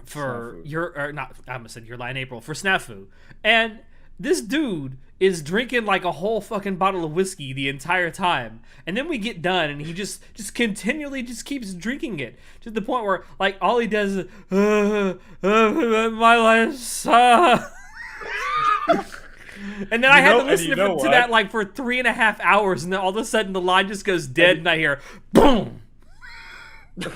Snafu. I almost said Your Lie in April for Snafu, and this dude is drinking like a whole fucking bottle of whiskey the entire time, and then we get done and he just continually just keeps drinking it to the point where like all he does is my life sucks. And then I had to listen to that like for 3.5 hours, and then all of a sudden the line just goes dead, and I hear boom.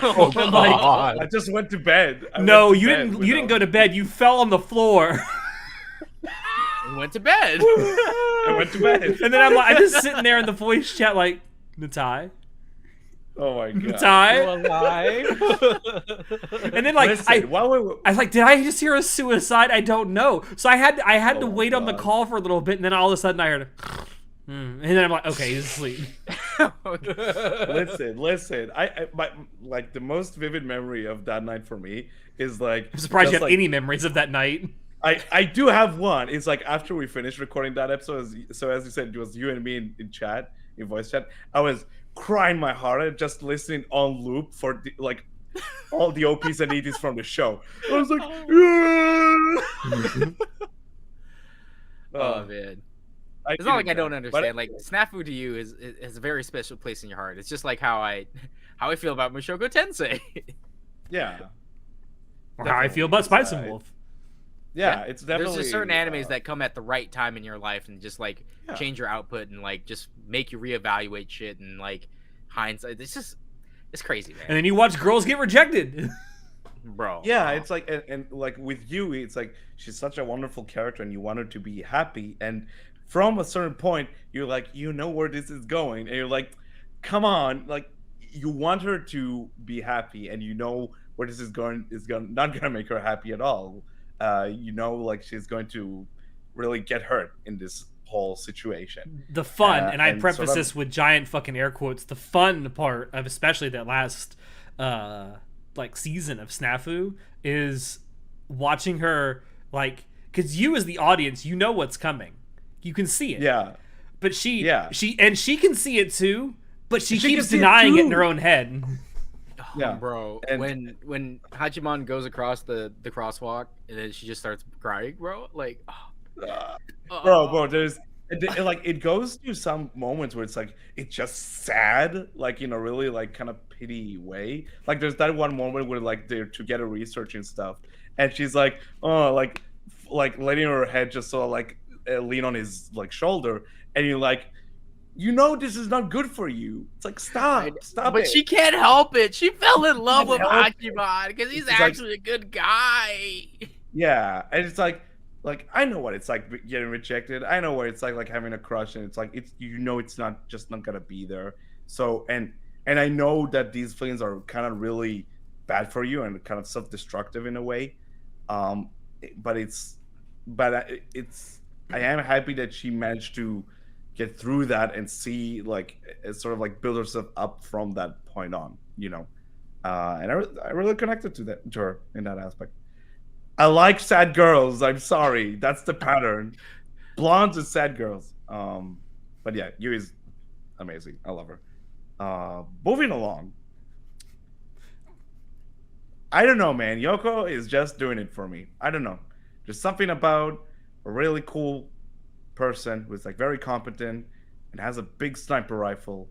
Oh god! Like, I just went to bed. You didn't go to bed. You fell on the floor. I went to bed. I went to bed. And then I'm just sitting there in the voice chat like, Natai? Oh my god. Natai? And then like Listen, I was like, did I just hear a suicide? I don't know. So I had to wait on the call for a little bit, and then all of a sudden I heard and then I'm like, okay, he's asleep. Listen. Like the most vivid memory of that night for me is like I'm surprised you have any memories of that night. I do have one. It's like after we finished recording that episode, so as you said, it was you and me in chat, in voice chat. I was crying my heart out just listening on loop for all the OPs and EDs from the show. I was like, oh man. It's not like I don't understand. Like Snafu to you is a very special place in your heart. It's just like how I feel about Mushoku Tensei. Yeah. Or how I feel about Spice and Wolf. Yeah, it's definitely. There's just certain animes that come at the right time in your life and just like change your output and like just make you reevaluate shit and like hindsight. It's crazy, man. And then you watch girls get rejected. Bro. Yeah, it's like and like with Yui, it's like she's such a wonderful character and you want her to be happy, and from a certain point you're like, you know where this is going, and you're like, come on, like you want her to be happy and you know where this is going not gonna make her happy at all. You know, like she's going to really get hurt in this whole situation. The fun, and I preface this with giant fucking air quotes, the fun part of especially that last like season of Snafu is watching her, like, because you as the audience, you know what's coming, you can see it, Yeah. but she Yeah. she can see it too, but she She keeps can see it denying it in too. her own head. Yeah. Bro, And- when Hachimon goes across the crosswalk and then she just starts crying, bro, like, Bro, there's like it goes through some moments where it's like it's just sad, like in a really like kind of pity way. Like there's that one moment where like they're together researching stuff, and she's like, oh, like letting her head just sort of like lean on his like shoulder, and you're like, you know, this is not good for you. It's like stop but it. she can't help it. She fell in love with can't help it. Hachimon because he's It's like- actually a good guy. Yeah, and it's like I know what it's like getting rejected. I know what it's like having a crush, and it's like it's it's not just not gonna be there. So and I know that these feelings are kind of really bad for you and kind of self-destructive in a way. But it's I am happy that she managed to get through that and see like sort of like build herself up from that point on. And I really connected to her in that aspect. I like sad girls. I'm sorry. That's the pattern. Blondes and sad girls. But yeah, Yui's amazing. I love her. Moving along. I don't know, man. Yoko is just doing it for me. I don't know. There's something about a really cool person who's like very competent and has a big sniper rifle.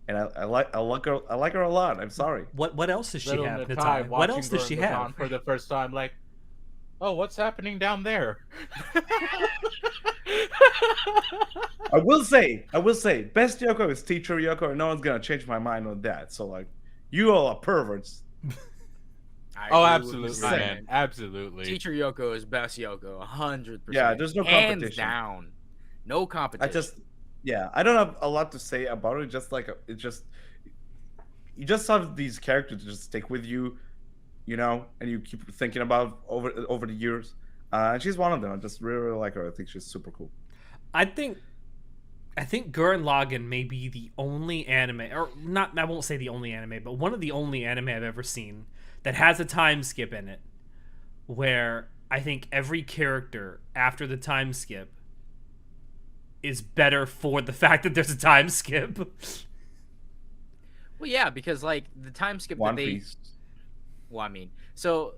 And I like her a lot. I'm sorry. What else does she Little have, Natai Natai? What watching else does she Gurren Lagann have? for the first time? Like, oh, what's happening down there? I will say, best Yoko is teacher Yoko, and no one's gonna change my mind on that. So like, you all are perverts. Oh, I agree with absolutely, you, man. Absolutely. Teacher Yoko is best Yoko, 100%. Yeah, there's no Hands competition. down, no competition. I don't have a lot to say about it. Just like you just have these characters to just stick with you, and you keep thinking about over the years. And she's one of them. I just really like her. I think she's super cool. I think Gurren Lagann may be the only anime, or not, I won't say the only anime, but one of the only anime I've ever seen that has a time skip in it, where I think every character after the time skip is better for the fact that there's a time skip. Well, yeah, because like the time skip One that they. Piece. Well, I mean, so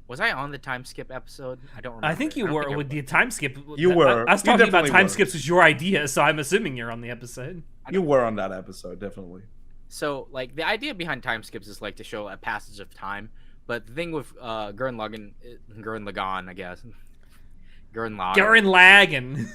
was I on the time skip episode? I don't remember. I think you were with the time skip. You were. I was You talking about definitely time were. skips was your idea, so I'm assuming you're on the episode. You were on that episode, definitely. So, like, the idea behind time skips is like to show a passage of time. But the thing with Gurren Lagann, I guess, Gurren Lagann.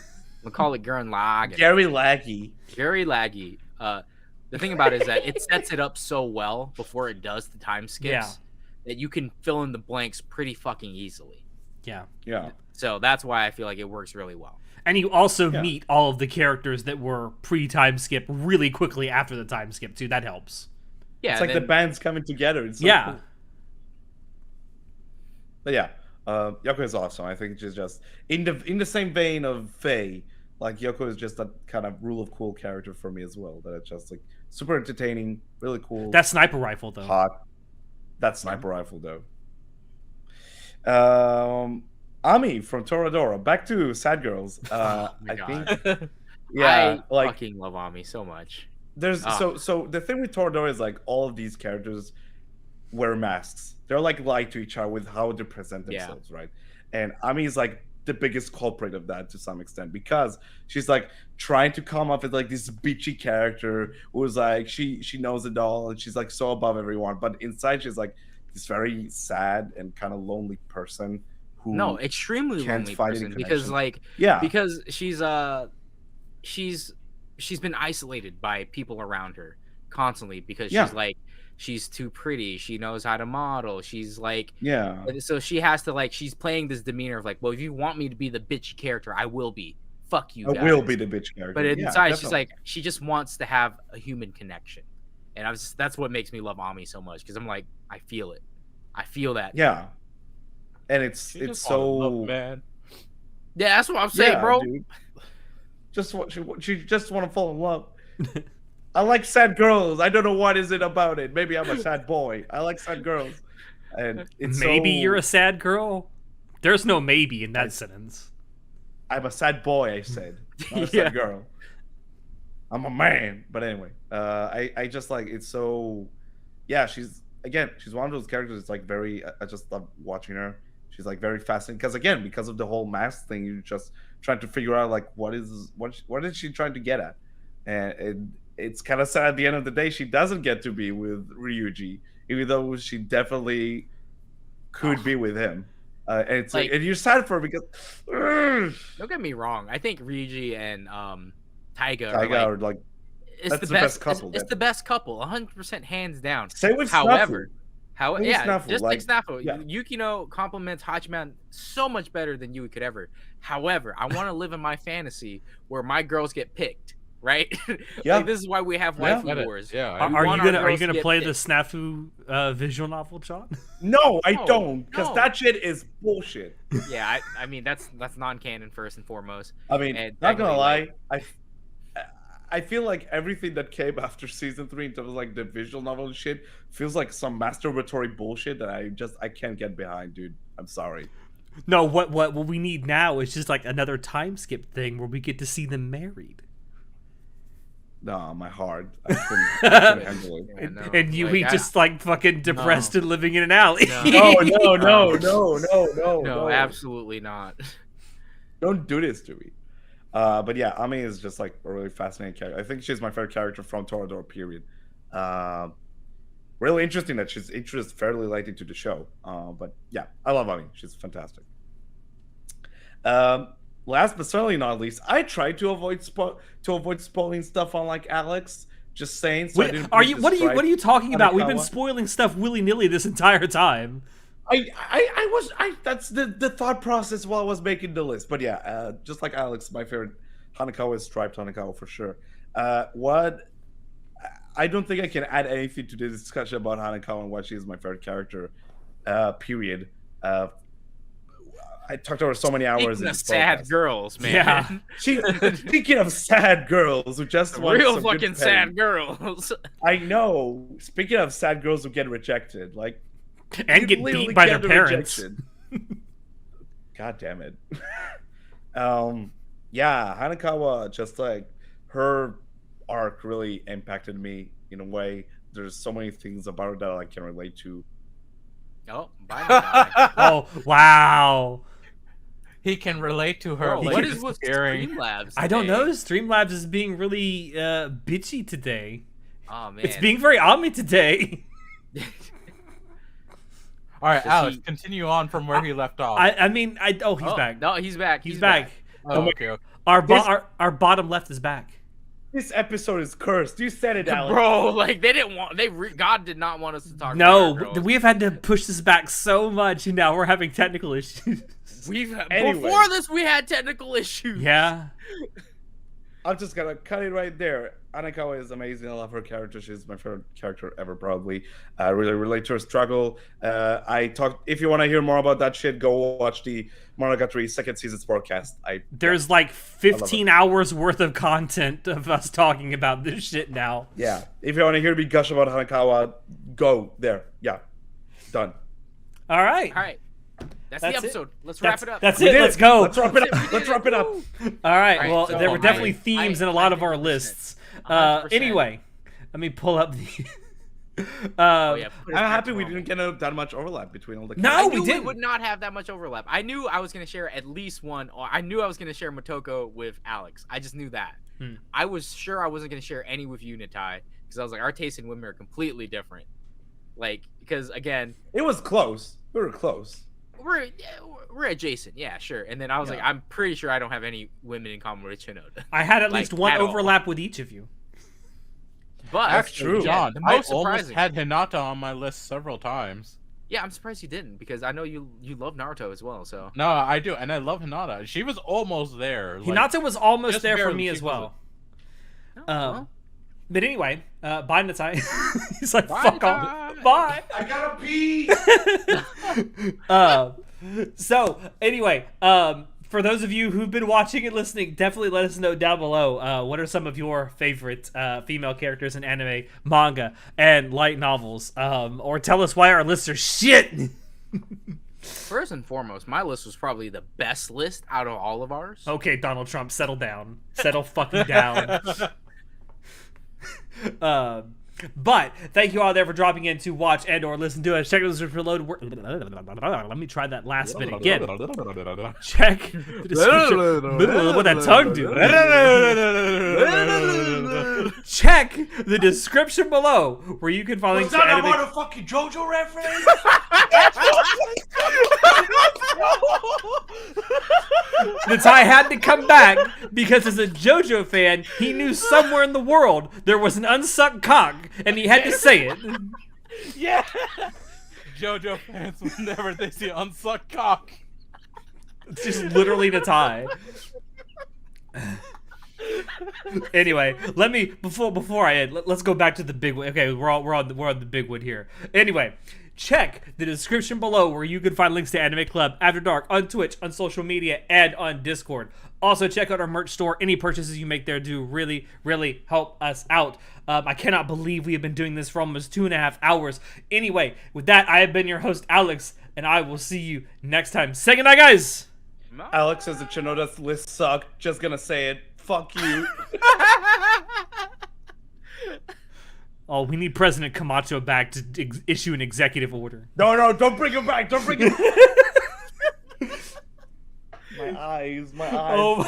We'll call it Gurren Lagann. Gary Laggy. Very laggy. The thing about it is that it sets it up so well before it does the time skips that you can fill in the blanks pretty fucking easily. Yeah. Yeah. So that's why I feel like it works really well. And you also meet all of the characters that were pre-time skip really quickly after the time skip too. That helps. Yeah, It's like the band's coming together. It's so Yeah. cool. But yeah, Yoko is awesome. I think she's just in the same vein of Faye. Like Yoko is just a kind of rule of cool character for me as well. That it's just like super entertaining, really cool. That sniper rifle though. hot. That sniper rifle though. Ami from Toradora. Back to Sad Girls. my I God. think. Yeah, I like fucking love Ami so much. there's Ah. so the thing with Toradora is like all of these characters wear masks. They're like lied to each other with how they present Yeah. themselves, right? And Ami is like the biggest culprit of that to some extent because she's like trying to come up with like this bitchy character who's like she knows it all and she's like so above everyone, but inside she's like this very sad and kind of lonely person who No, extremely can't lonely find any person because connection. like yeah because she's been isolated by people around her constantly because Yeah. she's like she's too pretty, she knows how to model, she's like yeah so she has to like she's playing this demeanor of like, well, if you want me to be the bitchy character, I will be. Fuck you I guys. will be the bitch character. But Yeah, inside she's definitely. like she just wants to have a human connection. And that's what makes me love Ami so much because I'm like I feel it. I feel that. yeah, and it's She it's just wanna so love, man. Yeah, that's what I'm saying, yeah, bro. dude. Just what she just want to fall in love. I like sad girls. I don't know what is it about it. Maybe I'm a sad boy. I like sad girls, and it's Maybe so, you're a sad girl. There's no maybe in that sentence. I'm a sad boy. I said, not a sad girl. I'm a man. But anyway, I just like it's so. Yeah, she's one of those characters. It's like very. I just love watching her. She's like very fascinating because of the whole mask thing. You're just trying to figure out like what is she trying to get at, and it's kind of sad at the end of the day she doesn't get to be with Ryuji, even though she definitely could be with him. And it's like, and you're sad for her because. Don't get me wrong. I think Ryuji and Taiga are like it's the best couple. It's the best couple, 100% hands down. Same with However, Snafu. Just like Snafu, Yukino compliments Hachiman so much better than Yui could ever. However, I want to live in my fantasy where my girls get picked, right? Yeah. Like, this is why we have waifu wars. Yeah. Are you gonna play the Snafu visual novel, John? No, I don't, because that shit is bullshit. Yeah, I mean that's non-canon first and foremost. I mean, not gonna lie, I feel like everything that came after season 3 in terms of like the visual novel and shit feels like some masturbatory bullshit that I can't get behind, dude. I'm sorry. No, what we need now is just like another time skip thing where we get to see them married. No, my heart. I couldn't handle it. Yeah, and Yui just like fucking depressed and living in an alley. No, absolutely not. Don't do this to me. But yeah, Ami is just like a really fascinating character. I think she's my favorite character from Toradora, period. Really interesting that she's introduced fairly late into the show. But yeah, I love Ami. She's fantastic. Last but certainly not least, I tried to avoid spoiling stuff on like Alex. Just saying. So Wait, what are you talking about? We've been spoiling stuff willy-nilly this entire time. That's the thought process while I was making the list. But yeah, just like Alex, my favorite Hanakawa is Striped Hanakawa for sure. What I don't think I can add anything to the discussion about Hanakawa and why she is my favorite character. Period. I talked over so many hours. Speaking of sad girls, man. Yeah. Speaking of sad girls who just want real some fucking sad girls. I know. Speaking of sad girls who get rejected, like. And get beat by their parents. God damn it. Yeah, Hanakawa, just like her arc really impacted me in a way. There's so many things about her that I can relate to. Oh, bye. Oh, wow. He can relate to her. Bro, what is with Streamlabs? I don't know. Streamlabs is being really bitchy today. Oh man, it's being very Ami today. All right, Alex, continue on from where he left off. He's back. No, he's back. He's back. Oh, okay. Our bottom left is back. This episode is cursed. You said it, Alex. Bro, like they didn't want. God did not want us to talk. No, about girls. we have had to push this back so much, and now we're having technical issues. Before this, we had technical issues. Yeah. I'm just gonna cut it right there. Hanakawa is amazing. I love her character. She's my favorite character ever, probably. I really relate to her struggle. If you want to hear more about that shit, go watch the Monogatari second season's podcast. There's like 15 hours worth of content of us talking about this shit now. Yeah. If you want to hear me gush about Hanakawa, go there. Yeah. Done. All right. That's the episode. Let's wrap it up. That's it. Let's go. Let's wrap it up. All right. Well, there were definitely themes in a lot of our lists. Anyway, let me pull up the. I'm happy we didn't get that much overlap between all the. No, we didn't. We would not have that much overlap. I knew I was going to share at least one, or I knew I was going to share Motoko with Alex. I just knew that. I was sure I wasn't going to share any with you, Natai, because I was like, our tastes in women are completely different. Like, because again, it was close. We were close. We're adjacent, yeah, sure. And then I was like, I'm pretty sure I don't have any women in common with Shinoda. I had at least one overlap with each of you. But that's true, John. I almost had Hinata on my list several times. Yeah, I'm surprised you didn't, because I know you love Naruto as well. So no, I do, and I love Hinata. She was almost there. Hinata was almost there for me as well. But anyway, bye, Natai. He's like, bye, fuck off. Bye. I gotta pee. So anyway, For those of you who've been watching and listening, definitely let us know down below what are some of your favorite female characters in anime, manga, and light novels. Or tell us why our lists are shit. First and foremost, my list was probably the best list out of all of ours. Okay, Donald Trump, settle down. Settle fucking down. But thank you all there for dropping in to watch and or listen to us. Check the description below. Let me try that last bit again. Check the description. What that tongue do? Check the description below where you can find links to anime. Was that a motherfucking JoJo reference? The Ty had to come back because as a JoJo fan, he knew somewhere in the world there was an unsucked cock, and he had to say it. Yeah. JoJo fans, whenever they see unsucked cock. It's just literally the Ty. Anyway, let me before I end, let's go back to the big one. Okay, we're on the big one here. Anyway, check the description below where you can find links to Anime Club, After Dark, on Twitch, on social media, and on Discord. Also, check out our merch store. Any purchases you make there do really, really help us out. I cannot believe we have been doing this for almost 2.5 hours. Anyway, with that, I have been your host, Alex, and I will see you next time. Say goodnight, guys! Alex says that Shinoda's list sucked. Just gonna say it. Fuck you. Oh, we need President Camacho back to issue an executive order. No, don't bring him back. Don't bring him My eyes. Oh.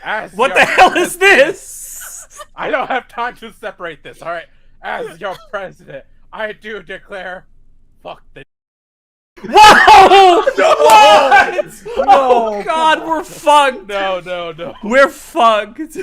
As What your the hell is this? I don't have time to separate this, alright? As your president, I do declare, fuck the... Whoa! No! What? No! Oh God, we're fucked. No. We're fucked.